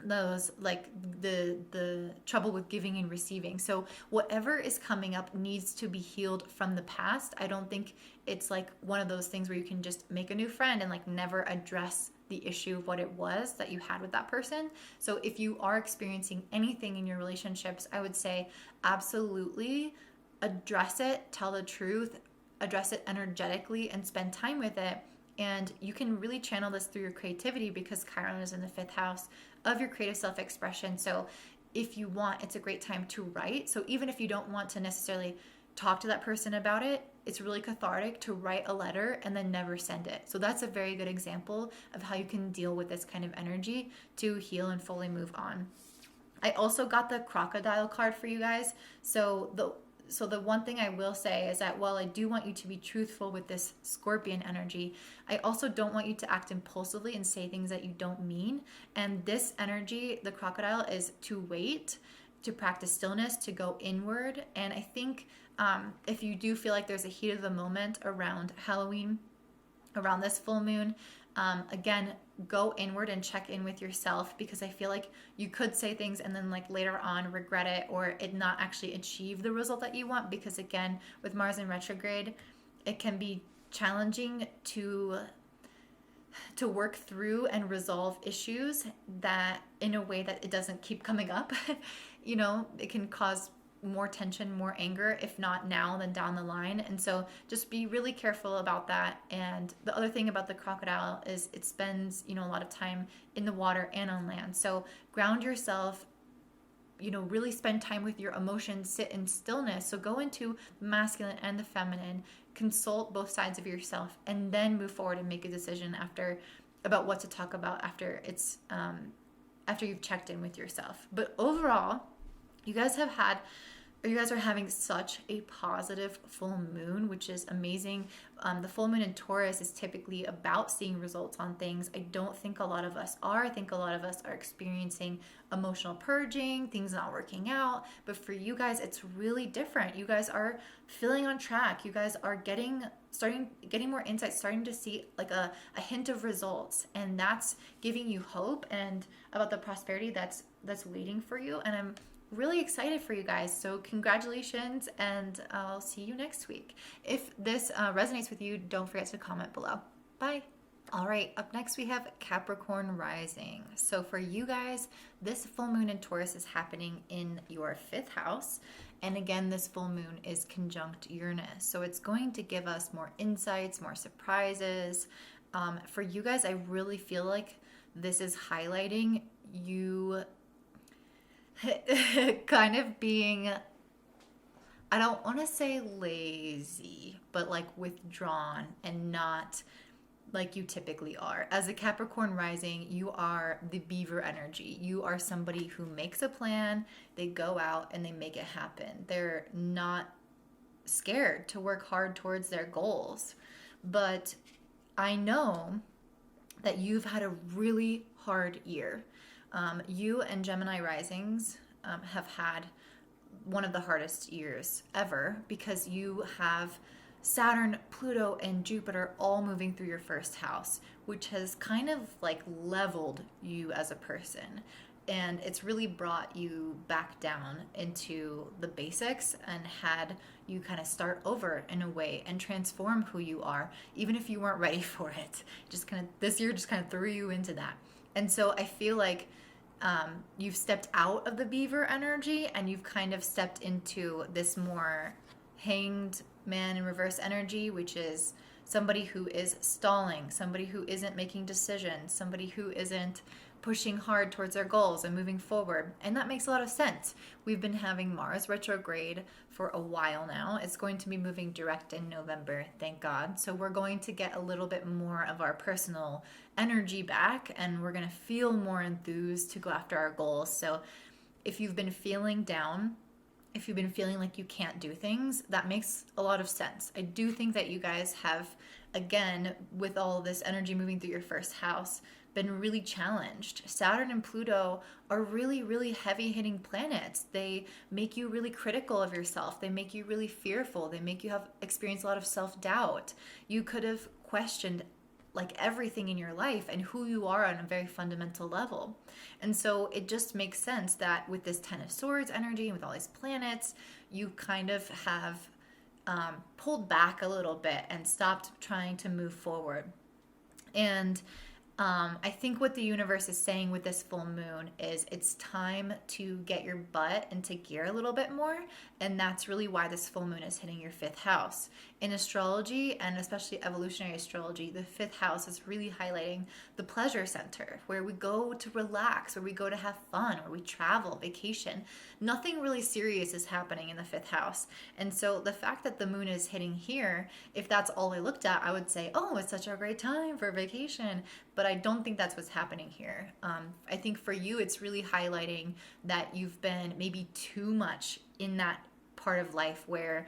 those, like, the trouble with giving and receiving. So whatever is coming up needs to be healed from the past. I don't think it's like one of those things where you can just make a new friend and like never address the issue of what it was that you had with that person. So if you are experiencing anything in your relationships, I would say absolutely address it, tell the truth, address it energetically, and spend time with it. And you can really channel this through your creativity because Chiron is in the 5th house of your creative self-expression. So if you want, it's a great time to write. So even if you don't want to necessarily talk to that person about it, it's really cathartic to write a letter and then never send it. So that's a very good example of how you can deal with this kind of energy to heal and fully move on. I also got the crocodile card for you guys. So the one thing I will say is that while I do want you to be truthful with this Scorpion energy, I also don't want you to act impulsively and say things that you don't mean. And this energy, the crocodile, is to wait, to practice stillness, to go inward. And I think if you do feel like there's a heat of the moment around Halloween, around this full moon, again, go inward and check in with yourself, because I feel like you could say things and then like later on regret it or it not actually achieve the result that you want, because again, with Mars in retrograde, it can be challenging to work through and resolve issues that in a way that it doesn't keep coming up. It can cause more tension, more anger, if not now, then down the line. And so just be really careful about that. And the other thing about the crocodile is it spends, a lot of time in the water and on land. So ground yourself, really spend time with your emotions, sit in stillness. So go into the masculine and the feminine, consult both sides of yourself, and then move forward and make a decision about what to talk about after you've checked in with yourself. But overall, you guys are having such a positive full moon, which is amazing. The full moon in Taurus is typically about seeing results on things. I don't think a lot of us are. I think a lot of us are experiencing emotional purging, things not working out. But for you guys, it's really different. You guys are feeling on track. You guys are getting more insight, starting to see like a hint of results. And that's giving you hope and about the prosperity that's waiting for you. And I'm really excited for you guys. So congratulations, and I'll see you next week. If this resonates with you, don't forget to comment below. Bye. All right, up next we have Capricorn Rising. So for you guys, this full moon in Taurus is happening in your fifth house. And again, this full moon is conjunct Uranus. So it's going to give us more insights, more surprises. For you guys, I really feel like this is highlighting you kind of being, I don't want to say lazy, but like withdrawn and not like you typically are. As a Capricorn rising, you are the beaver energy. You are somebody who makes a plan, they go out and they make it happen. They're not scared to work hard towards their goals. But I know that you've had a really hard year. You and Gemini risings have had one of the hardest years ever because you have Saturn, Pluto, and Jupiter all moving through your first house, which has kind of like leveled you as a person. And it's really brought you back down into the basics and had you kind of start over in a way and transform who you are, even if you weren't ready for it. Just kind of this year just kind of threw you into that. And so I feel like you've stepped out of the beaver energy and you've kind of stepped into this more hanged man in reverse energy, which is somebody who is stalling, somebody who isn't making decisions, somebody who isn't pushing hard towards their goals and moving forward. And that makes a lot of sense. We've been having Mars retrograde for a while now. It's going to be moving direct in November, thank God. So we're going to get a little bit more of our personal energy back and we're going to feel more enthused to go after our goals. So if you've been feeling down, if you've been feeling like you can't do things, that makes a lot of sense. I do think that you guys have, again, with all this energy moving through your first house, been really challenged. Saturn and Pluto are really, really heavy hitting planets. They make you really critical of yourself. They make you really fearful. They make you have experienced a lot of self-doubt. You could have questioned like everything in your life and who you are on a very fundamental level. And so it just makes sense that with this Ten of Swords energy and with all these planets, you kind of have pulled back a little bit and stopped trying to move forward. And I think what the universe is saying with this full moon is it's time to get your butt into gear a little bit more. And that's really why this full moon is hitting your fifth house. In astrology, and especially evolutionary astrology, the fifth house is really highlighting the pleasure center, where we go to relax, where we go to have fun, where we travel, vacation. Nothing really serious is happening in the fifth house. And so the fact that the moon is hitting here, if that's all I looked at, I would say, oh, it's such a great time for vacation. But I don't think that's what's happening here. I think for you, it's really highlighting that you've been maybe too much in that part of life where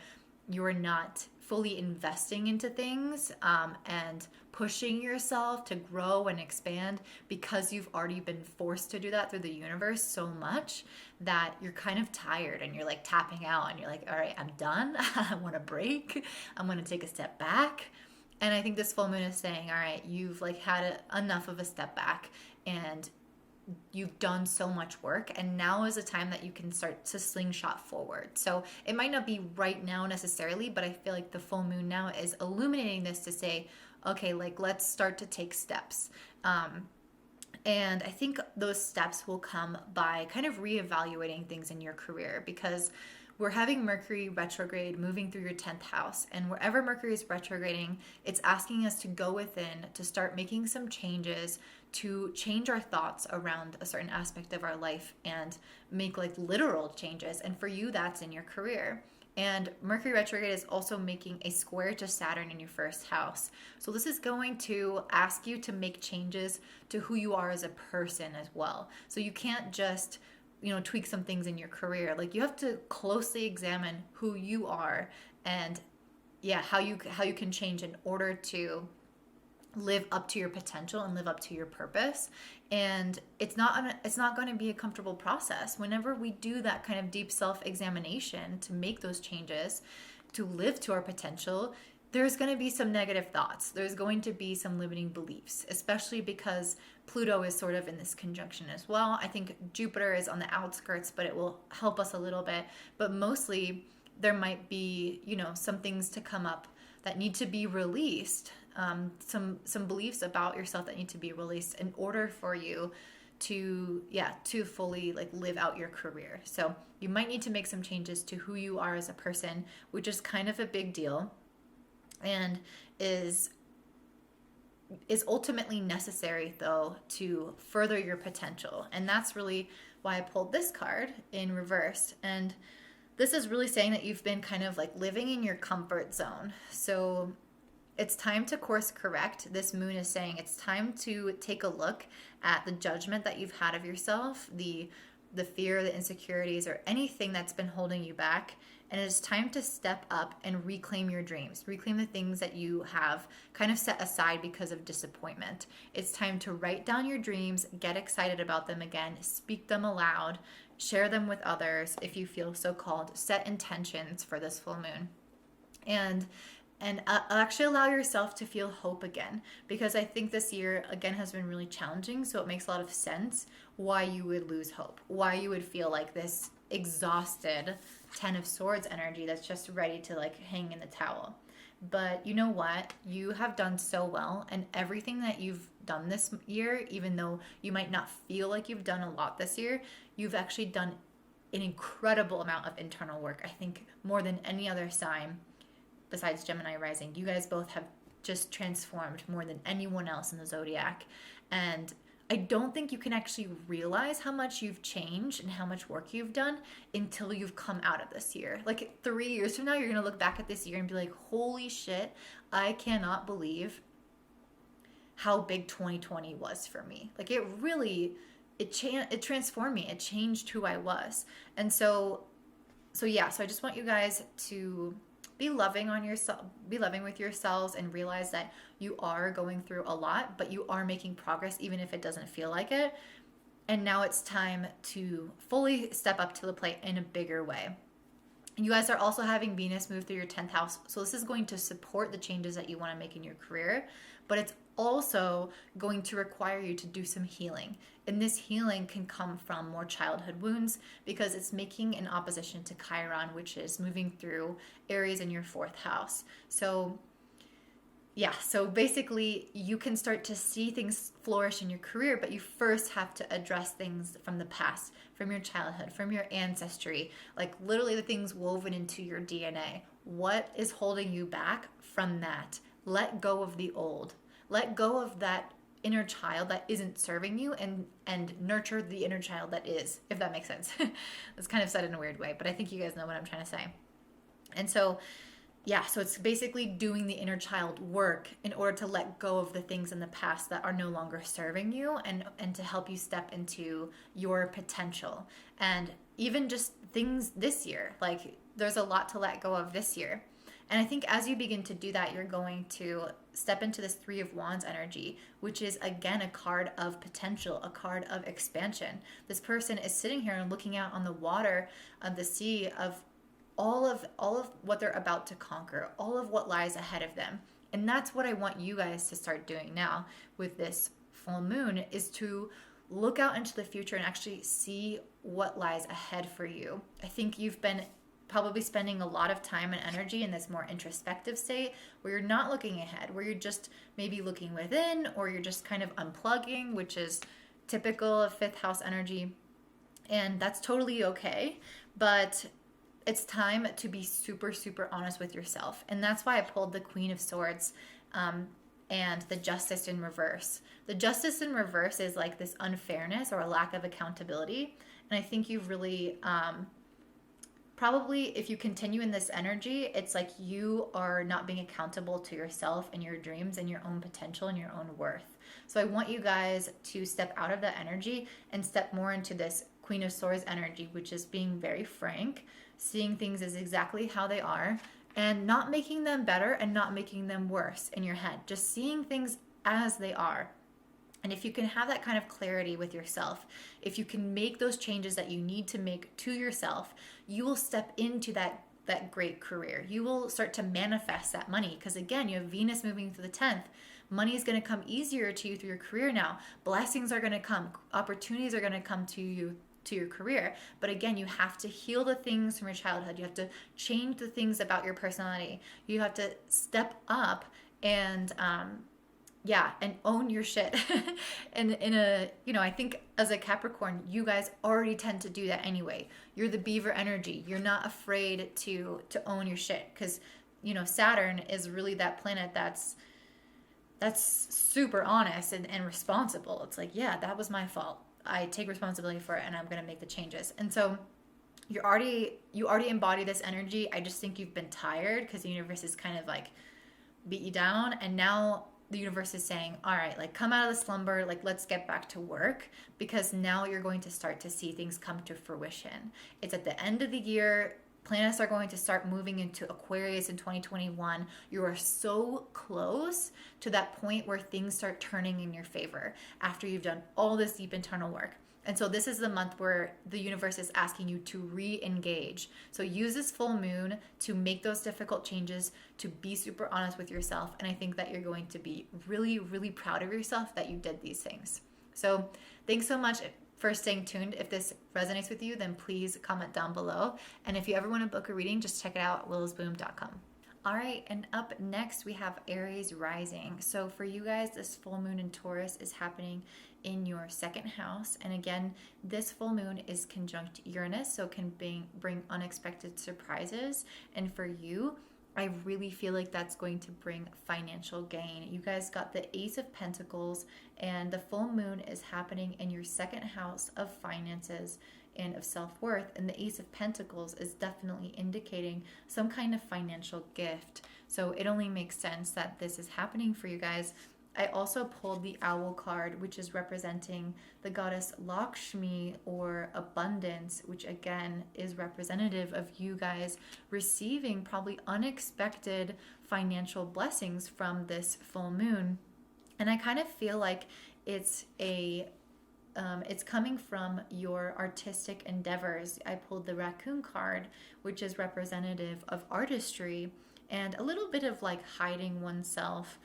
you're not fully investing into things and pushing yourself to grow and expand because you've already been forced to do that through the universe so much that you're kind of tired and you're like tapping out and you're like, all right, I'm done. I want a break. I'm going to take a step back. And I think this full moon is saying, all right, you've like had enough of a step back and you've done so much work, and now is a time that you can start to slingshot forward. So it might not be right now necessarily, but I feel like the full moon now is illuminating this to say, okay, like let's start to take steps. And I think those steps will come by kind of reevaluating things in your career, because we're having Mercury retrograde moving through your 10th house. And wherever Mercury is retrograding, it's asking us to go within, to start making some changes, to change our thoughts around a certain aspect of our life and make like literal changes. And for you, that's in your career. And Mercury retrograde is also making a square to Saturn in your first house. So this is going to ask you to make changes to who you are as a person as well. So you can't just tweak some things in your career. Like you have to closely examine who you are and how you can change in order to live up to your potential and live up to your purpose. And it's not going to be a comfortable process. Whenever we do that kind of deep self-examination to make those changes, to live to our potential, there's going to be some negative thoughts. There's going to be some limiting beliefs, especially because Pluto is sort of in this conjunction as well. I think Jupiter is on the outskirts, but it will help us a little bit. But mostly there might be, some things to come up that need to be released some beliefs about yourself that need to be released in order for you to fully like live out your career. So you might need to make some changes to who you are as a person, which is kind of a big deal, and is ultimately necessary though to further your potential. And that's really why I pulled this card in reverse. And this is really saying that you've been kind of like living in your comfort zone. So it's time to course correct. This moon is saying it's time to take a look at the judgment that you've had of yourself, the fear, the insecurities, or anything that's been holding you back. And it's time to step up and reclaim your dreams, reclaim the things that you have kind of set aside because of disappointment. It's time to write down your dreams, get excited about them again, speak them aloud, share them with others if you feel so called, set intentions for this full moon. And actually allow yourself to feel hope again, because I think this year again has been really challenging. So it makes a lot of sense why you would lose hope, why you would feel like this exhausted 10 of Swords energy that's just ready to like hang in the towel. But you know what? You have done so well, and everything that you've done this year, even though you might not feel like you've done a lot this year, you've actually done an incredible amount of internal work. I think more than any other sign besides Gemini Rising, you guys both have just transformed more than anyone else in the zodiac. And I don't think you can actually realize how much you've changed and how much work you've done until you've come out of this year. Like 3 years from now, you're going to look back at this year and be like, holy shit, I cannot believe how big 2020 was for me. Like it really, it transformed me. It changed who I was. And so I just want you guys to be loving on yourself, be loving with yourselves, and realize that you are going through a lot, but you are making progress even if it doesn't feel like it. And now it's time to fully step up to the plate in a bigger way. You guys are also having Venus move through your 10th house. So this is going to support the changes that you want to make in your career, but it's also going to require you to do some healing. And this healing can come from more childhood wounds because it's making an opposition to Chiron, which is moving through Aries in your 4th house. So basically you can start to see things flourish in your career, but you first have to address things from the past, from your childhood, from your ancestry, like literally the things woven into your DNA. What is holding you back from that? Let go of the old. Let go of that inner child that isn't serving you, and nurture the inner child that is, if that makes sense. It's kind of said in a weird way, but I think you guys know what I'm trying to say. And so it's basically doing the inner child work in order to let go of the things in the past that are no longer serving you, and to help you step into your potential. And even just things this year, like there's a lot to let go of this year. And I think as you begin to do that, you're going to step into this 3 of Wands energy, which is again a card of potential, a card of expansion. This person is sitting here and looking out on the water of the sea of all of what they're about to conquer, all of what lies ahead of them. And that's what I want you guys to start doing now with this full moon, is to look out into the future and actually see what lies ahead for you. I think you've been probably spending a lot of time and energy in this more introspective state where you're not looking ahead, where you're just maybe looking within, or you're just kind of unplugging, which is typical of 5th house energy. And that's totally okay. But it's time to be super, super honest with yourself. And that's why I pulled the Queen of Swords and the Justice in reverse. The Justice in reverse is like this unfairness or a lack of accountability. And I think you've really... probably if you continue in this energy, it's like you are not being accountable to yourself and your dreams and your own potential and your own worth. So I want you guys to step out of that energy and step more into this Queen of Swords energy, which is being very frank, seeing things as exactly how they are, and not making them better and not making them worse in your head. Just seeing things as they are. And if you can have that kind of clarity with yourself, if you can make those changes that you need to make to yourself, you will step into that great career. You will start to manifest that money, because again, you have Venus moving through the 10th. Money is going to come easier to you through your career now. Blessings are going to come. Opportunities are going to come to you, to your career. But again, you have to heal the things from your childhood. You have to change the things about your personality. You have to step up And yeah, and own your shit. And in a, I think as a Capricorn, you guys already tend to do that anyway. You're the beaver energy. You're not afraid to own your shit, because Saturn is really that planet that's super honest and responsible. It's like, yeah, that was my fault. I take responsibility for it, and I'm going to make the changes. And so you already embody this energy. I just think you've been tired because the universe is kind of like beat you down, and now the universe is saying, all right, like, come out of the slumber, like, let's get back to work, because now you're going to start to see things come to fruition. It's at the end of the year. Planets are going to start moving into Aquarius in 2021. You are so close to that point where things start turning in your favor after you've done all this deep internal work. And so this is the month where the universe is asking you to re-engage. So use this full moon to make those difficult changes, to be super honest with yourself. And I think that you're going to be really, really proud of yourself that you did these things. So thanks so much for staying tuned. If this resonates with you, then please comment down below. And if you ever want to book a reading, just check it out at willowsbloom.com. All right, and up next we have Aries Rising. So for you guys, this full moon in Taurus is happening in your second house. And again, this full moon is conjunct Uranus, so it can bring unexpected surprises. And for you, I really feel like that's going to bring financial gain. You guys got the Ace of Pentacles, and the full moon is happening in your second house of finances and of self-worth. And the Ace of Pentacles is definitely indicating some kind of financial gift. So it only makes sense that this is happening for you guys. I also pulled the Owl card, which is representing the goddess Lakshmi, or abundance, which again is representative of you guys receiving probably unexpected financial blessings from this full moon. And I kind of feel like it's coming from your artistic endeavors. I pulled the Raccoon card, which is representative of artistry and a little bit of like hiding oneself,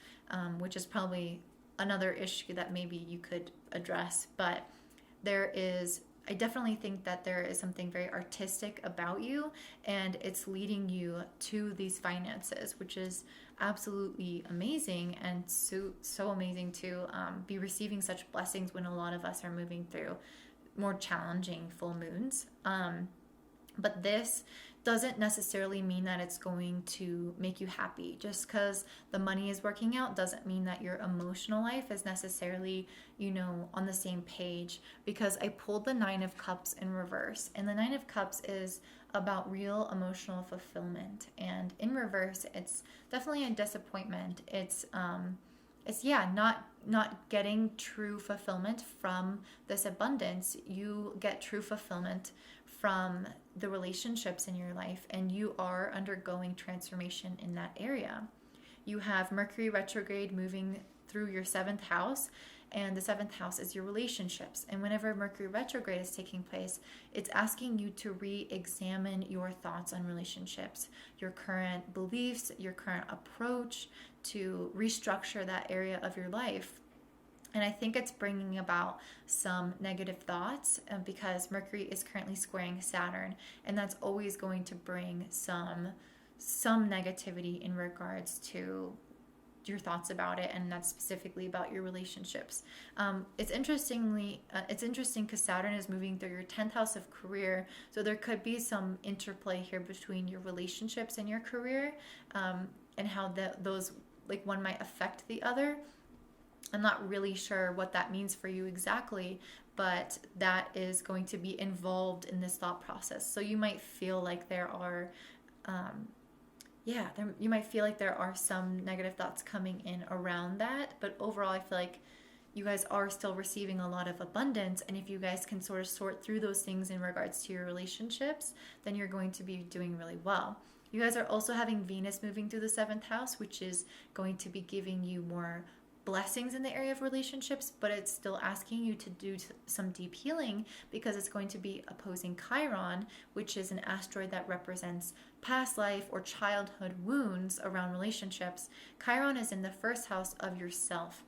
which is probably another issue that maybe you could address. But I definitely think that there is something very artistic about you, and it's leading you to these finances, which is absolutely amazing, and so amazing to be receiving such blessings when a lot of us are moving through more challenging full moons. But this doesn't necessarily mean that it's going to make you happy. Just because the money is working out doesn't mean that your emotional life is necessarily, on the same page. Because I pulled the Nine of Cups in reverse, and the Nine of Cups is about real emotional fulfillment. And in reverse, it's definitely a disappointment. It's not getting true fulfillment from this abundance. You get true fulfillment from the relationships in your life, and you are undergoing transformation in that area. You have Mercury retrograde moving through your 7th house, and the 7th house is your relationships. And whenever Mercury retrograde is taking place, it's asking you to re-examine your thoughts on relationships, your current beliefs, your current approach, to restructure that area of your life. And I think it's bringing about some negative thoughts, because Mercury is currently squaring Saturn, and that's always going to bring some negativity in regards to your thoughts about it, and that's specifically about your relationships. It's interesting because Saturn is moving through your 10th house of career, so there could be some interplay here between your relationships and your career, and how those, like, one might affect the other. I'm not really sure what that means for you exactly, but that is going to be involved in this thought process. So you might feel like there are, you might feel like there are some negative thoughts coming in around that. But overall, I feel like you guys are still receiving a lot of abundance. And if you guys can sort of sort through those things in regards to your relationships, then you're going to be doing really well. You guys are also having Venus moving through the 7th house, which is going to be giving you more blessings in the area of relationships, but it's still asking you to do some deep healing, because it's going to be opposing Chiron, which is an asteroid that represents past life or childhood wounds around relationships. Chiron is in the 1st house of yourself.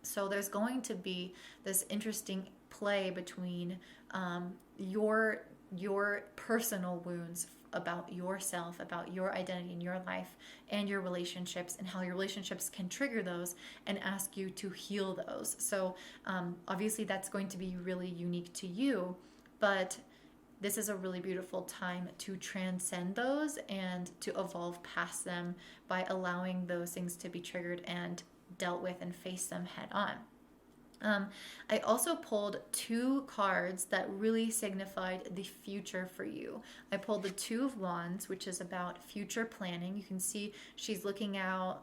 So there's going to be this interesting play between your your personal wounds about yourself, about your identity in your life and your relationships, and how your relationships can trigger those and ask you to heal those. So obviously that's going to be really unique to you, but this is a really beautiful time to transcend those and to evolve past them by allowing those things to be triggered and dealt with and face them head on. I also pulled two cards that really signified the future for you. I pulled the Two of Wands, which is about future planning. You can see she's looking out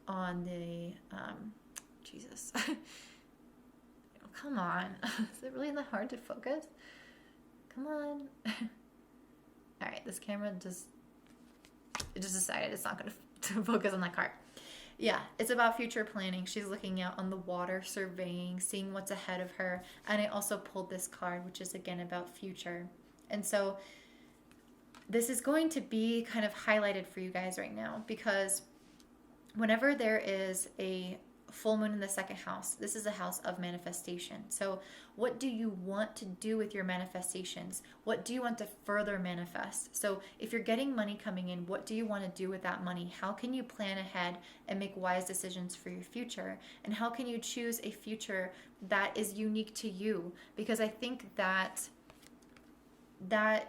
on the, Jesus. Come on. Is it really that hard to focus? Come on. All right, this camera just decided it's not going to focus on that card. Yeah, it's about future planning. She's looking out on the water, surveying, seeing what's ahead of her. And I also pulled this card, which is again about future. And so this is going to be kind of highlighted for you guys right now, because whenever there is a full moon in the second house, this is a house of manifestation. So what do you want to do with your manifestations? What do you want to further manifest? So if you're getting money coming in, what do you want to do with that money? How can you plan ahead and make wise decisions for your future? And how can you choose a future that is unique to you? Because I think that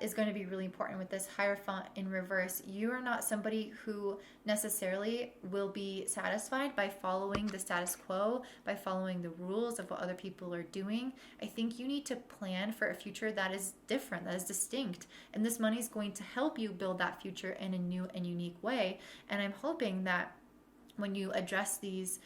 is going to be really important with this Hierophant in reverse. You are not somebody who necessarily will be satisfied by following the status quo, by following the rules of what other people are doing. I think you need to plan for a future that is different, that is distinct. And this money is going to help you build that future in a new and unique way. And I'm hoping that when you address these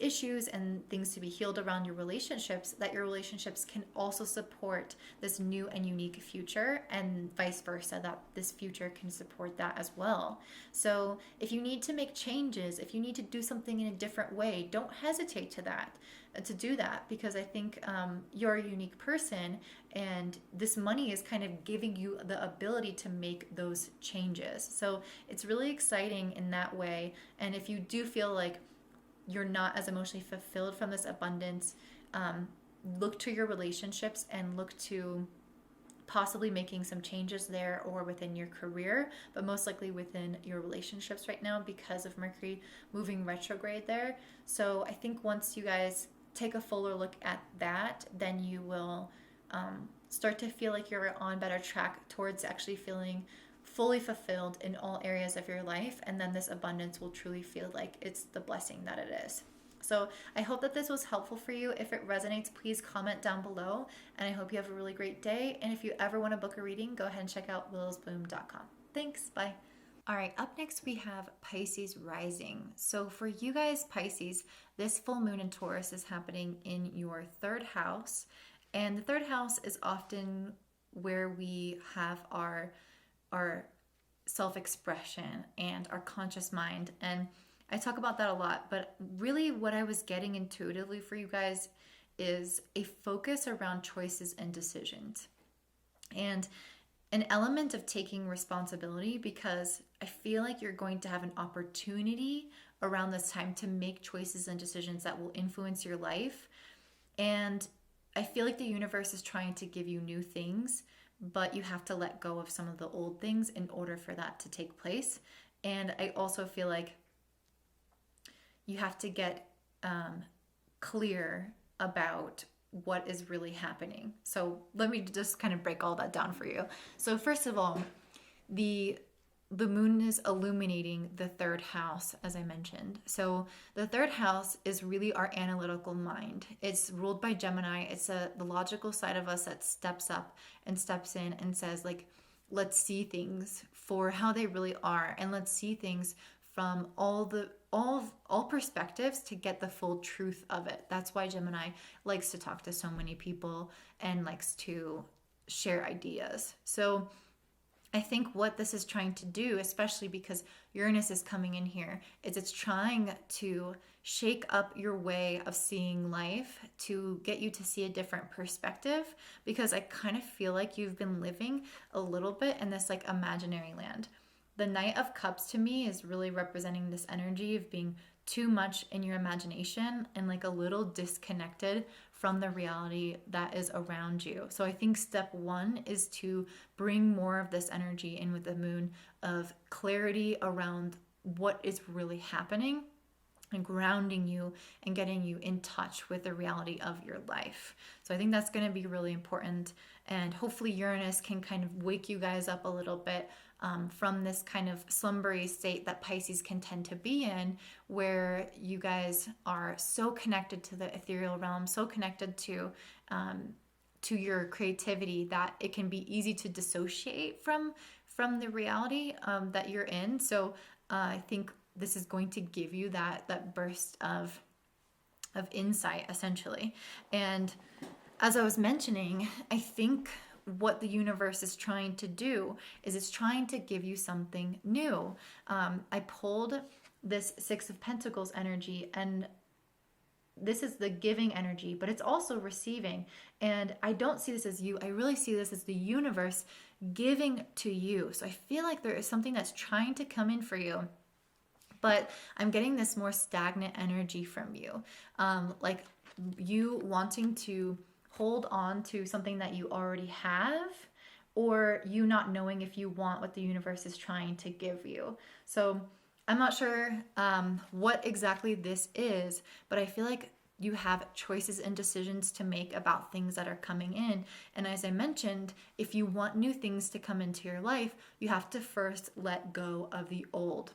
issues and things to be healed around your relationships, that your relationships can also support this new and unique future, and vice versa, that this future can support that as well. So if you need to make changes, if you need to do something in a different way, don't hesitate to do that, because I think you're a unique person, and this money is kind of giving you the ability to make those changes. So it's really exciting in that way. And if you do feel like you're not as emotionally fulfilled from this abundance, look to your relationships and look to possibly making some changes there, or within your career, but most likely within your relationships right now, because of Mercury moving retrograde there. So I think once you guys take a fuller look at that, then you will start to feel like you're on better track towards actually feeling fully fulfilled in all areas of your life, and then this abundance will truly feel like it's the blessing that it is. So I hope that this was helpful for you. If it resonates, please comment down below, and I hope you have a really great day. And if you ever want to book a reading, go ahead and check out willowsbloom.com. Thanks, bye. All right, up next we have Pisces Rising. So for you guys, Pisces, this full moon in Taurus is happening in your third house, and the third house is often where we have our self-expression and our conscious mind. And I talk about that a lot, but really what I was getting intuitively for you guys is a focus around choices and decisions, and an element of taking responsibility, because I feel like you're going to have an opportunity around this time to make choices and decisions that will influence your life. And I feel like the universe is trying to give you new things, but you have to let go of some of the old things in order for that to take place. And I also feel like you have to get clear about what is really happening. So let me just kind of break all that down for you. So first of all, the moon is illuminating the third house, as I mentioned. So the third house is really our analytical mind. It's ruled by Gemini. It's the logical side of us that steps up and steps in and says, like, let's see things for how they really are, and let's see things from all perspectives to get the full truth of it. That's why Gemini likes to talk to so many people and likes to share ideas. So I think what this is trying to do, especially because Uranus is coming in here, is it's trying to shake up your way of seeing life, to get you to see a different perspective, because I kind of feel like you've been living a little bit in this like imaginary land. The Knight of Cups to me is really representing this energy of being too much in your imagination and like a little disconnected from the reality that is around you. So I think step one is to bring more of this energy in with the moon of clarity around what is really happening and grounding you and getting you in touch with the reality of your life. So I think that's going to be really important. And hopefully Uranus can kind of wake you guys up a little bit from this kind of slumbery state that Pisces can tend to be in, where you guys are so connected to the ethereal realm, so connected to your creativity that it can be easy to dissociate from the reality that you're in. So I think this is going to give you that burst of insight, essentially. And as I was mentioning, I think what the universe is trying to do is it's trying to give you something new. I pulled this Six of Pentacles energy, and this is the giving energy, but it's also receiving. And I don't see this as you. I really see this as the universe giving to you. So I feel like there is something that's trying to come in for you, but I'm getting this more stagnant energy from you. Like you wanting to hold on to something that you already have, or you not knowing if you want what the universe is trying to give you. So I'm not sure what exactly this is, but I feel like you have choices and decisions to make about things that are coming in. And as I mentioned, if you want new things to come into your life, you have to first let go of the old.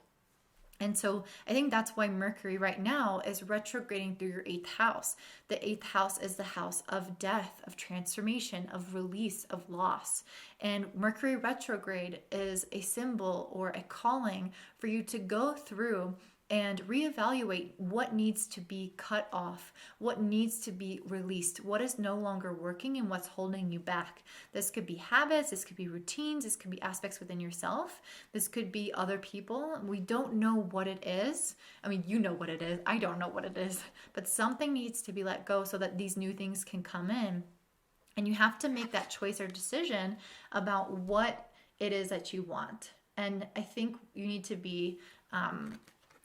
And so I think that's why Mercury right now is retrograding through your 8th house. The 8th house is the house of death, of transformation, of release, of loss. And Mercury retrograde is a symbol or a calling for you to go through and reevaluate what needs to be cut off, what needs to be released, what is no longer working and what's holding you back. This could be habits, this could be routines, this could be aspects within yourself, this could be other people. We don't know what it is. I mean, you know what it is. I don't know what it is, but something needs to be let go so that these new things can come in. And you have to make that choice or decision about what it is that you want. And I think you need to be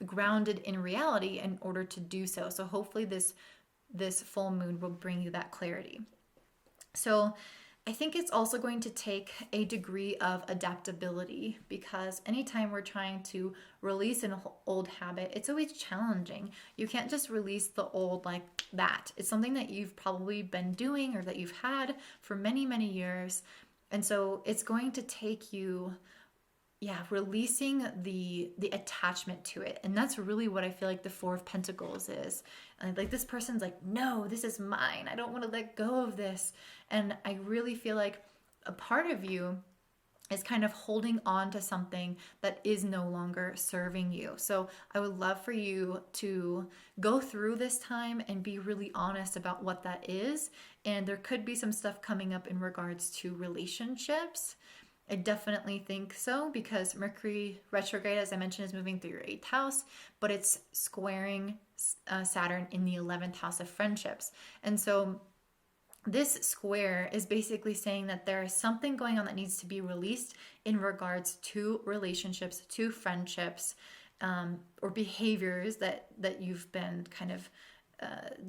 grounded in reality in order to do so. So hopefully this full moon will bring you that clarity. So I think it's also going to take a degree of adaptability, because anytime we're trying to release an old habit, it's always challenging. You can't just release the old like that. It's something that you've probably been doing or that you've had for many, many years. And so it's going to take you releasing the attachment to it. And that's really what I feel like the Four of Pentacles is. Like this person's like, no, this is mine. I don't want to let go of this. And I really feel like a part of you is kind of holding on to something that is no longer serving you. So I would love for you to go through this time and be really honest about what that is. And there could be some stuff coming up in regards to relationships. I definitely think so, because Mercury retrograde, as I mentioned, is moving through your 8th house, but it's squaring Saturn in the 11th house of friendships. And so this square is basically saying that there is something going on that needs to be released in regards to relationships, to friendships, or behaviors that you've been kind of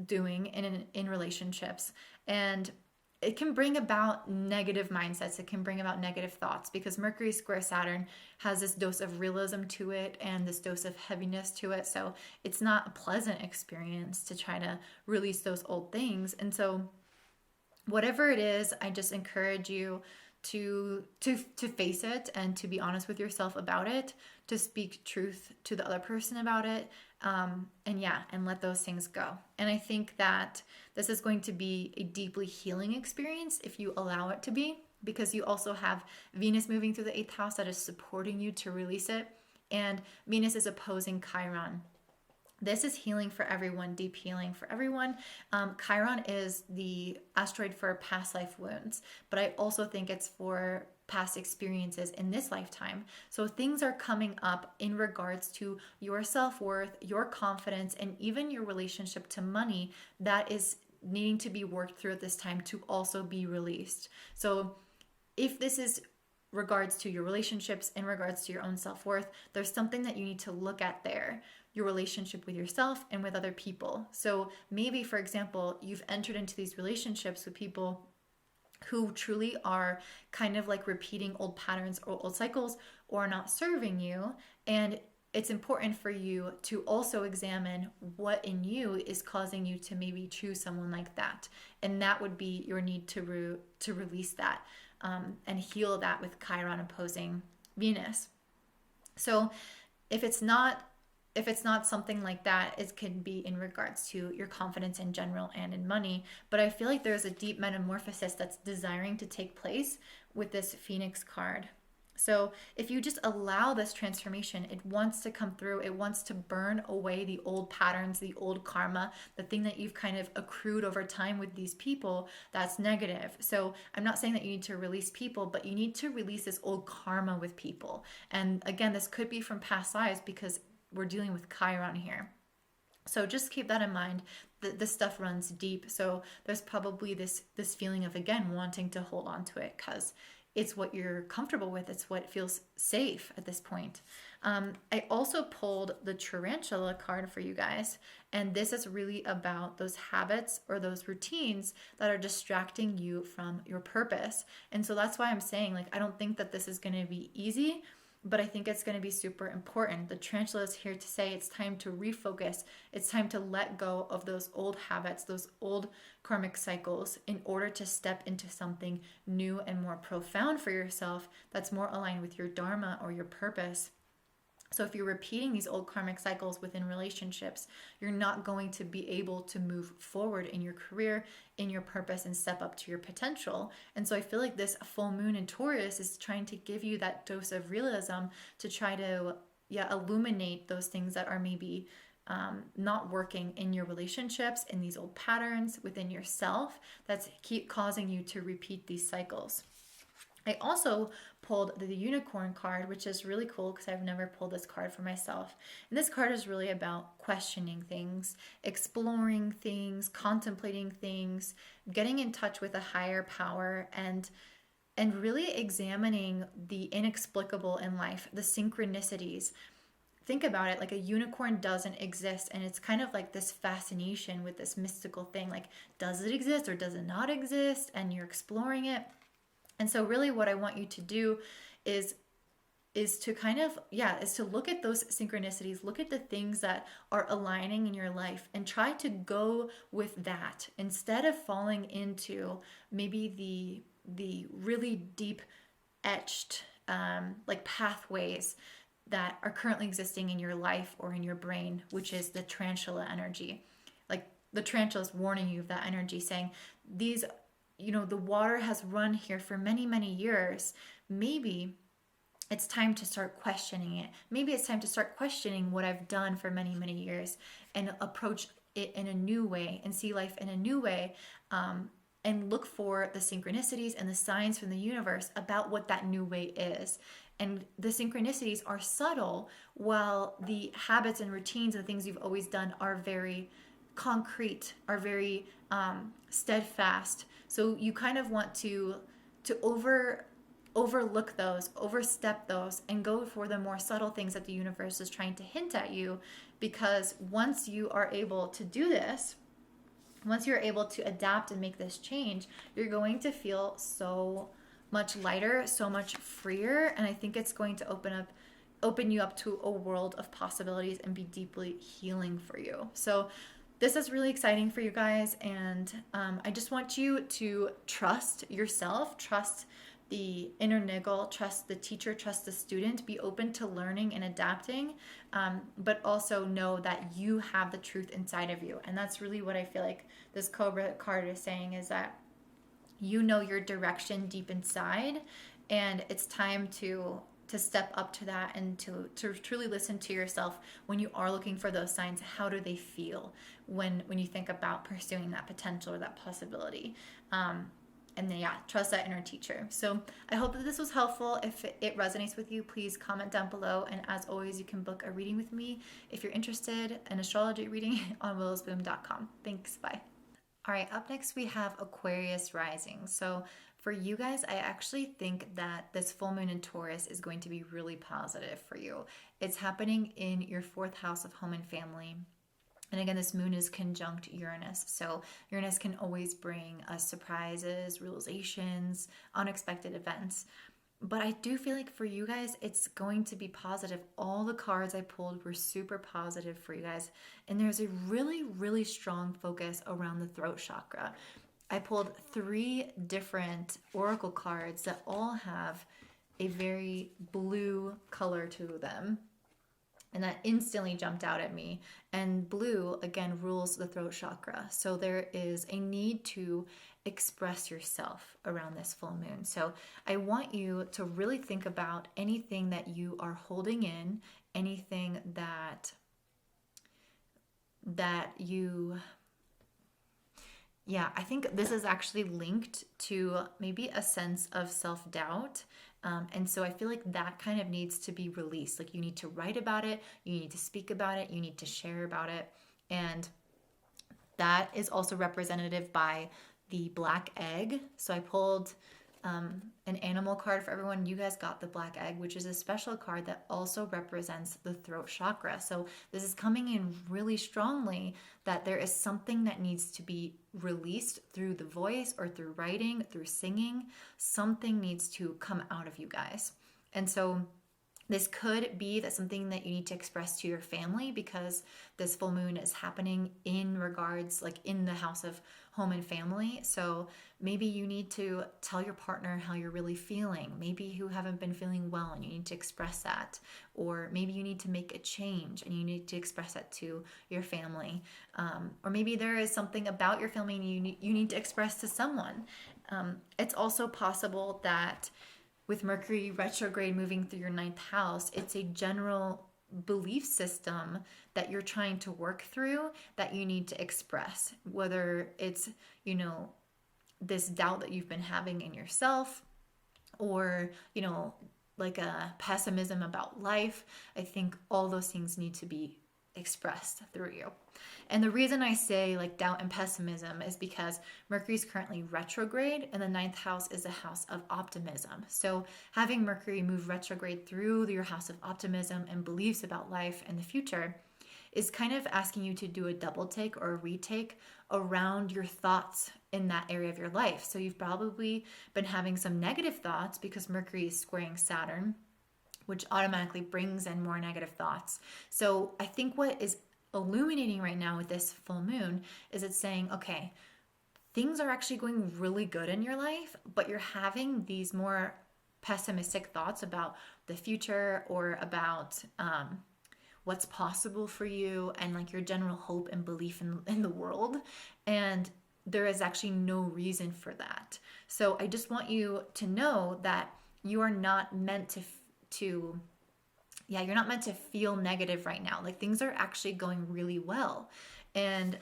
doing in relationships. And it can bring about negative mindsets. It can bring about negative thoughts, because Mercury square Saturn has this dose of realism to it and this dose of heaviness to it. So it's not a pleasant experience to try to release those old things. And so whatever it is, I just encourage you to face it and to be honest with yourself about it, to speak truth to the other person about it, and let those things go. And I think that this is going to be a deeply healing experience if you allow it to be, because you also have Venus moving through the 8th house that is supporting you to release it, and Venus is opposing Chiron. This is healing for everyone, deep healing for everyone. Chiron is the asteroid for past life wounds, but I also think it's for past experiences in this lifetime. So things are coming up in regards to your self-worth, your confidence, and even your relationship to money that is needing to be worked through at this time to also be released. So if this is regards to your relationships, in regards to your own self-worth, there's something that you need to look at there, your relationship with yourself and with other people. So maybe, for example, you've entered into these relationships with people who truly are kind of like repeating old patterns or old cycles or not serving you. And it's important for you to also examine what in you is causing you to maybe choose someone like that. And that would be your need to release that and heal that with Chiron opposing Venus. So if it's not something like that, it can be in regards to your confidence in general and in money. But I feel like there's a deep metamorphosis that's desiring to take place with this Phoenix card. So if you just allow this transformation, it wants to come through. It wants to burn away the old patterns, the old karma, the thing that you've kind of accrued over time with these people that's negative. So I'm not saying that you need to release people, but you need to release this old karma with people. And again, this could be from past lives because we're dealing with Chiron here. So just keep that in mind. This stuff runs deep. So there's probably this feeling of, again, wanting to hold on to it because it's what you're comfortable with. It's what feels safe at this point. I also pulled the Tarantula card for you guys. And this is really about those habits or those routines that are distracting you from your purpose. And so that's why I'm saying, like, I don't think that this is going to be easy, but I think it's going to be super important. The tarantula is here to say it's time to refocus. It's time to let go of those old habits, those old karmic cycles in order to step into something new and more profound for yourself that's more aligned with your dharma or your purpose. So if you're repeating these old karmic cycles within relationships, you're not going to be able to move forward in your career, in your purpose, and step up to your potential. And so I feel like this full moon in Taurus is trying to give you that dose of realism to try to illuminate those things that are maybe not working in your relationships, in these old patterns within yourself that's keep causing you to repeat these cycles. I also pulled the unicorn card, which is really cool because I've never pulled this card for myself. And this card is really about questioning things, exploring things, contemplating things, getting in touch with a higher power, and really examining the inexplicable in life, the synchronicities. Think about it, like a unicorn doesn't exist, and it's kind of like this fascination with this mystical thing, like, does it exist or does it not exist? And you're exploring it. And so really what I want you to do is to kind of, is to look at those synchronicities, look at the things that are aligning in your life and try to go with that instead of falling into maybe the really deep etched like pathways that are currently existing in your life or in your brain, which is the tarantula energy. Like the tarantula is warning you of that energy, saying these, the water has run here for many, many years. Maybe it's time to start questioning it. Maybe it's time to start questioning what I've done for many, many years and approach it in a new way and see life in a new way, and look for the synchronicities and the signs from the universe about what that new way is. And the synchronicities are subtle, while the habits and routines and things you've always done are very concrete, are very steadfast. So you kind of want to overlook those, overstep those, and go for the more subtle things that the universe is trying to hint at you. Because once you are able to do this, once you're able to adapt and make this change, you're going to feel so much lighter, so much freer. And I think it's going to open you up to a world of possibilities and be deeply healing for you. So this is really exciting for you guys. And I just want you to trust yourself, trust the inner niggle, trust the teacher, trust the student, be open to learning and adapting, but also know that you have the truth inside of you. And that's really what I feel like this Cobra card is saying, is that you know your direction deep inside, and it's time to step up to that and to truly listen to yourself when you are looking for those signs. How do they feel when you think about pursuing that potential or that possibility? And then, trust that inner teacher. So I hope that this was helpful. If it resonates with you, please comment down below. And as always, you can book a reading with me if you're interested, an astrology reading on willowsboom.com. Thanks. Bye. All right, up next we have Aquarius Rising. So For you guys, I actually think that this full moon in Taurus is going to be really positive for you. It's happening in your fourth house of home and family. And again, this moon is conjunct Uranus. So Uranus can always bring us surprises, realizations, unexpected events. But I do feel like for you guys, it's going to be positive. All the cards I pulled were super positive for you guys. And there's a really, really strong focus around the throat chakra. I pulled 3 different oracle cards that all have a very blue color to them. And that instantly jumped out at me. And blue, again, rules the throat chakra. So there is a need to express yourself around this full moon. So I want you to really think about anything that you are holding in, anything that you... Yeah, I think this is actually linked to maybe a sense of self-doubt. And so I feel like that kind of needs to be released. Like you need to write about it, you need to speak about it, you need to share about it. And that is also representative by the black egg. So I pulled an animal card for everyone. You guys got the black egg, which is a special card that also represents the throat chakra. So this is coming in really strongly that there is something that needs to be released through the voice or through writing, through singing. Something needs to come out of you guys. And so this could be that something that you need to express to your family because this full moon is happening in regards, like in the house of home and family. So maybe you need to tell your partner how you're really feeling. Maybe you haven't been feeling well and you need to express that. Or maybe you need to make a change and you need to express that to your family. Or maybe there is something about your family and you need to express to someone. It's also possible that with Mercury retrograde moving through your 9th house, it's a general belief system that you're trying to work through that you need to express. Whether it's, this doubt that you've been having in yourself or, like a pessimism about life. I think all those things need to be expressed through you. And the reason I say like doubt and pessimism is because Mercury is currently retrograde and the 9th house is a house of optimism. So having Mercury move retrograde through your house of optimism and beliefs about life and the future is kind of asking you to do a double take or a retake around your thoughts in that area of your life. So you've probably been having some negative thoughts because Mercury is squaring Saturn, which automatically brings in more negative thoughts. So I think what is illuminating right now with this full moon is it's saying, okay, things are actually going really good in your life, but you're having these more pessimistic thoughts about the future or about what's possible for you and like your general hope and belief in the world. And there is actually no reason for that. So I just want you to know that you are not meant you're not meant to feel negative right now. Like things are actually going really well. And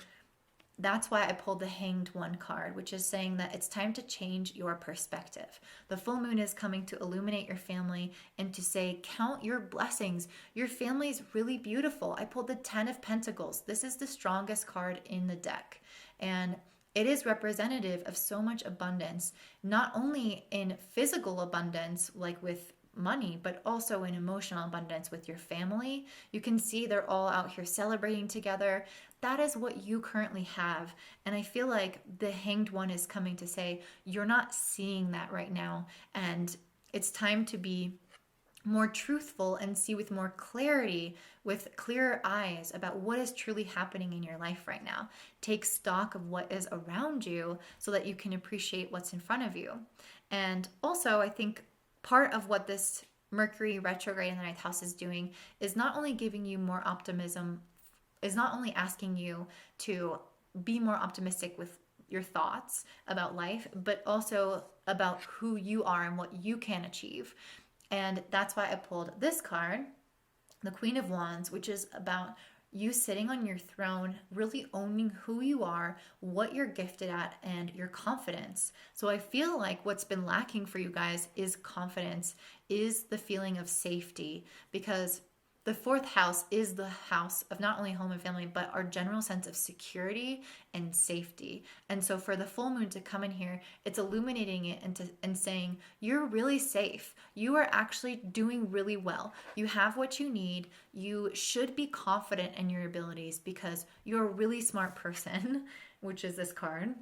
that's why I pulled the Hanged One card, which is saying that it's time to change your perspective. The full moon is coming to illuminate your family and to say, count your blessings. Your family is really beautiful. I pulled the 10 of Pentacles. This is the strongest card in the deck. And it is representative of so much abundance, not only in physical abundance, like with money, but also in emotional abundance with your family. You can see they're all out here celebrating together. That is what you currently have. And I feel like the Hanged One is coming to say, you're not seeing that right now. And it's time to be more truthful and see with more clarity, with clearer eyes about what is truly happening in your life right now. Take stock of what is around you so that you can appreciate what's in front of you. And also, I think part of what this Mercury retrograde in the 9th house is doing is not only giving you more optimism, is not only asking you to be more optimistic with your thoughts about life, but also about who you are and what you can achieve. And that's why I pulled this card, the Queen of Wands, which is about you sitting on your throne, really owning who you are, what you're gifted at, and your confidence. So I feel like what's been lacking for you guys is confidence, is the feeling of safety, because the fourth house is the house of not only home and family, but our general sense of security and safety. And so for the full moon to come in here, it's illuminating it and saying, you're really safe. You are actually doing really well. You have what you need. You should be confident in your abilities because you're a really smart person, which is this card.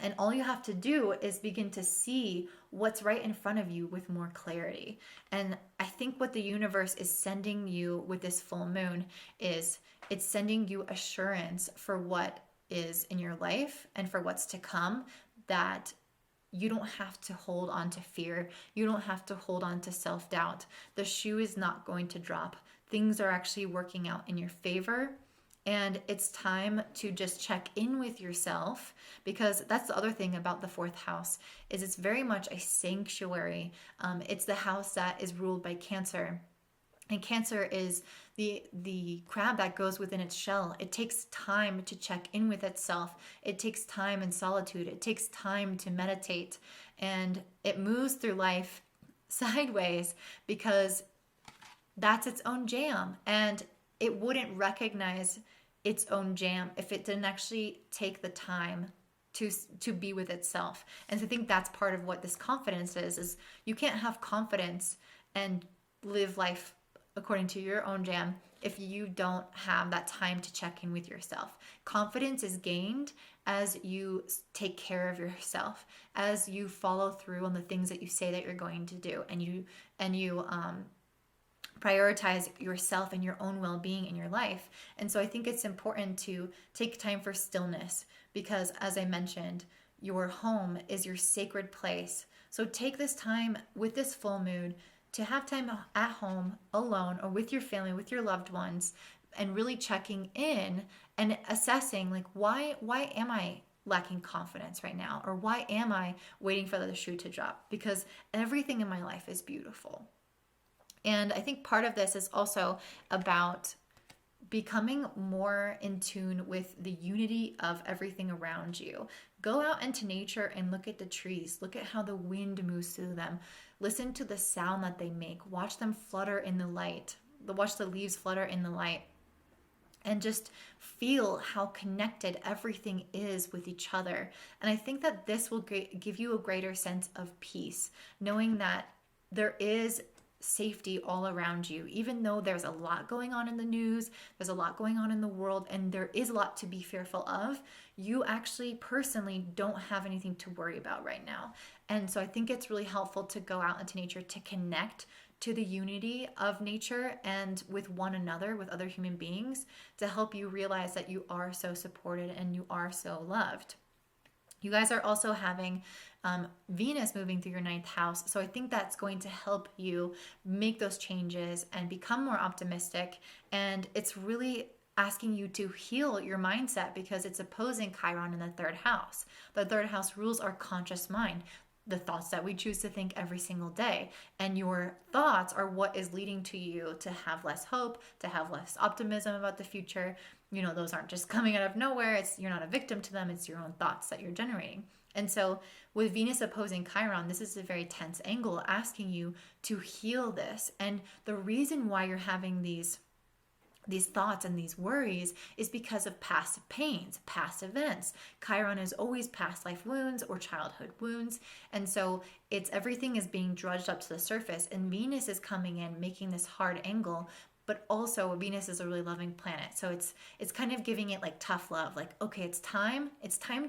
And all you have to do is begin to see what's right in front of you with more clarity. And I think what the universe is sending you with this full moon is it's sending you assurance for what is in your life and for what's to come, that you don't have to hold on to fear. You don't have to hold on to self-doubt. The shoe is not going to drop. Things are actually working out in your favor. And it's time to just check in with yourself, because that's the other thing about the fourth house is it's very much a sanctuary. It's the house that is ruled by Cancer. And Cancer is the crab that goes within its shell. It takes time to check in with itself. It takes time and solitude. It takes time to meditate. And it moves through life sideways because that's its own jam. And it wouldn't recognize its own jam if it didn't actually take the time to be with itself. And so I think that's part of what this confidence is you can't have confidence and live life according to your own jam if you don't have that time to check in with yourself. Confidence is gained as you take care of yourself, as you follow through on the things that you say that you're going to do, and you prioritize yourself and your own well-being in your life. And so I think it's important to take time for stillness because, as I mentioned, your home is your sacred place. So take this time with this full moon to have time at home alone or with your family, with your loved ones, and really checking in and assessing, like, why am I lacking confidence right now? Or why am I waiting for the shoe to drop? Because everything in my life is beautiful. And I think part of this is also about becoming more in tune with the unity of everything around you. Go out into nature and look at the trees. Look at how the wind moves through them. Listen to the sound that they make. Watch them flutter in the light. Watch the leaves flutter in the light. And just feel how connected everything is with each other. And I think that this will give you a greater sense of peace, knowing that there is safety all around you. Even though there's a lot going on in the news, there's a lot going on in the world, and there is a lot to be fearful of, you actually personally don't have anything to worry about right now. And so I think it's really helpful to go out into nature to connect to the unity of nature and with one another, with other human beings, to help you realize that you are so supported and you are so loved. You guys are also having Venus moving through your ninth house. So I think that's going to help you make those changes and become more optimistic. And it's really asking you to heal your mindset because it's opposing Chiron in the third house. The third house rules our conscious mind, the thoughts that we choose to think every single day. And your thoughts are what is leading to you to have less hope, to have less optimism about the future. You know, those aren't just coming out of nowhere. You're not a victim to them. It's your own thoughts that you're generating. And so with Venus opposing Chiron, this is a very tense angle asking you to heal this. And the reason why you're having these thoughts and these worries is because of past pains, past events. Chiron is always past life wounds or childhood wounds. And so everything is being drudged up to the surface, and Venus is coming in, making this hard angle. But also Venus is a really loving planet. So it's kind of giving it like tough love. Like, okay, it's time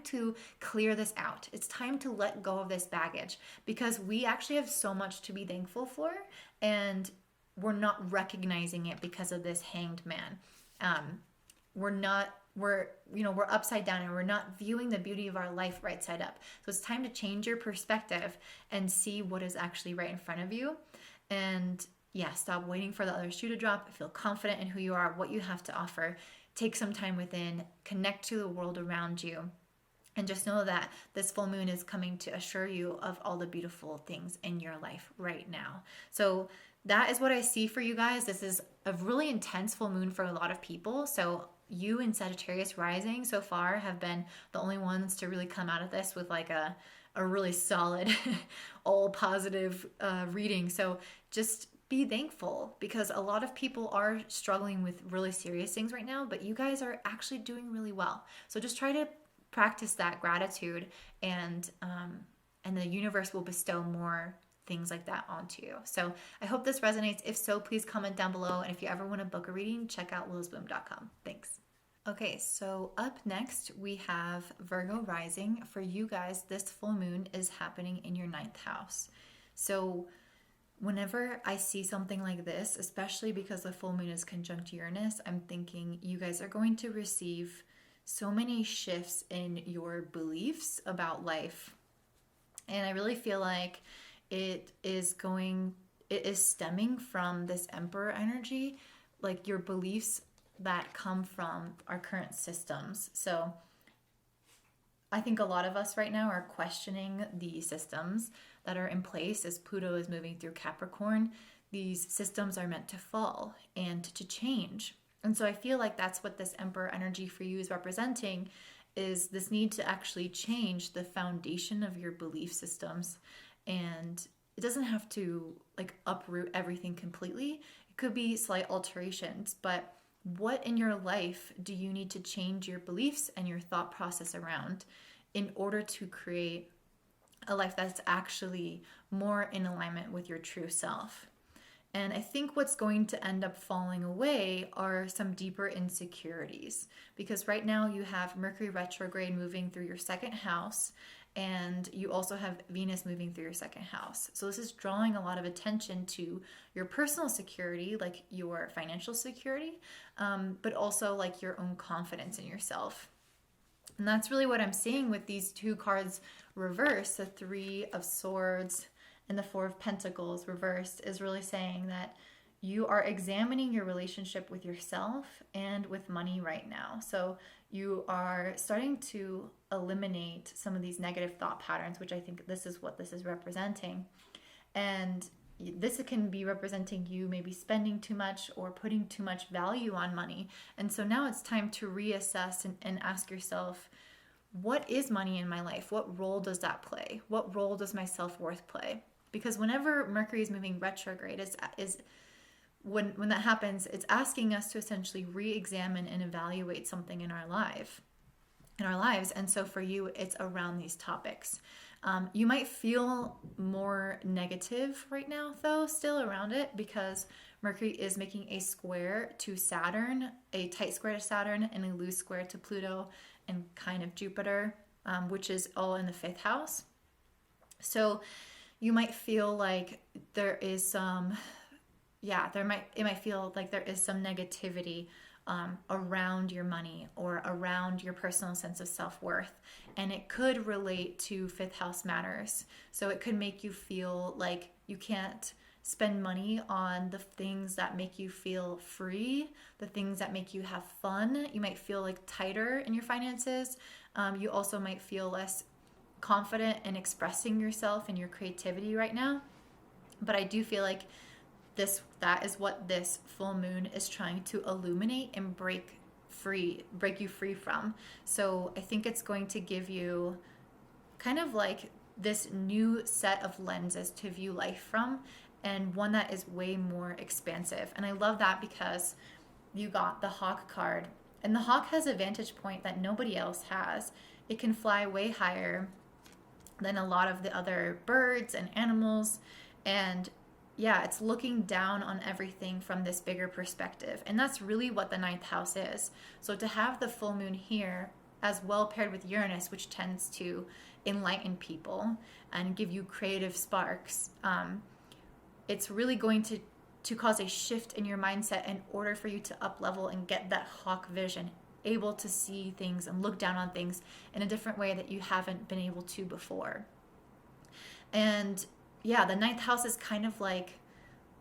to clear this out. It's time to let go of this baggage because we actually have so much to be thankful for, and we're not recognizing it because of this hanged man. We're upside down and we're not viewing the beauty of our life right side up. So it's time to change your perspective and see what is actually right in front of you. And yeah, stop waiting for the other shoe to drop. Feel confident in who you are, what you have to offer. Take some time within, connect to the world around you, and just know that this full moon is coming to assure you of all the beautiful things in your life right now. So that is what I see for you guys. This is a really intense full moon for a lot of people. So you and Sagittarius Rising so far have been the only ones to really come out of this with like a really solid, all positive reading. So just be thankful, because a lot of people are struggling with really serious things right now, but you guys are actually doing really well. So just try to practice that gratitude, and the universe will bestow more things like that onto you. So I hope this resonates. If so, please comment down below. And if you ever want to book a reading, check out lilsbloom.com. Thanks. Okay, so up next we have Virgo Rising. For you guys, this full moon is happening in your 9th house. So whenever I see something like this, especially because the full moon is conjunct Uranus, I'm thinking you guys are going to receive so many shifts in your beliefs about life. And I really feel like it is stemming from this Emperor energy, like your beliefs that come from our current systems. So I think a lot of us right now are questioning the systems that are in place as Pluto is moving through Capricorn. These systems are meant to fall and to change. And so I feel like that's what this Emperor energy for you is representing, is this need to actually change the foundation of your belief systems. And it doesn't have to like uproot everything completely. It could be slight alterations, but what in your life do you need to change your beliefs and your thought process around in order to create a life that's actually more in alignment with your true self? And I think what's going to end up falling away are some deeper insecurities, because right now you have Mercury retrograde moving through your 2nd house, and you also have Venus moving through your 2nd house. So this is drawing a lot of attention to your personal security, like your financial security, but also like your own confidence in yourself. And that's really what I'm seeing with these 2 cards reversed. The 3 of Swords and the 4 of Pentacles reversed is really saying that you are examining your relationship with yourself and with money right now. So you are starting to eliminate some of these negative thought patterns, which I think this is what this is representing. And this can be representing you maybe spending too much or putting too much value on money. And so now it's time to reassess and ask yourself, what is money in my life? What role does that play? What role does my self-worth play? Because whenever Mercury is moving retrograde, when that happens, it's asking us to essentially re-examine and evaluate something in our lives. And so for you, it's around these topics. You might feel more negative right now, though, still around it, because Mercury is making a square to Saturn, a tight square to Saturn, and a loose square to Pluto and kind of Jupiter, which is all in the 5th house. So you might feel like there is some, it might feel like there is some negativity around your money or around your personal sense of self-worth. And it could relate to 5th house matters. So it could make you feel like you can't spend money on the things that make you feel free, the things that make you have fun. You might feel like tighter in your finances. You also might feel less confident in expressing yourself and your creativity right now. But I do feel like that is what this full moon is trying to illuminate and break you free from. So I think it's going to give you kind of like this new set of lenses to view life from, and one that is way more expansive. And I love that because you got the hawk card, and the hawk has a vantage point that nobody else has. It can fly way higher than a lot of the other birds and animals, and it's looking down on everything from this bigger perspective. And that's really what the 9th house is. So to have the full moon here as well paired with Uranus, which tends to enlighten people and give you creative sparks, it's really going to cause a shift in your mindset in order for you to up level and get that hawk vision, able to see things and look down on things in a different way that you haven't been able to before. And the 9th house is kind of like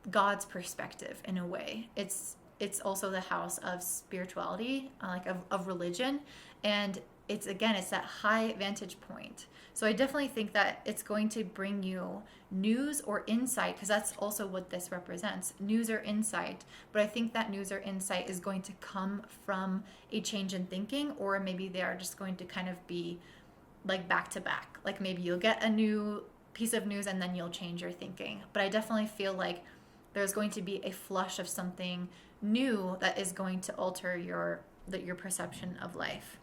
God's perspective in a way. It's also the house of spirituality, like of religion. And it's that high vantage point. So I definitely think that it's going to bring you news or insight, because that's also what this represents, news or insight. But I think that news or insight is going to come from a change in thinking, or maybe they are just going to kind of be like back to back. Like maybe you'll get a new piece of news and then you'll change your thinking. But I definitely feel like there's going to be a flush of something new that is going to alter your perception of life.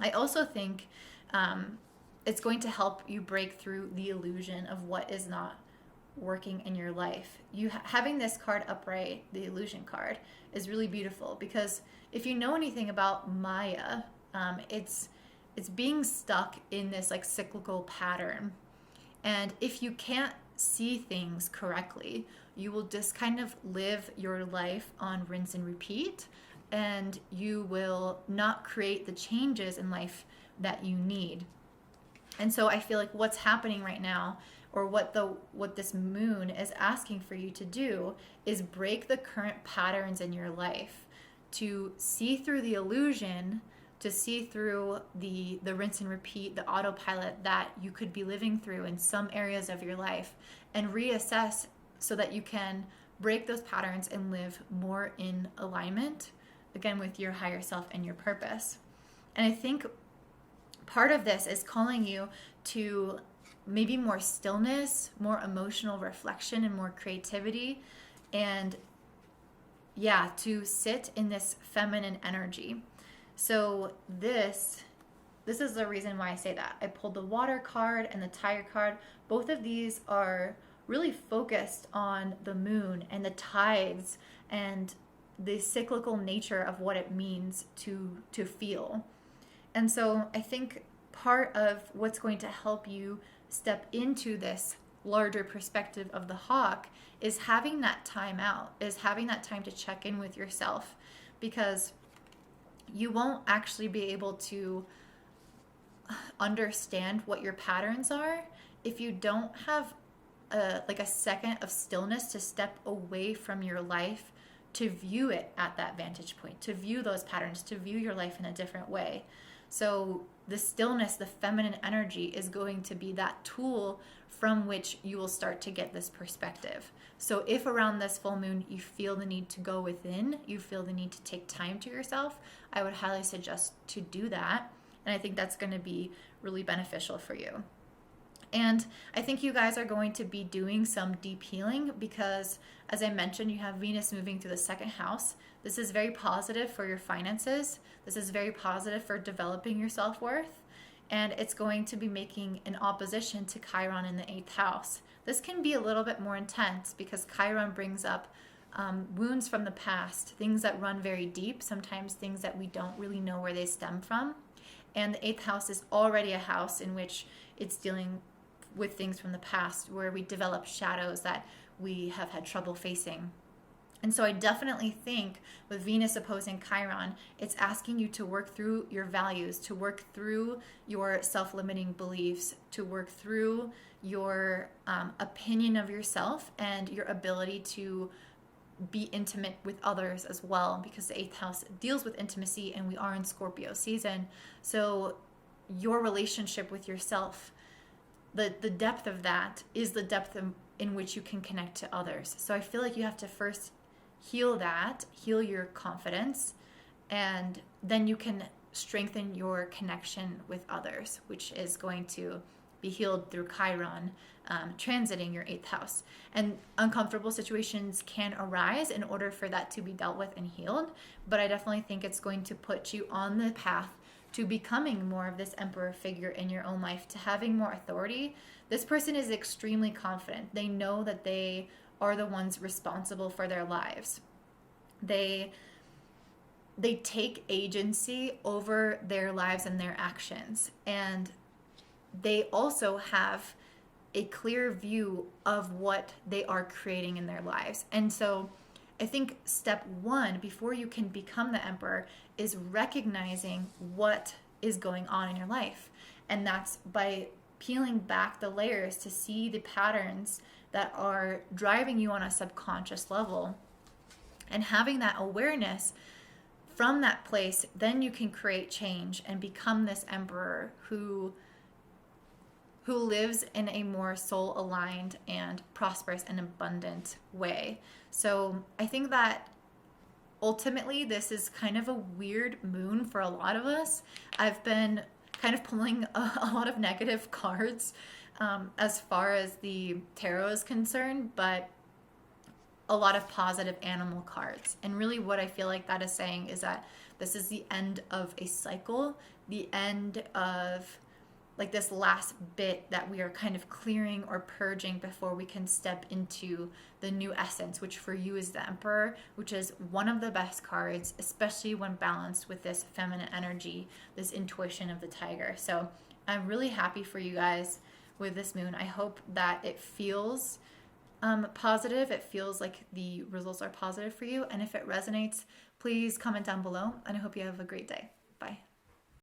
I also think it's going to help you break through the illusion of what is not working in your life. Having this card upright, the illusion card, is really beautiful, because if you know anything about Maya, it's being stuck in this like cyclical pattern. And if you can't see things correctly, you will just kind of live your life on rinse and repeat, and you will not create the changes in life that you need. And so I feel like what's happening right now, or what this moon is asking for you to do, is break the current patterns in your life, to see through the illusion, to see through the rinse and repeat, the autopilot that you could be living through in some areas of your life, and reassess so that you can break those patterns and live more in alignment, again, with your higher self and your purpose. And I think part of this is calling you to maybe more stillness, more emotional reflection, and more creativity, and to sit in this feminine energy. So this is the reason why I say that. I pulled the water card and the tire card. Both of these are really focused on the moon and the tides and the cyclical nature of what it means to feel. And so I think part of what's going to help you step into this larger perspective of the hawk is having that time out, is having that time to check in with yourself, because you won't actually be able to understand what your patterns are if you don't have a second of stillness to step away from your life, to view it at that vantage point, to view those patterns, to view your life in a different way. So the stillness, the feminine energy, is going to be that tool from which you will start to get this perspective. So if around this full moon you feel the need to go within, you feel the need to take time to yourself, I would highly suggest to do that. And I think that's going to be really beneficial for you. And I think you guys are going to be doing some deep healing because, as I mentioned, you have Venus moving through the second house. This is very positive for your finances. This is very positive for developing your self-worth. And it's going to be making an opposition to Chiron in the 8th house. This can be a little bit more intense because Chiron brings up wounds from the past, things that run very deep, sometimes things that we don't really know where they stem from. And the 8th house is already a house in which it's dealing with things from the past where we develop shadows that we have had trouble facing. And so I definitely think with Venus opposing Chiron, it's asking you to work through your values, to work through your self-limiting beliefs, to work through your opinion of yourself and your ability to be intimate with others as well, because the 8th house deals with intimacy and we are in Scorpio season. So your relationship with yourself, the depth of that is the depth in which you can connect to others. So I feel like you have to first heal your confidence, and then you can strengthen your connection with others, which is going to be healed through Chiron transiting your 8th house. And uncomfortable situations can arise in order for that to be dealt with and healed, but I definitely think it's going to put you on the path to becoming more of this emperor figure in your own life, to having more authority. This person is extremely confident. They know that they are the ones responsible for their lives. They take agency over their lives and their actions. And they also have a clear view of what they are creating in their lives. And so I think step one, before you can become the emperor, is recognizing what is going on in your life. And that's by peeling back the layers to see the patterns that are driving you on a subconscious level. And having that awareness from that place, then you can create change and become this emperor who lives in a more soul-aligned and prosperous and abundant way. So I think that ultimately this is kind of a weird moon for a lot of us. I've been kind of pulling a lot of negative cards as far as the tarot is concerned, but a lot of positive animal cards. And really what I feel like that is saying is that this is the end of a cycle, the end of like this last bit that we are kind of clearing or purging before we can step into the new essence, which for you is the Emperor, which is one of the best cards, especially when balanced with this feminine energy, this intuition of the tiger. So I'm really happy for you guys with this moon. I hope that it feels positive. It feels like the results are positive for you. And if it resonates, please comment down below. And I hope you have a great day. Bye.